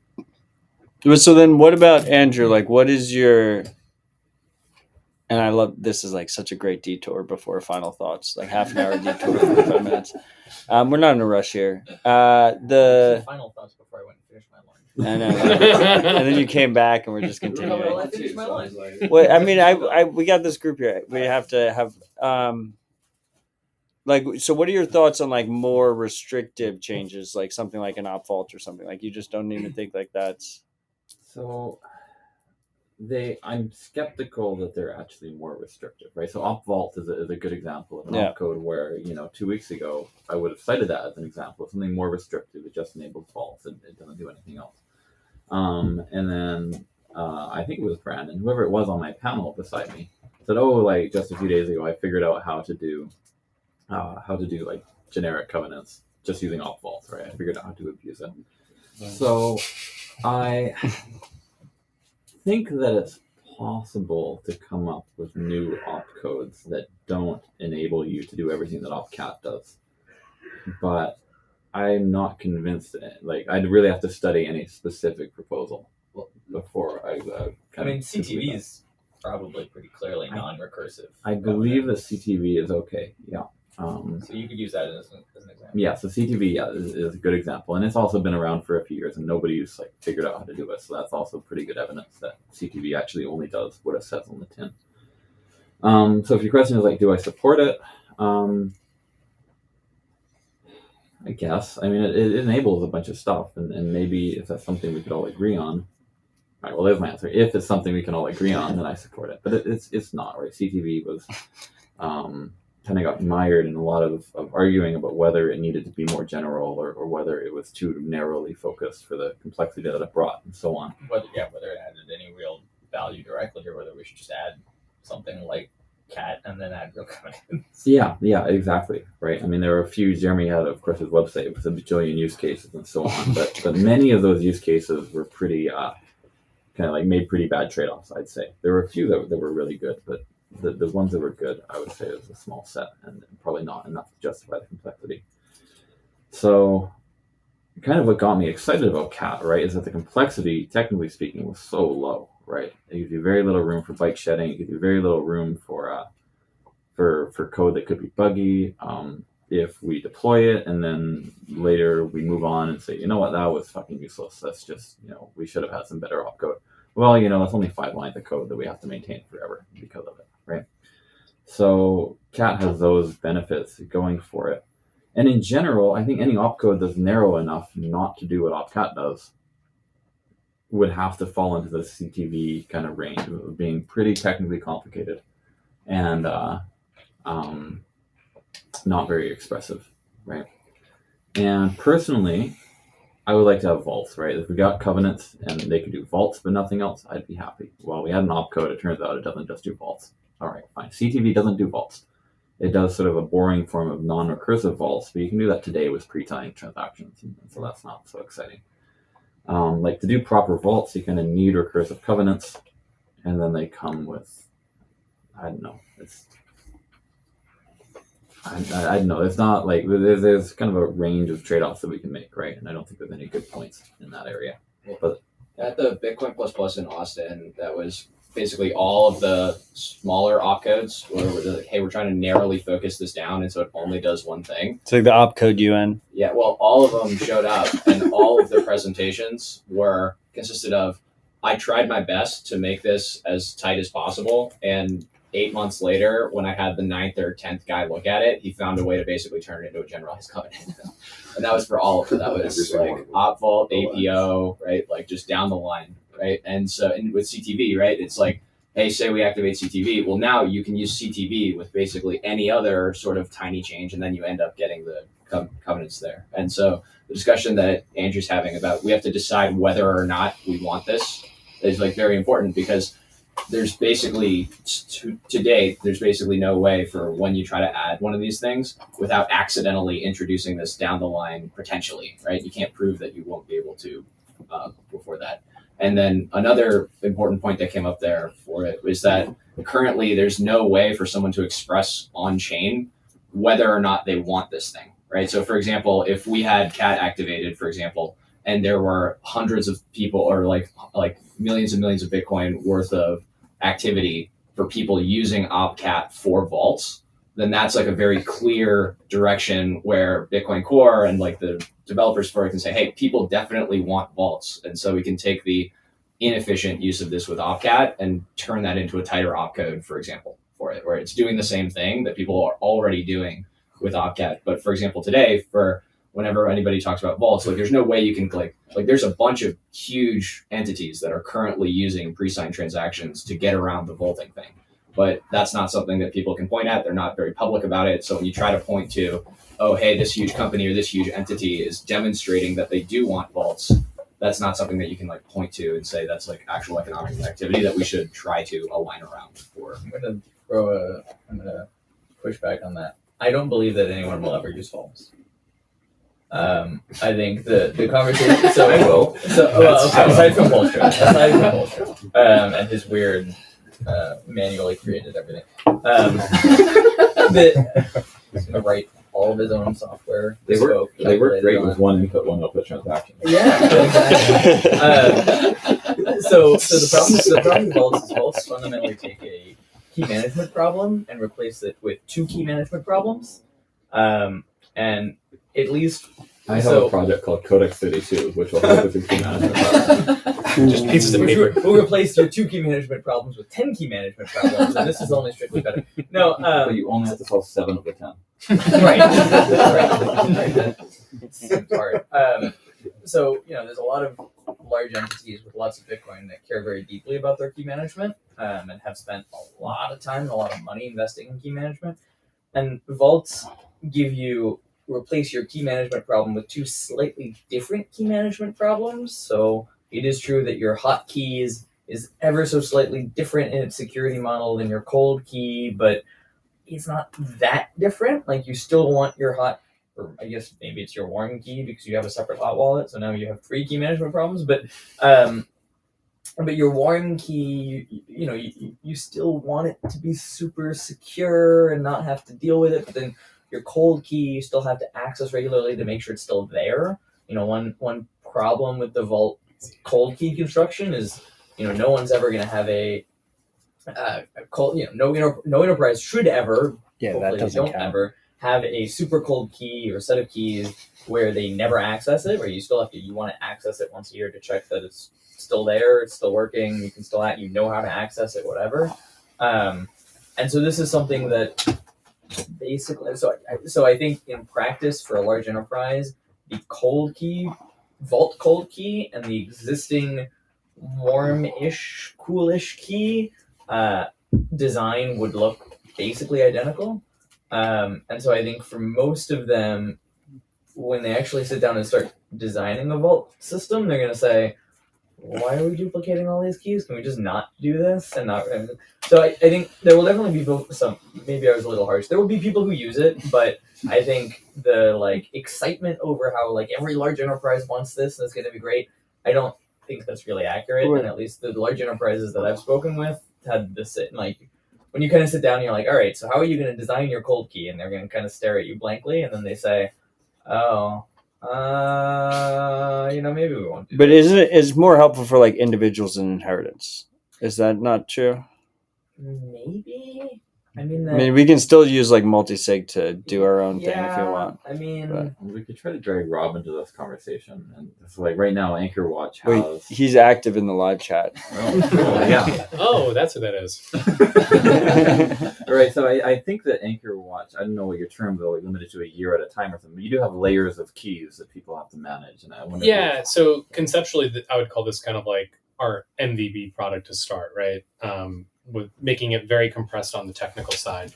So then what about Andrew? What is your And I love this is like such a great detour before final thoughts, like half an hour detour, 45 minutes. We're not in a rush here. The final thoughts before I went and finished my lunch. I know. And then you came back and we're just continuing. Well, I finished my lunch. Well, I mean, we got this group here. We have to have like, so what are your thoughts on like more restrictive changes, like something like an op vault or something? Like you just don't even think like that's So I'm skeptical that they're actually more restrictive, right? So opvault is a good example of an opcode where, 2 weeks ago, I would have cited that as an example of something more restrictive. It just enables vaults and it doesn't do anything else. And then I think it was Brandon, whoever it was on my panel beside me, said, like just a few days ago, I figured out how to do like generic covenants just using opvaults, right? I figured out how to abuse it. So I think that it's possible to come up with new opcodes that don't enable you to do everything that opcat does, but I'm not convinced that I'd really have to study any specific proposal before I CTV is probably pretty clearly non-recursive. I believe the CTV is okay. Yeah. So you could use that as an example. Yeah, so CTV is a good example, and it's also been around for a few years, and nobody's figured out how to do it. So that's also pretty good evidence that CTV actually only does what it says on the tin. So if your question is do I support it? I guess. I mean, it enables a bunch of stuff, and maybe if that's something we could all agree on. All right, well, there's my answer. If it's something we can all agree on, then I support it. But it's not, right? CTV was kind of got mired in a lot of arguing about whether it needed to be more general or whether it was too narrowly focused for the complexity that it brought and so on. Whether it added any real value directly or whether we should just add something like cat and then add real covenants. Yeah, exactly. Right. I mean, there were a few, Jeremy had, of course, his website with a bajillion use cases and so on, but many of those use cases were pretty made pretty bad trade-offs, I'd say. There were a few that were really good, but the ones that were good, I would say, it was a small set and probably not enough to justify the complexity. So kind of what got me excited about cat, right, is that the complexity, technically speaking, was so low, right? It gives you very little room for bike shedding. It gives you very little room for code that could be buggy. If we deploy it and then later we move on and say, you know what, that was fucking useless. That's just, we should have had some better opcode. Well, that's only 5 lines of code that we have to maintain forever because of it, right? So cat has those benefits going for it. And in general, I think any opcode that's narrow enough not to do what opcat does would have to fall into the CTV kind of range of being pretty technically complicated and not very expressive, right? And personally, I would like to have vaults, right? If we got covenants and they could do vaults but nothing else, I'd be happy. Well, we had an opcode. It turns out it doesn't just do vaults. All right, fine. CTV doesn't do vaults. It does sort of a boring form of non-recursive vaults, but you can do that today with pre-tying transactions, and so that's not so exciting. To do proper vaults, you kind of need recursive covenants, and then they come with, I don't know. I don't know. It's not there's kind of a range of trade-offs that we can make, right? And I don't think there's any good points in that area. But at the Bitcoin Plus Plus in Austin, that was basically all of the smaller opcodes where we're like, hey, we're trying to narrowly focus this down, and so it only does one thing. It's like the opcode UN. Yeah, well, all of them showed up, and all of their presentations consisted of, I tried my best to make this as tight as possible, and 8 months later, when I had the 9th or 10th guy look at it, he found a way to basically turn it into a generalized covenant. And that was for all of it. That was opvault, APO, right? Just down the line, right? And with CTV, right? It's hey, say we activate CTV. Well, now you can use CTV with basically any other sort of tiny change, and then you end up getting the covenants there. And so the discussion that Andrew's having about we have to decide whether or not we want this is very important, because there's basically, to date, there's basically no way for when you try to add one of these things without accidentally introducing this down the line potentially, right? You can't prove that you won't be able to before that. And then another important point that came up there for it was that currently there's no way for someone to express on-chain whether or not they want this thing, right? So for example, if we had cat activated, for example, and there were hundreds of people or like millions and millions of Bitcoin worth of activity for people using Opcat for vaults, then that's like a very clear direction where Bitcoin Core and like the developers for it can say, hey, people definitely want vaults. And so we can take the inefficient use of this with Opcat and turn that into a tighter opcode, for example, for it, where it's doing the same thing that people are already doing with Opcat. But for example, today, for whenever anybody talks about vaults, like there's no way you can like there's a bunch of huge entities that are currently using pre-signed transactions to get around the vaulting thing. But that's not something that people can point at. They're not very public about it. So when you try to point to, oh, hey, this huge company or this huge entity is demonstrating that they do want vaults, that's not something that you can like point to and say that's like actual economic activity that we should try to align around for. I'm gonna push back on that. I don't believe that anyone will ever use vaults. I think the conversation. So I will. Aside from Poelstra, and his weird manually created everything. Write all of his own software. They work great with one input, one output transaction. Yeah. So the problem with vaults is vaults fundamentally take a key management problem and replace it with two key management problems. And at least I have a project called Codex City 2, which will help with your key management problem. Just pieces of paper. We'll replace your 2 key management problems with 10 key management problems, and this is only strictly better. No, but you only have to solve 7 of the 10. Right. Seems hard. So there's a lot of large entities with lots of Bitcoin that care very deeply about their key management, and have spent a lot of time and a lot of money investing in key management. And vaults replace your key management problem with 2 slightly different key management problems. So it is true that your hot keys is ever so slightly different in its security model than your cold key, but it's not that different. Like you still want your hot, or I guess maybe it's your warm key because you have a separate hot wallet. So now you have 3 key management problems, but your warm key, you still want it to be super secure and not have to deal with it. But then your cold key, you still have to access regularly to make sure it's still there. One problem with the vault cold key construction is, no one's ever going to have a cold. No enterprise should ever. Yeah, that doesn't count. Ever have a super cold key or set of keys where they never access it, where you still have to. You want to access it once a year to check that it's still there, it's still working. You can still how to access it, whatever. And so this is something that. Basically, so I think in practice for a large enterprise, the vault cold key, and the existing warm-ish, coolish key design would look basically identical. And so I think for most of them, when they actually sit down and start designing a vault system, they're going to say, why are we duplicating all these keys? Can we just not do this? So I think there will definitely be maybe I was a little harsh. There will be people who use it, but I think the excitement over how every large enterprise wants this and it's going to be great, I don't think that's really accurate. And at least the large enterprises that I've spoken with had this when you kind of sit down and you're like, all right, so how are you going to design your cold key? And they're going to kind of stare at you blankly, and then they say, oh, maybe we won't do But it's more helpful for individuals and inheritance. Is that not true? Maybe. I mean, we can still use multi-sig to do our own thing if you want. I mean, but we could try to drag Rob into this conversation. And it's right now, Anchor Watch has. Wait, he's active in the live chat. Oh, yeah. Oh, that's what that is. All right, so I think that Anchor Watch, I don't know what your term though, limited to a year at a time or something. But you do have layers of keys that people have to manage, and I wonder. Yeah, so conceptually, I would call this kind of our MVB product to start, right? With making it very compressed on the technical side.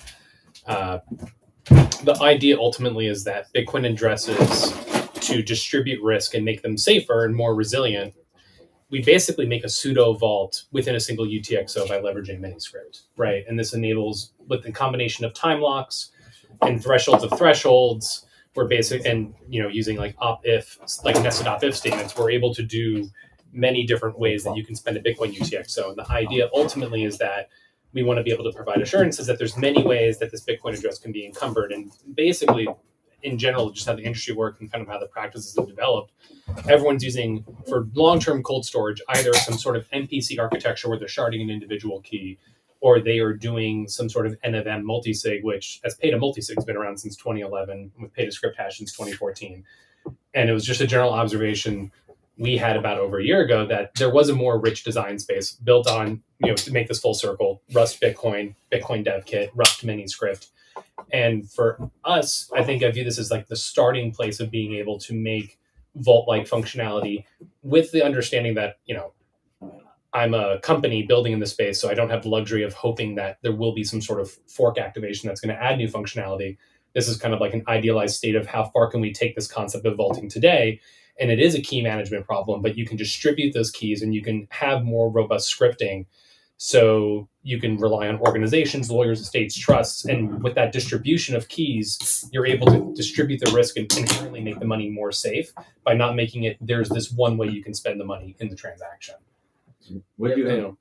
The idea ultimately is that Bitcoin addresses to distribute risk and make them safer and more resilient. We basically make a pseudo vault within a single UTXO by leveraging Miniscript, right? And this enables, with the combination of time locks and thresholds of thresholds, we're using op-if, nested op-if statements, we're able to do many different ways that you can spend a Bitcoin UTXO. And the idea ultimately is that we want to be able to provide assurances that there's many ways that this Bitcoin address can be encumbered. And basically, in general, just how the industry works and kind of how the practices have developed, everyone's using, for long-term cold storage, either some sort of MPC architecture where they're sharding an individual key, or they are doing some sort of N of M multisig, which as pay to multisig has been around since 2011, with pay to script hash since 2014. And it was just a general observation we had about over a year ago that there was a more rich design space built on, to make this full circle, Rust Bitcoin, Bitcoin Dev Kit, Rust Mini Script. And for us, I think I view this as like the starting place of being able to make Vault-like functionality, with the understanding that, I'm a company building in the space, so I don't have the luxury of hoping that there will be some sort of fork activation that's going to add new functionality. This is kind of like an idealized state of how far can we take this concept of vaulting today. And it is a key management problem, but you can distribute those keys and you can have more robust scripting. So you can rely on organizations, lawyers, estates, trusts. And with that distribution of keys, you're able to distribute the risk and inherently make the money more safe by not making it, there's this one way you can spend the money in the transaction. Would you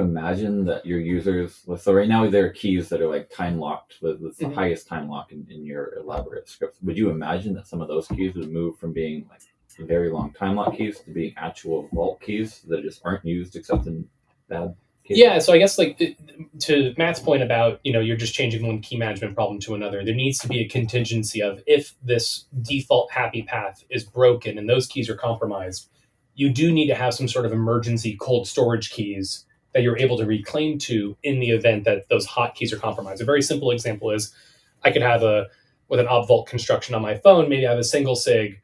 imagine that your users, so right now there are keys that are like time locked with the highest time lock in your elaborate scripts. Would you imagine that some of those keys would move from being like very long time lock keys to being actual vault keys that just aren't used except in bad cases? Yeah, so I guess to Matt's point about, you're just changing one key management problem to another, there needs to be a contingency of if this default happy path is broken and those keys are compromised, you do need to have some sort of emergency cold storage keys that you're able to reclaim to in the event that those hot keys are compromised. A very simple example is I could have with an OpVault construction on my phone, maybe I have a single sig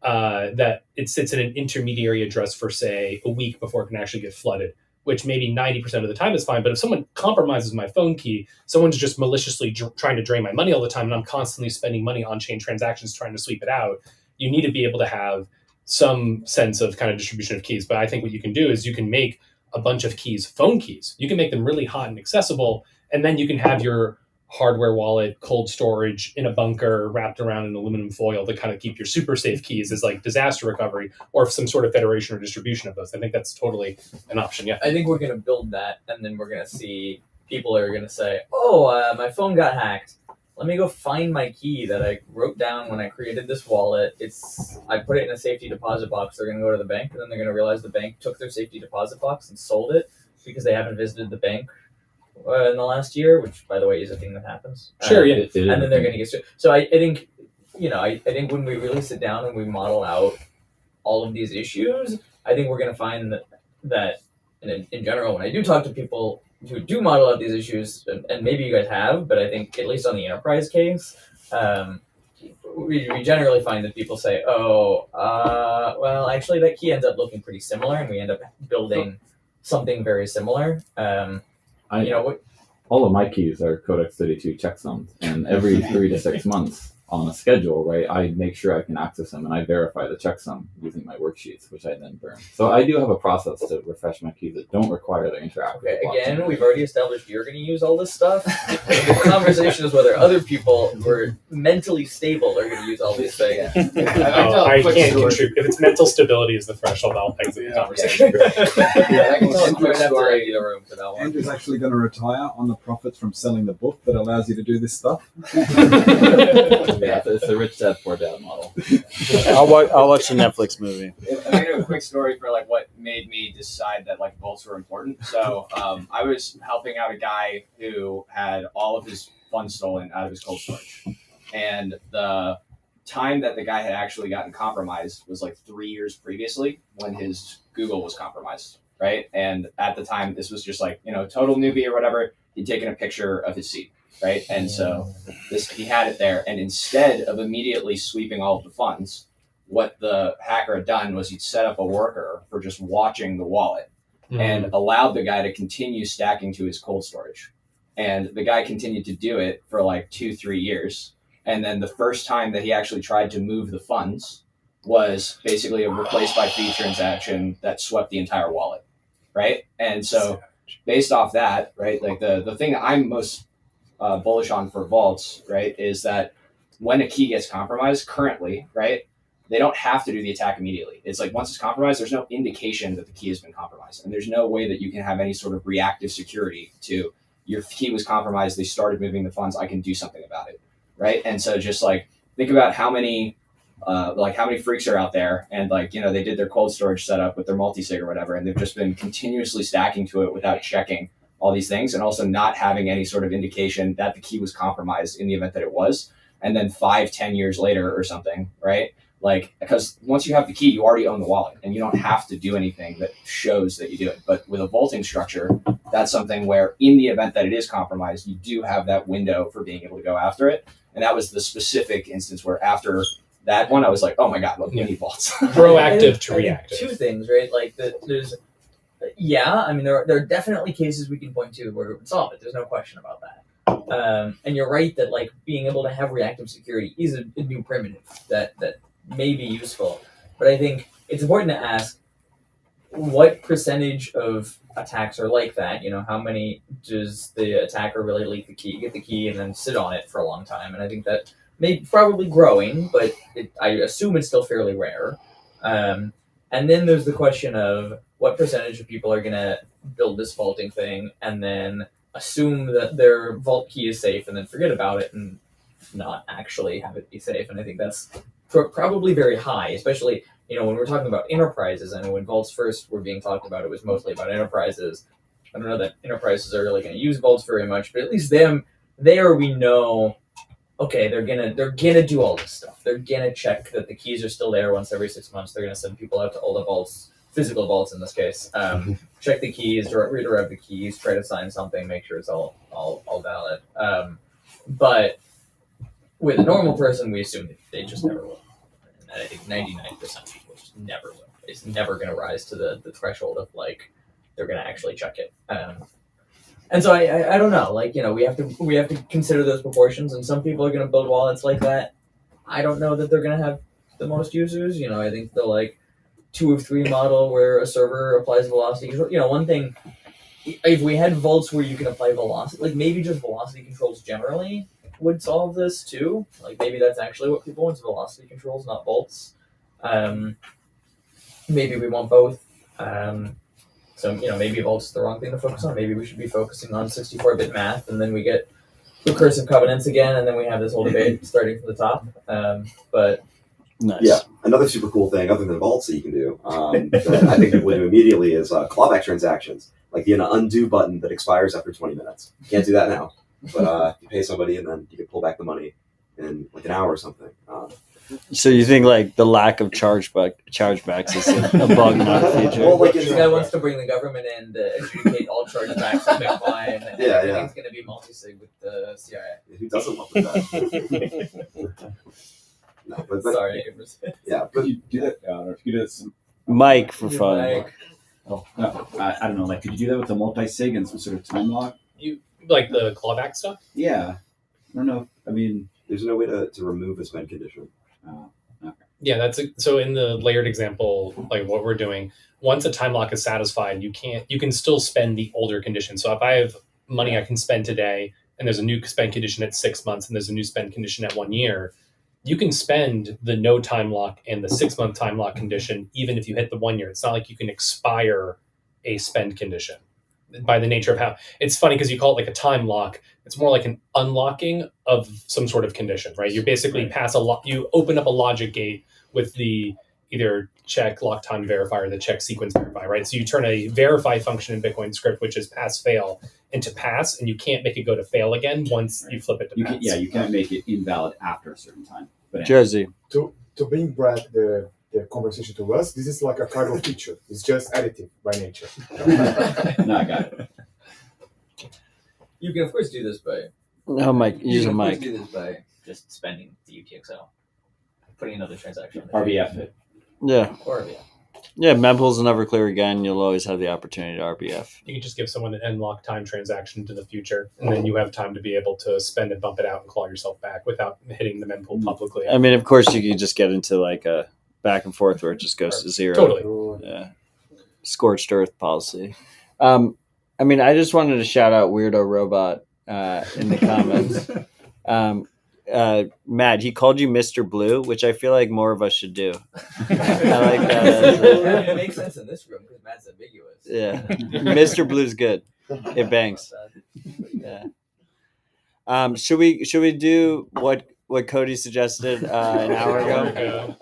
that it sits in an intermediary address for, say, a week before it can actually get flooded, which maybe 90% of the time is fine. But if someone compromises my phone key, someone's just maliciously trying to drain my money all the time, and I'm constantly spending money on chain transactions trying to sweep it out, you need to be able to have some sense of kind of distribution of keys. But I think what you can do is you can make a bunch of keys phone keys. You can make them really hot and accessible, and then you can have your hardware wallet, cold storage in a bunker wrapped around in aluminum foil to kind of keep your super safe keys as like disaster recovery or some sort of federation or distribution of those. I think that's totally an option. Yeah. I think we're going to build that, and then we're going to see people are going to say, oh, my phone got hacked. Let me go find my key that I wrote down when I created this wallet. I put it in a safety deposit box. They're going to go to the bank, and then they're going to realize the bank took their safety deposit box and sold it because they haven't visited the bank in the last year, which, by the way, is a thing that happens. Sure, yeah. And then they're going to get... So I think, I think when we really sit down and we model out all of these issues, I think we're going to find that in general, when I do talk to people who do model out these issues, and maybe you guys have, but I think at least on the enterprise case, we generally find that people say, well, actually that key ends up looking pretty similar, and we end up building something very similar. All of my keys are Codex 32 checksums, and every 3 to 6 months on a schedule, right, I make sure I can access them, and I verify the checksum using my worksheets, which I then burn. So I do have a process to refresh my keys that don't require the interact. Okay, again, we've already established you're going to use all this stuff. The conversation is whether other people who are mentally stable are going to use all these things. I can't contribute. If it's mental stability is the threshold, I'll exit the conversation. I can tell him right after I need a room for that one. Andrew's actually going to retire on the profits from selling the book that allows you to do this stuff. Yeah, it's a rich dad, poor dad model. I'll watch the Netflix movie. I'm gonna do a quick story for like what made me decide that like vaults were important. So I was helping out a guy who had all of his funds stolen out of his cold storage, and the time that the guy had actually gotten compromised was like 3 years previously when his Google was compromised, right? And at the time, this was just like total newbie or whatever. He'd taken a picture of his seat. Right. And so he had it there. And instead of immediately sweeping all of the funds, what the hacker had done was he'd set up a worker for just watching the wallet and allowed the guy to continue stacking to his cold storage. And the guy continued to do it for like 2-3 years. And then the first time that he actually tried to move the funds was basically a replace by fee transaction that swept the entire wallet. Right. And so based off that, right, like the thing that I'm most bullish on for vaults, right, is that when a key gets compromised currently, right, they don't have to do the attack immediately. It's like once it's compromised, there's no indication that the key has been compromised. And there's no way that you can have any sort of reactive security to your key was compromised, they started moving the funds, I can do something about it, right? And so just like think about how many freaks are out there and like, they did their cold storage setup with their multi-sig or whatever, and they've just been continuously stacking to it without checking all these things, and also not having any sort of indication that the key was compromised in the event that it was. And then 5-10 years later or something, right? Like, because once you have the key, you already own the wallet and you don't have to do anything that shows that you do it. But with a vaulting structure, that's something where in the event that it is compromised, you do have that window for being able to go after it. And that was the specific instance where after that one, I was like, oh my God, well, we need vaults. Proactive to reactive. Two things, right? Like there's, I mean, there are definitely cases we can point to where it would solve it. There's no question about that. And you're right that like being able to have reactive security is a new primitive that may be useful. But I think it's important to ask what percentage of attacks are like that. You know, how many does the attacker really leak the key, get the key, and then sit on it for a long time? And I think that may probably growing, but I assume it's still fairly rare. And then there's the question of what percentage of people are going to build this vaulting thing and then assume that their vault key is safe and then forget about it and not actually have it be safe. And I think that's probably very high, especially, you know, when we're talking about enterprises. I know when vaults first were being talked about, it was mostly about enterprises. I don't know that enterprises are really going to use vaults very much, but at least there we know, okay, they're gonna do all this stuff. They're gonna check that the keys are still there once every 6 months. They're gonna send people out to all the vaults, physical vaults in this case, check the keys, redirect the keys, try to sign something, make sure it's all valid. But with a normal person, we assume that they just never will. And I think 99% of people just never will. It's never going to rise to the threshold of like they're going to actually check it. And so I don't know. Like, you know, we have to consider those proportions. And some people are going to build wallets like that. I don't know that they're going to have the most users. You know, I think the like 2 of 3 model where a server applies velocity control. You know, one thing, if we had vaults where you can apply velocity, like maybe just velocity controls generally would solve this too. Like maybe that's actually what people want, is velocity controls, not vaults. Maybe we want both. So, you know, maybe vaults is the wrong thing to focus on. Maybe we should be focusing on 64-bit math, and then we get recursive covenants again, and then we have this whole debate starting from the top. But nice. Yeah, another super cool thing other than vaults that you can do that I think people do immediately is clawback transactions, like the undo button that expires after 20 minutes. You can't do that now, but you pay somebody and then you can pull back the money in like an hour or something. So you think like the lack of chargebacks is a bug, not a feature? Well, like this guy wants to bring the government in to adjudicate all chargebacks on Bitcoin, and everything's going to be multi-sig with the CIA. Who doesn't love that? No, but sorry. Yeah, but you do that, or if you do this, Mike for fun. Mike. Oh no, I don't know. Like, could you do that with a multi-sig and some sort of time lock? You like the clawback stuff? Yeah, I don't know. I mean, there's no way to remove a spend condition. Okay. Yeah, so in the layered example, like what we're doing, once a time lock is satisfied, you can still spend the older condition. So if I have money I can spend today, and there's a new spend condition at 6 months, and there's a new spend condition at 1 year, you can spend the no time lock and the 6 month time lock condition even if you hit the 1 year. It's not like you can expire a spend condition by the nature of how it's funny, because you call it like a time lock. It's more like an unlocking of some sort of condition, right? You basically you open up a logic gate with the either check lock time verify or the check sequence verify, right? So you turn a verify function in Bitcoin script, which is pass fail, into pass, and you can't make it go to fail again once you flip it to pass. You can't make it invalid after a certain time. But Jersey. To bring back the conversation to us, this is like a cargo feature. It's just additive by nature. No, I got it. You can of course do this by no mic. Use a mic. Do this by just spending the UTXO, putting another transaction on the RBF it. Yeah. Or RBF. Yeah, mempools will never clear again. You'll always have the opportunity to RBF. You can just give someone an end lock time transaction to the future, and then you have time to be able to spend and bump it out and claw yourself back without hitting the mempool publicly. I mean, of course, you could just get into like a back and forth where it just goes to zero. Totally. Yeah. Scorched earth policy. I mean, I just wanted to shout out Weirdo Robot in the comments. Matt, he called you Mr. Blue, which I feel like more of us should do. I like that. It makes sense in this room because Matt's ambiguous. Yeah. Mr. Blue's good. It bangs. Yeah. Should we do what Cody suggested an hour ago?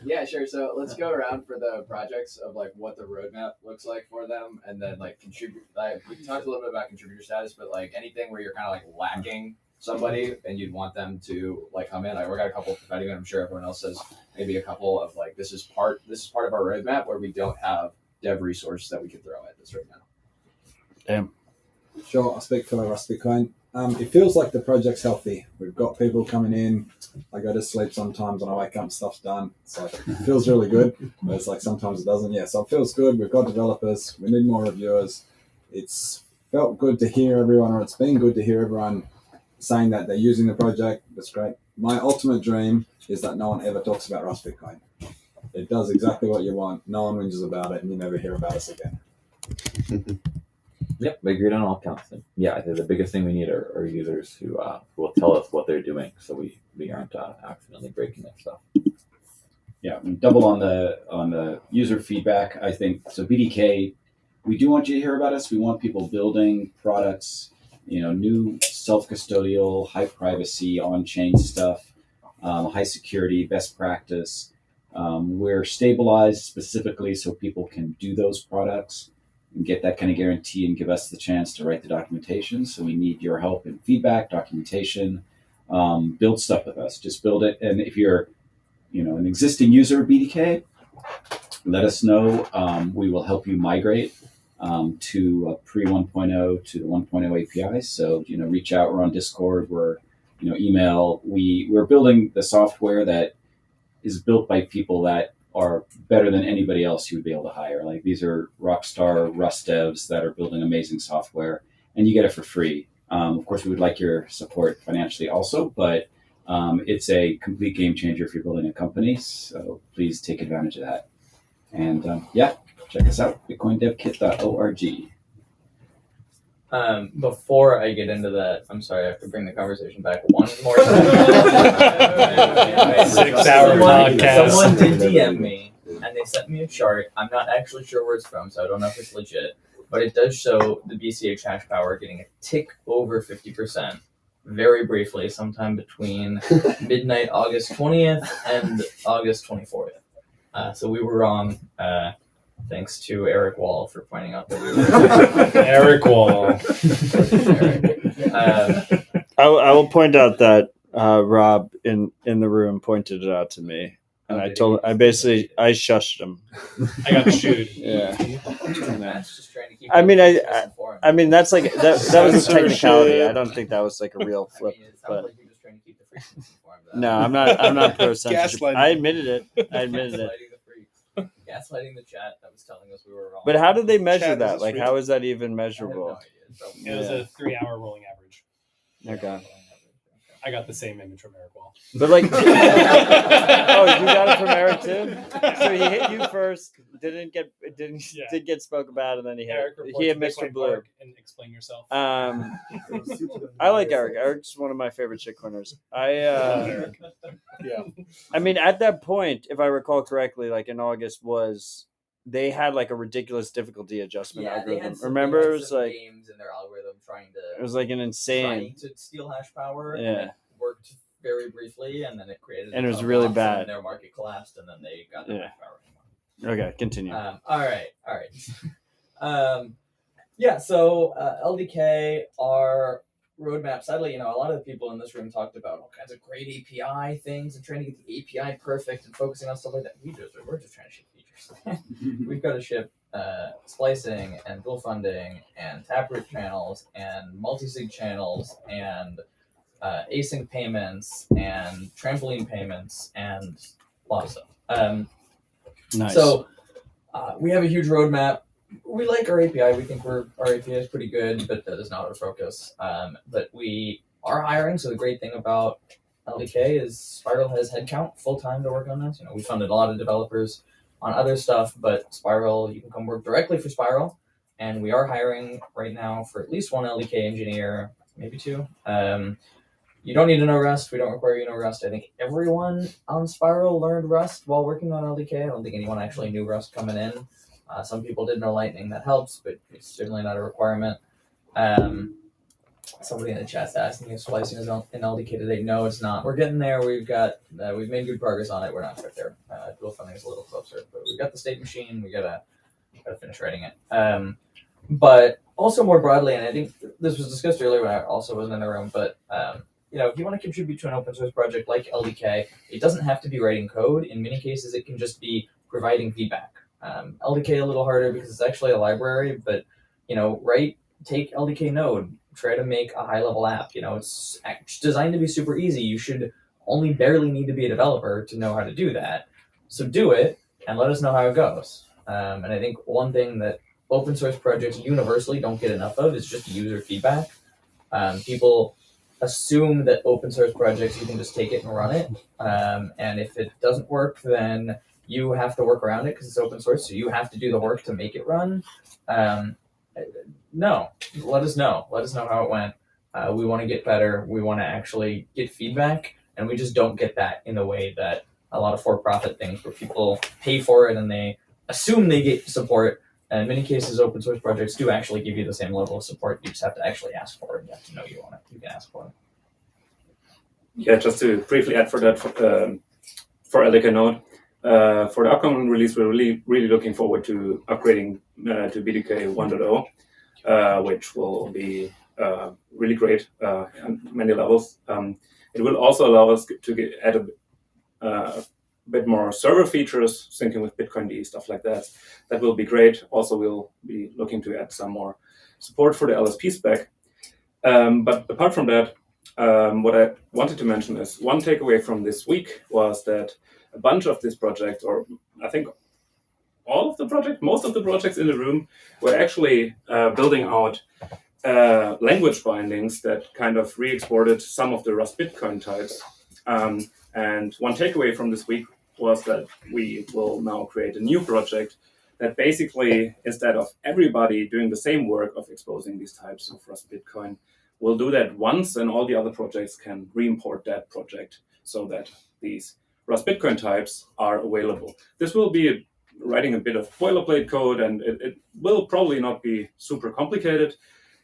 Yeah, sure. So let's go around for the projects of like what the roadmap looks like for them, and then like contribute. Like, we talked a little bit about contributor status, but like anything where you're kind of like lacking somebody and you'd want them to like come in. Like we got a couple of confetti, and I'm sure everyone else says maybe a couple of like this is part of our roadmap where we don't have dev resource that we could throw at this right now. Damn. Sure, I'll speak for Rust Bitcoin. It feels like the project's healthy. We've got people coming in. I go to sleep sometimes when I wake up, stuff's done. So it feels really good, but it's like sometimes it doesn't. Yeah, so it feels good. We've got developers. We need more reviewers. It's felt good to hear everyone, or it's been good to hear everyone saying that they're using the project. That's great. My ultimate dream is that no one ever talks about Rust Bitcoin. It does exactly what you want. No one whinges about it, and you never hear about us again. Yep, we agreed on all counts. And yeah, I think the biggest thing we need are users who will tell us what they're doing, so we aren't accidentally breaking their stuff. Yeah, double on the user feedback. I think so. BDK, we do want you to hear about us. We want people building products, new self-custodial, high privacy, on-chain stuff, high security, best practice. We're stabilized specifically so people can do those products and get that kind of guarantee and give us the chance to write the documentation. So we need your help in feedback, documentation, build stuff with us. Just build it. And if you're, an existing user of BDK, let us know. We will help you migrate to pre 1.0 to the 1.0 API. So, reach out. We're on Discord. We're, email. We're building the software that is built by people that are better than anybody else you would be able to hire. Like these are rockstar Rust devs that are building amazing software, and you get it for free. Of course, we would like your support financially also, but it's a complete game changer if you're building a company. So please take advantage of that. And check us out, bitcoindevkit.org. Before I get into that, I'm sorry, I have to bring the conversation back one more time. 6-hour podcast. Someone did DM me, and they sent me a chart. I'm not actually sure where it's from, so I don't know if it's legit. But it does show the BCH hash power getting a tick over 50%, very briefly, sometime between midnight August 20th and August 24th. So we were wrong. Thanks to Eric Wall for pointing out that we were Eric Wall. I will point out that Rob in the room pointed it out to me, and I shushed him. I got chewed. Yeah. Matt's just trying to keep I mean that's like that was a technicality. I don't think that was like a real flip. It sounds But like you're just trying to keep the freaks informed. no, I'm not pro censorship. Gaslighting. I admitted it. Gaslighting the freaks. Gaslighting the chat that was telling us we were wrong. But how did they measure Chat, is that? this Like, real? how is that even I have no measurable? idea. So, It was a 3-hour rolling average. Okay. I got the same image from Eric Wall. But like, oh, you got it from Eric too. So he hit you first. Did get spoke about, and then he Eric, hit Mr. Blue. And explain yourself. I like Eric. Eric's one of my favorite shitcoiners. Yeah. I mean, at that point, if I recall correctly, like in August they had like a ridiculous difficulty adjustment they algorithm. had some, Remember, they it had was some like games in their algorithm trying to. it was like an insane. Trying to steal hash power. Yeah. And it worked very briefly, and then it created. And it was a really loss, bad. And their market collapsed, and then they got their hash power anymore. Okay, continue. All right. So LDK, our roadmap. Sadly, a lot of the people in this room talked about all kinds of great API things and trying to get the API perfect and focusing on stuff like that. We're just trying to ship features. We've got to ship splicing and dual funding and taproot channels and multi-sig channels and async payments and trampoline payments and a lot of stuff. Nice. So we have a huge roadmap. We like our API. We think our API is pretty good, but that is not our focus. But we are hiring. So the great thing about LDK is Spiral has headcount full-time to work on this. We funded a lot of developers on other stuff, but Spiral, you can come work directly for Spiral. And we are hiring right now for at least one LDK engineer, maybe two. You don't need to know Rust. We don't require you to know Rust. I think everyone on Spiral learned Rust while working on LDK. I don't think anyone actually knew Rust coming in. Some people did know Lightning. That helps, but it's certainly not a requirement. somebody in the chat's asking if splicing is in LDK today. No, it's not. We're getting there. We've made good progress on it. We're not quite there. Dual funding is a little closer, but we've got the state machine. We gotta finish writing it. But also more broadly, and I think this was discussed earlier when I also wasn't in the room, but if you want to contribute to an open source project like LDK, it doesn't have to be writing code. In many cases, it can just be providing feedback. LDK a little harder because it's actually a library, but take LDK Node, try to make a high level app. It's designed to be super easy. You should only barely need to be a developer to know how to do that. So do it and let us know how it goes. And I think one thing that open source projects universally don't get enough of is just user feedback. People assume that open source projects, you can just take it and run it. And if it doesn't work, then you have to work around it because it's open source. So you have to do the work to make it run. No, let us know. Let us know how it went. We want to get better. We want to actually get feedback. And we just don't get that in the way that a lot of for-profit things where people pay for it and they assume they get support. And in many cases, open source projects do actually give you the same level of support. You just have to actually ask for it. You have to know you want it. You can ask for it. Yeah, just to briefly add for that, for LDK Node, for the upcoming release, we're really looking forward to upgrading to BDK 1.0, which will be really great on many levels. It will also allow us to add a bit more server features, syncing with Bitcoin D, stuff like that. That will be great. Also, we'll be looking to add some more support for the LSP spec. But apart from that, what I wanted to mention is one takeaway from this week was that a bunch of this project, or I think all of the project, most of the projects in the room were actually building out language bindings that kind of re-exported some of the Rust Bitcoin types. And one takeaway from this week was that we will now create a new project that basically, instead of everybody doing the same work of exposing these types of Rust Bitcoin, we'll do that once, and all the other projects can re-import that project so that these Rust Bitcoin types are available. This will be writing a bit of boilerplate code, and it will probably not be super complicated.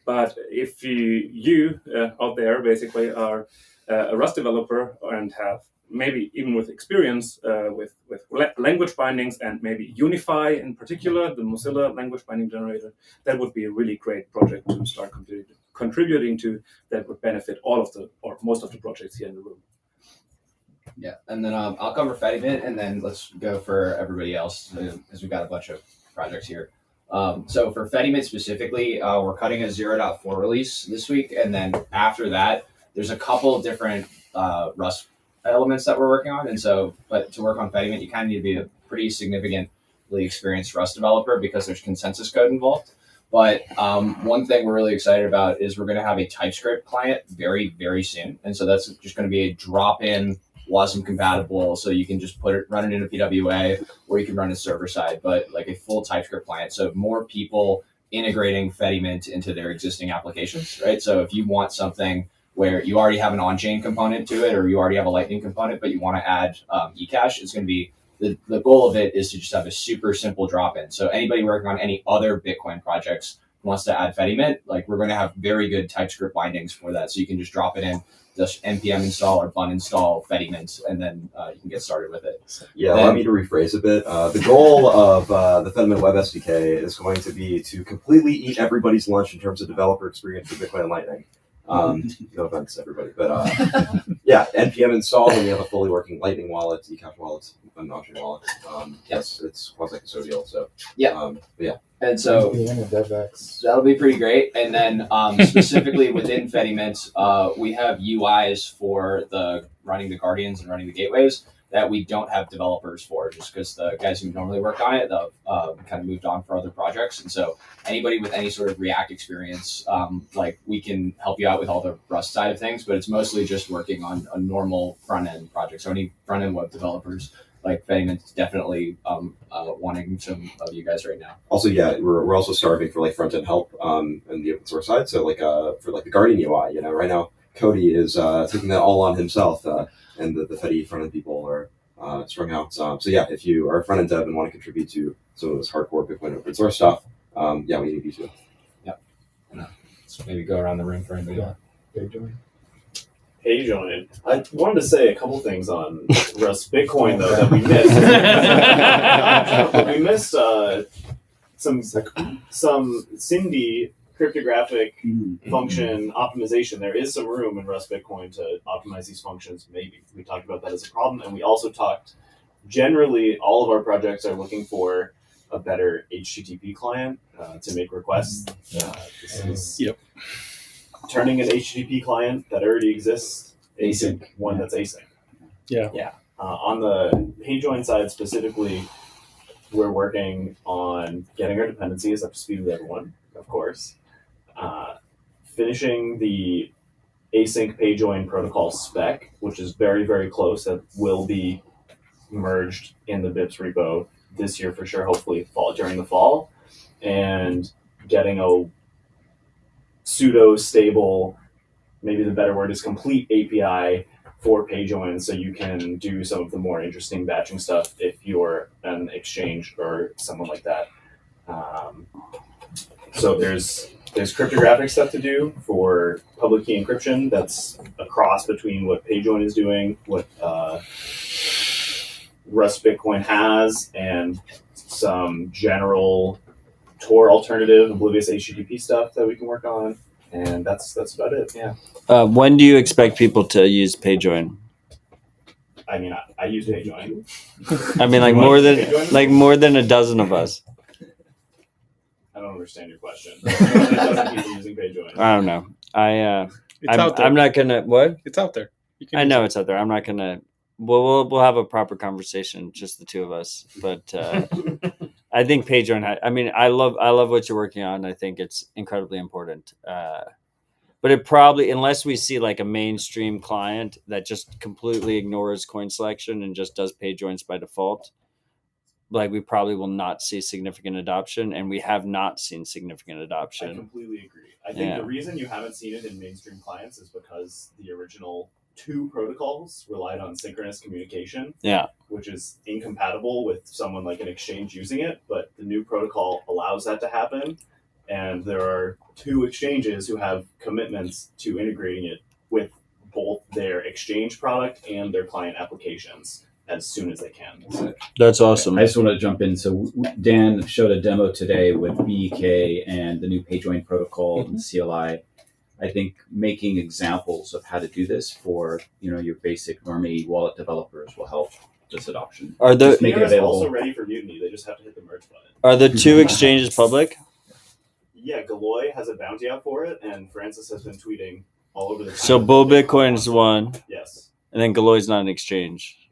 But if you out there basically are a Rust developer and have maybe even with experience with language bindings and maybe Unify in particular, the Mozilla language binding generator, that would be a really great project to start contributing to that would benefit all of the or most of the projects here in the room. Yeah, and then I'll cover Fedimint, and then let's go for everybody else because we've got a bunch of projects here. So for Fedimint specifically, we're cutting a 0.4 release this week, and then after that, there's a couple of different Rust elements that we're working on. And so, but to work on Fedimint, you kind of need to be a pretty significantly experienced Rust developer because there's consensus code involved. But one thing we're really excited about is we're going to have a TypeScript client very, very soon. And so that's just going to be a drop-in WASM compatible, so you can just run it in a PWA, or you can run it server side, but like a full TypeScript client. So more people integrating Fedimint into their existing applications, right? So if you want something where you already have an on-chain component to it, or you already have a Lightning component, but you want to add eCash, it's going to be the goal of it is to just have a super simple drop-in. So anybody working on any other Bitcoin projects who wants to add Fedimint, like we're going to have very good TypeScript bindings for that. So you can just drop it in, just npm install or bun install Fedimint, and then you can get started with it. Yeah, allow me to rephrase a bit. The goal of the Fedimint Web SDK is going to be to completely eat everybody's lunch in terms of developer experience for Bitcoin and Lightning. No offense to everybody, but yeah, npm install when you have a fully working Lightning wallet, eCash wallet, and on-chain wallet. Yes, it's quasi-custodial. So yeah, yeah. And so that'll be pretty great. And then specifically within Fedimint, we have UIs for running the Guardians and running the gateways that we don't have developers for, just because the guys who normally worked on it kind of moved on for other projects. And so anybody with any sort of React experience, like we can help you out with all the Rust side of things, but it's mostly just working on a normal front-end project. So any front-end web developers, like Fediment's definitely wanting some of you guys right now. Also, yeah, we're also starving for like front-end help in the open source side. So like for like the Guardian UI, right now Cody is taking that all on himself. And the Fedi front-end people are strung out. So yeah, if you are a front-end dev and want to contribute to some of this hardcore Bitcoin open source stuff, yeah, we need you to. Yeah. Just maybe go around the room for anybody else. Hey, Joanne. I wanted to say a couple things on Rust Bitcoin though that we missed. But we missed some Cindy cryptographic function optimization. There is some room in Rust Bitcoin to optimize these functions. Maybe we talked about that as a problem, and we also talked. Generally, all of our projects are looking for a better HTTP client to make requests. This is turning an HTTP client that already exists into one that's async. Yeah. On the PageJoin side specifically, we're working on getting our dependencies up to speed with everyone, of course. Finishing the async PageJoin protocol spec, which is very, very close. That will be merged in the BIPs repo this year for sure, hopefully during the fall, and getting a pseudo-stable, maybe the better word is complete API for PageJoin, so you can do some of the more interesting batching stuff if you're an exchange or someone like that. So there's cryptographic stuff to do for public key encryption. That's a cross between what PageJoin is doing, what Rust Bitcoin has, and some general Tor alternative, oblivious HTTP stuff that we can work on. And that's about it. Yeah. When do you expect people to use PageJoin? I mean, I use PageJoin. I mean, more than a dozen of us. I don't understand your question. A dozen people using PageJoin. I don't know. It's out there. I'm not gonna what? It's out there. I know it's out there. I'm not gonna. We'll have a proper conversation, just the two of us. But I think PageJoin. I mean, I love what you're working on. I think it's incredibly important. But it probably, unless we see like a mainstream client that just completely ignores coin selection and just does PageJoins by default, like we probably will not see significant adoption, and we have not seen significant adoption. I completely agree. I think the reason you haven't seen it in mainstream clients is because the original two protocols relied on synchronous communication, which is incompatible with someone like an exchange using it, but the new protocol allows that to happen, and there are two exchanges who have commitments to integrating it with both their exchange product and their client applications as soon as they can. That's awesome. I just want to jump in. So Dan showed a demo today with BEK and the new PageJoin protocol and CLI. I think making examples of how to do this for your basic normie wallet developers will help this adoption. Are the make it available. Also ready for Mutiny? They just have to hit the merge button. Are the two exchanges public? Yeah, Galoy has a bounty out for it, and Francis has been tweeting all over the time. So Bull Bitcoin is one. Yes. And then Galoy's not an exchange.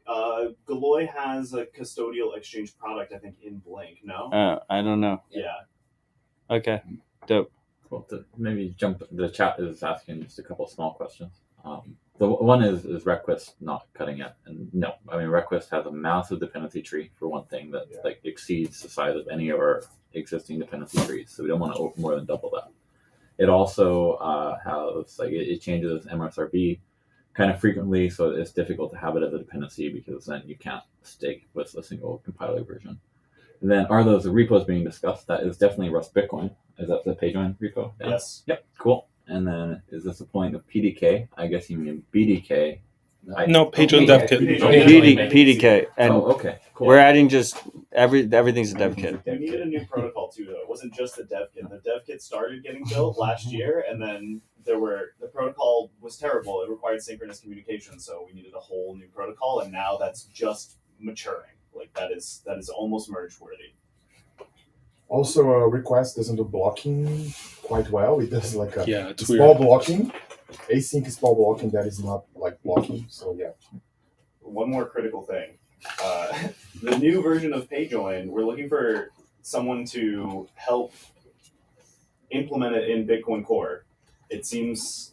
Galoy has a custodial exchange product, I think, in Blink. No. I don't know. Yeah. Okay. Dope. Cool. To maybe jump. The chat is asking just a couple of small questions. The one is Request not cutting it? And no, I mean Request has a massive dependency tree for one thing that like exceeds the size of any of our existing dependency trees. So we don't want to open more than double that. It also has it changes MSRV kind of frequently, so it's difficult to have it as a dependency because then you can't stake with a single compiler version. And then are those repos being discussed? That is definitely Rust Bitcoin. Is that the PageJoin repo? Yeah. Yes. Yep. Cool. And then is this a point of PDK? I guess you mean BDK. No, PageJoin dev kit. PDK. And okay. Cool. We're adding just everything's a dev kit. We needed a new protocol too, though. It wasn't just the dev kit. The dev kit started getting built last year, and then the protocol was terrible. It required synchronous communication, so we needed a whole new protocol, and now that's just maturing. Like that is almost merge worthy. Also, request doesn't do blocking quite well. It does like a it's small weird. blocking. Async is small blocking that is not like blocking. So yeah. One more critical thing. The new version of PageJoin, we're looking for someone to help implement it in Bitcoin Core. It seems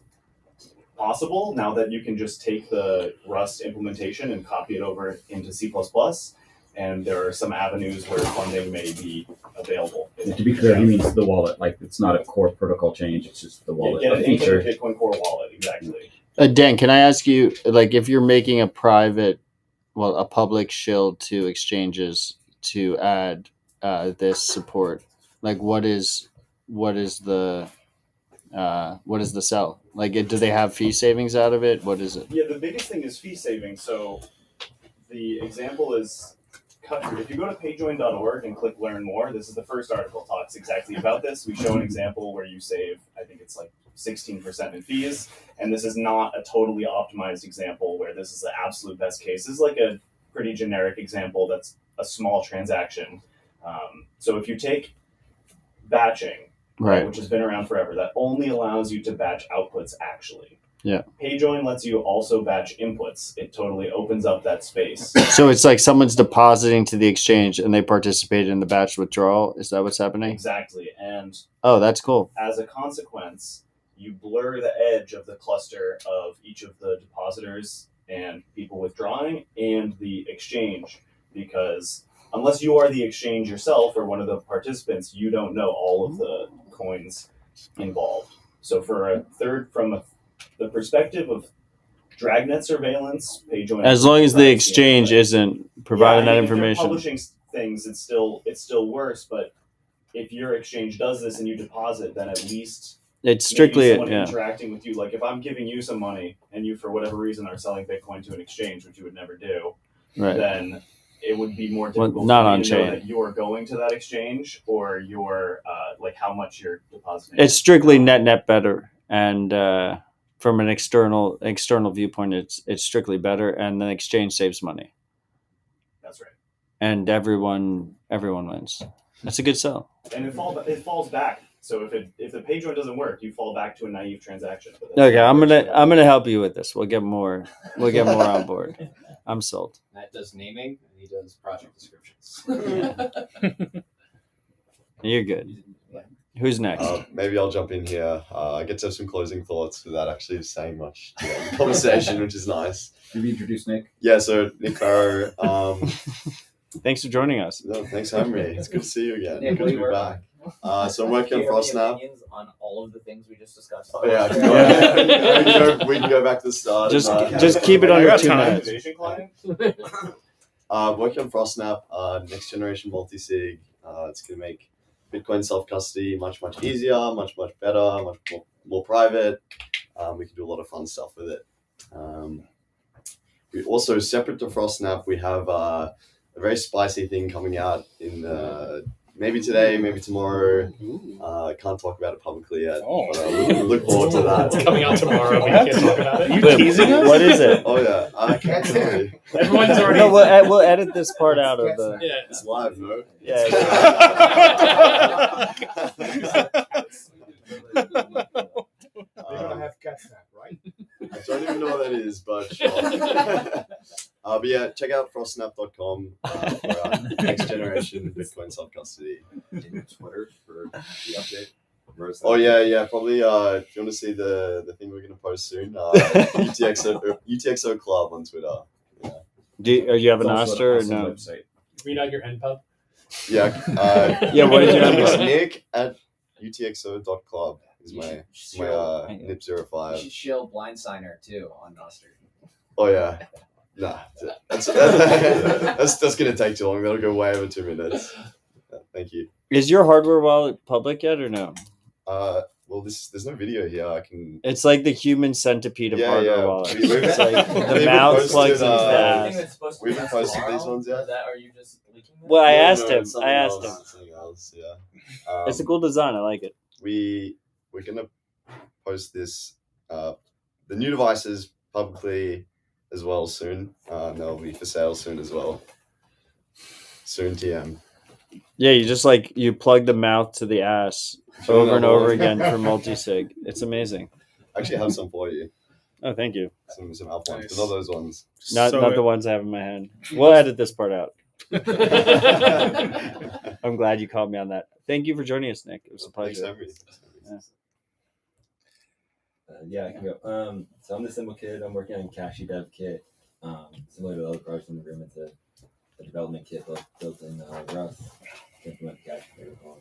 possible now that you can just take the Rust implementation and copy it over into C++, and there are some avenues where funding may be available. And to be clear, he means the wallet. Like it's not a core protocol change; it's just the wallet. Get it into feature. the Bitcoin Core wallet, exactly. Dan, can I ask you, like, if you're making a public shield to exchanges to add this support, like, what is the what is the sell? Like, do they have fee savings out of it? What is it? Yeah, the biggest thing is fee saving. So the example is, if you go to payjoin.org and click learn more, this is the first article talks exactly about this. We show an example where you save, I think it's like 16% in fees, and this is not a totally optimized example where this is the absolute best case. This is like a pretty generic example that's a small transaction. So if you take batching, right, which has been around forever, that only allows you to batch outputs actually. Yeah. PayJoin lets you also batch inputs. It totally opens up that space. So it's like someone's depositing to the exchange and they participate in the batch withdrawal. Is that what's happening? Exactly. And oh, that's cool. As a consequence, you blur the edge of the cluster of each of the depositors and people withdrawing and the exchange, because unless you are the exchange yourself or one of the participants, you don't know all of the coins involved. So from the perspective of dragnet surveillance, PayJoin, as long as the exchange isn't providing that information. If they're publishing things, it still works. But if your exchange does this and you deposit, then at least it's strictly someone interacting with you. Like if I'm giving you some money and you, for whatever reason, are selling Bitcoin to an exchange, which you would never do, right, then it would be more difficult not for on me to know chain that you are going to that exchange or you're like how much you're depositing. It's strictly net better, and from an external viewpoint, it's strictly better, and the exchange saves money. That's right. And everyone wins. That's a good sell. And it falls back. So if the PayJoin doesn't work, you fall back to a naive transaction. Okay, I'm gonna help you with this. We'll get more on board. I'm sold. Matt does naming and he does project descriptions. You're good. Who's next? Maybe I'll jump in here. I get to have some closing thoughts without actually saying much to the conversation, which is nice. Should we introduce Nick? Yeah, so Nick Farrow. Thanks for joining us. No, thanks for having me. It's good to see you again. Nick, Good to be back. So I'm working on Frost now. On all of the things we just discussed. Oh, yeah, we can go back to the start. Just keep it under 2 minutes. Working on FrostNap, next generation multi-sig. It's going to make Bitcoin self-custody much easier, much better, much more private. We can do a lot of fun stuff with it. We also, separate to FrostNap, we have a very spicy thing coming out in maybe today, maybe tomorrow. I can't talk about it publicly yet. But look forward to that. It's coming out tomorrow, but you can't talk about it. You teasing us? What is it? Oh yeah, I can't tell you. Everyone's already. No, we'll edit this part out of the. Yeah. It's live, no? Yeah. They're gonna have catnap, right? I don't even know what that is, but sure. But yeah, check out frostsnap.com for our next generation Bitcoin self-custody. In Twitter for the update. Oh yeah. Probably if you want to see the thing we're going to post soon, UTXO Club on Twitter. Yeah. Do you have an Oster or no? Website. Read out your NPub. Yeah. Yeah. What did you have? It's Nick at UTXO.club is my NIP05. You should shill blind signer too on Noster. Oh yeah. Nah, that's going to take too long. That'll go way over 2 minutes. Thank you. Is your hardware wallet public yet or no? Well, there's no video here. I can. It's like the human centipede of hardware wallets. It's like the We've mouth posted, plugs into the ass. We haven't posted these ones yet. Are you just leaking them? Well, I No, asked him. it's something I asked else, him. it's something else, yeah. It's a cool design. I like it. We're gonna post this the new devices publicly as well soon. They'll be for sale soon as well. Soon TM. Yeah, you just you plug the mouth to the ass over and over again for multi-sig. It's amazing. I actually have some for you. Oh, thank you. Some up ones, but not those ones. Not the ones I have in my hand. We'll edit this part out. I'm glad you called me on that. Thank you for joining us, Nick. It was a pleasure. Yeah, I can go. So I'm the Symbol Kid. I'm working on Cashy Dev Kit. Similar to other projects in the room, it's a development kit built in Rust to implement the Cashy protocol.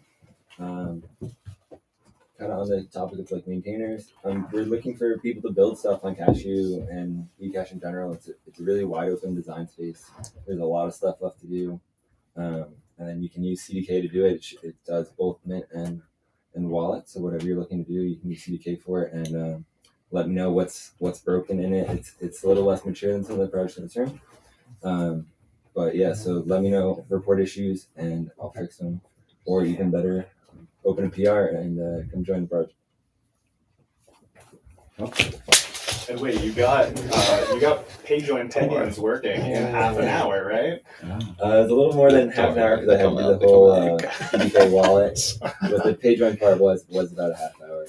Kind of on the topic of maintainers, we're looking for people to build stuff on Cashew and eCash in general. It's a really wide open design space. There's a lot of stuff left to do, and then you can use CDK to do it. It does both Mint and wallet. So whatever you're looking to do, you can use CDK for it, and let me know what's broken in it. It's a little less mature than some of the projects in this room. But yeah, so let me know, report issues, and I'll fix them. Or even better, open a PR and come join the project. And wait, you got page join plugins working in half an hour, right? It's a little more than half an hour because I had to do the whole CDK wallet. But the page run part was about a half hour.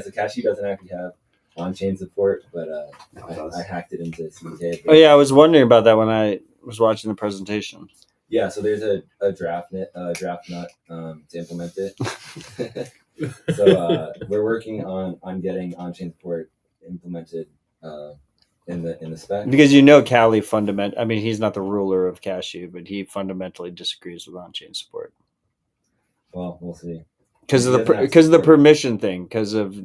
So Cashew doesn't actually have on-chain support, but I hacked it into CDK. Oh yeah, I was wondering about that when I was watching the presentation. Yeah, so there's a draft nut to implement it. So we're working on getting on-chain support implemented in the spec. Because Cali he's not the ruler of Cashew, but he fundamentally disagrees with on-chain support. Well, we'll see. Because of the permission thing, because of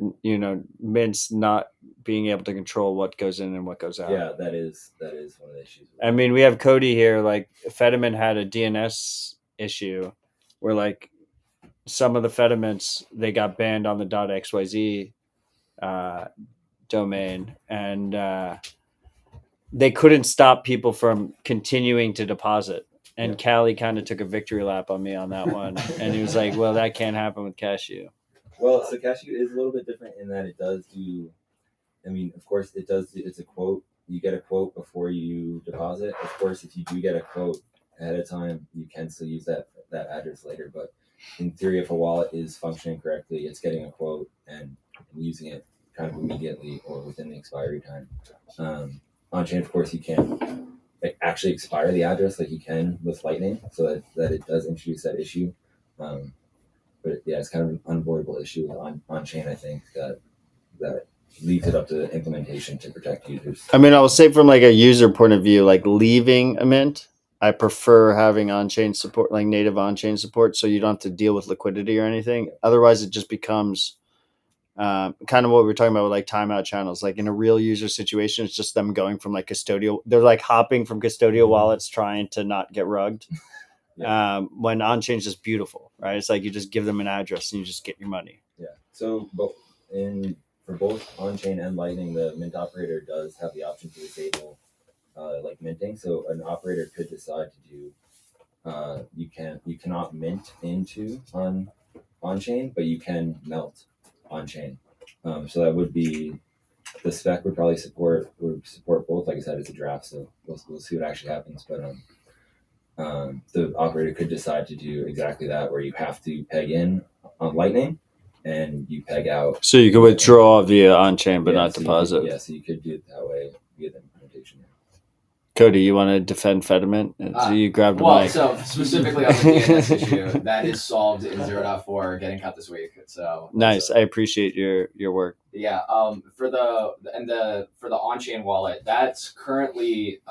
mints not being able to control what goes in and what goes out. Yeah, that is one of the issues. I mean, we have Cody here. Like Fedimint had a DNS issue where like some of the Fedimints they got banned on the .xyz domain, and they couldn't stop people from continuing to deposit. And Callie kind of took a victory lap on me on that one. And he was like, well, that can't happen with Cashew. Well, so Cashew is a little bit different in that it does do, of course it does, it's a quote. You get a quote before you deposit. Of course, if you do get a quote ahead of time, you can still use that address later. But in theory, if a wallet is functioning correctly, it's getting a quote and using it kind of immediately or within the expiry time. On-chain, of course, you can actually expire the address like you can with Lightning, so that it does introduce that issue. But yeah, it's kind of an unavoidable issue on-chain, I think, that leaves it up to implementation to protect users. I mean, I will say from like a user point of view, like leaving a mint, I prefer having on-chain support, like native on-chain support, so you don't have to deal with liquidity or anything. Otherwise, it just becomes kind of what we were talking about with like timeout channels. Like in a real user situation, it's just them going from like custodial. They're like hopping from custodial wallets trying to not get rugged. When on-chain is just beautiful, right? It's like you just give them an address and you just get your money. Yeah. So for both on-chain and Lightning, the mint operator does have the option to disable like minting. So an operator could decide to do you cannot mint into on-chain, but you can melt on-chain. So that would be, the spec would probably support both. Like I said, it's a draft, so we'll see what actually happens. But the operator could decide to do exactly that, where you have to peg in on Lightning and you peg out. So you can withdraw via on-chain, but not deposit. So you could do it that way via the implementation. Cody, you want to defend Fedimint? So you grabbed the mic. So specifically on the DNS issue, that is solved in 0.4 getting cut this week. So nice. I appreciate your work. Yeah. For the on-chain wallet, that's currently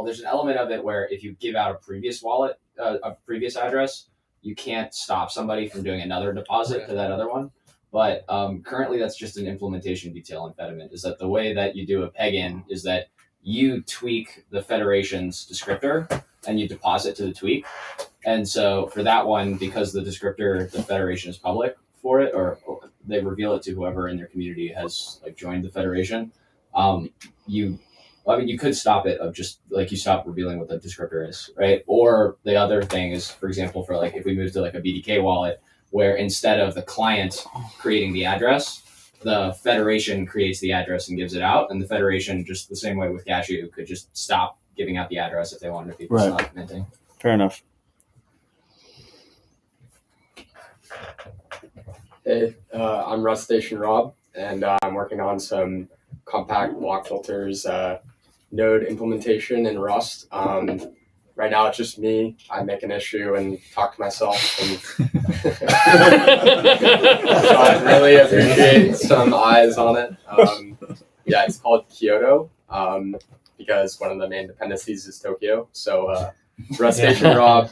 there's an element of it where if you give out a previous wallet, a previous address, you can't stop somebody from doing another deposit to that other one. But currently, that's just an implementation detail in Fedimint. Is that the way that you do a peg in is that you tweak the federation's descriptor and you deposit to the tweak. And so for that one, because the descriptor, the federation is public for it, or they reveal it to whoever in their community has like joined the federation, you could stop it of just like you stop revealing what the descriptor is, right? Or the other thing is, for example, for like if we move to like a BDK wallet, where instead of the client creating the address, the federation creates the address and gives it out, and the federation, just the same way with Cashew, could just stop giving out the address if they wanted to people stop minting. Fair enough. Hey, I'm Rust Station Rob, and I'm working on some compact block filters node implementation in Rust. Right now, it's just me. I make an issue and talk to myself. And so I really appreciate some eyes on it. Yeah, it's called Kyoto because one of the main dependencies is Tokyo. So Rust Station Rob,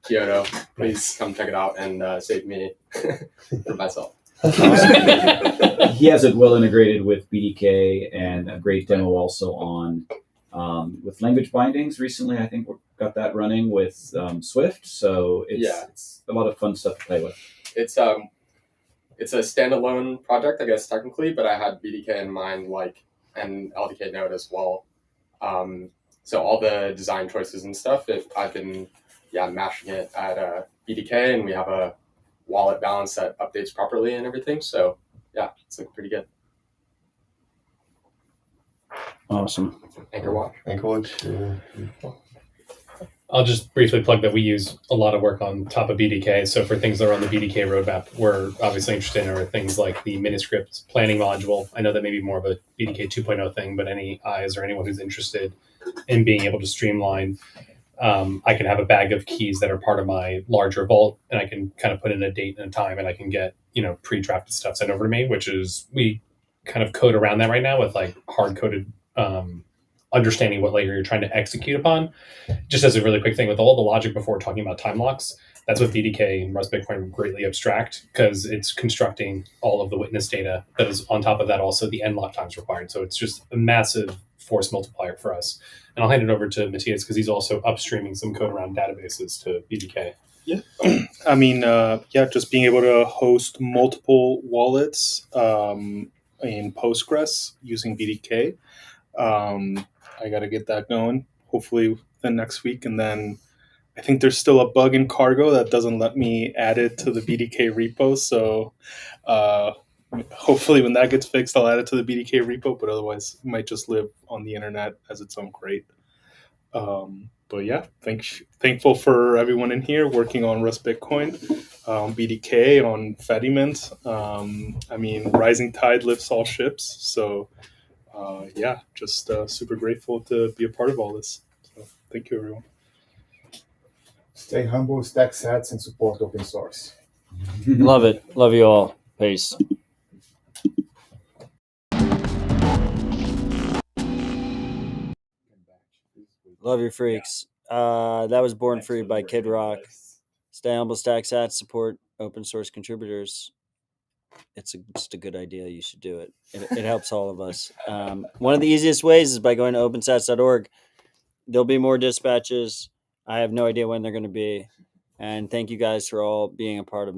Kyoto, please come check it out and save me for myself. He has it well integrated with BDK and a great demo also on with language bindings. Recently, I think we got that running with Swift. So it's a lot of fun stuff to play with. It's it's a standalone project, I guess technically, but I had BDK in mind, like, and LDK Node as well. So all the design choices and stuff, I've been mashing it at BDK, and we have a wallet balance that updates properly and everything. So yeah, it's looking pretty good. Awesome. Anchor Watch. Yeah. I'll just briefly plug that we use a lot of work on top of BDK. So for things that are on the BDK roadmap, we're obviously interested in are things like the Miniscript planning module. I know that may be more of a BDK 2.0 thing, but any eyes or anyone who's interested in being able to streamline, I can have a bag of keys that are part of my larger vault, and I can kind of put in a date and a time, and I can get, pre-drafted stuff sent over to me, which is, we kind of code around that right now with like hard-coded understanding what layer you're trying to execute upon. Just as a really quick thing, with all the logic before talking about time locks, that's what BDK and Rust Bitcoin greatly abstract, because it's constructing all of the witness data that is on top of that, also the end lock times required. So it's just a massive force multiplier for us. And I'll hand it over to Matthias because he's also upstreaming some code around databases to BDK. Yeah, I mean, just being able to host multiple wallets in Postgres using BDK. I got to get that going, hopefully the next week. And then I think there's still a bug in Cargo that doesn't let me add it to the BDK repo. So hopefully when that gets fixed, I'll add it to the BDK repo, but otherwise it might just live on the internet as its own crate. But yeah, thankful for everyone in here working on Rust Bitcoin, BDK, on Fediment. I mean, rising tide lifts all ships. So just super grateful to be a part of all this. So thank you, everyone. Stay humble, stack sats, and support open source. Love it. Love you all. Peace. Love your freaks. That was Born Free by Kid Rock. Stay humble, stack sats, support open source contributors. It's just a good idea. You should do it. It helps all of us. One of the easiest ways is by going to opensats.org. There'll be more dispatches. I have no idea when they're going to be. And thank you guys for all being a part of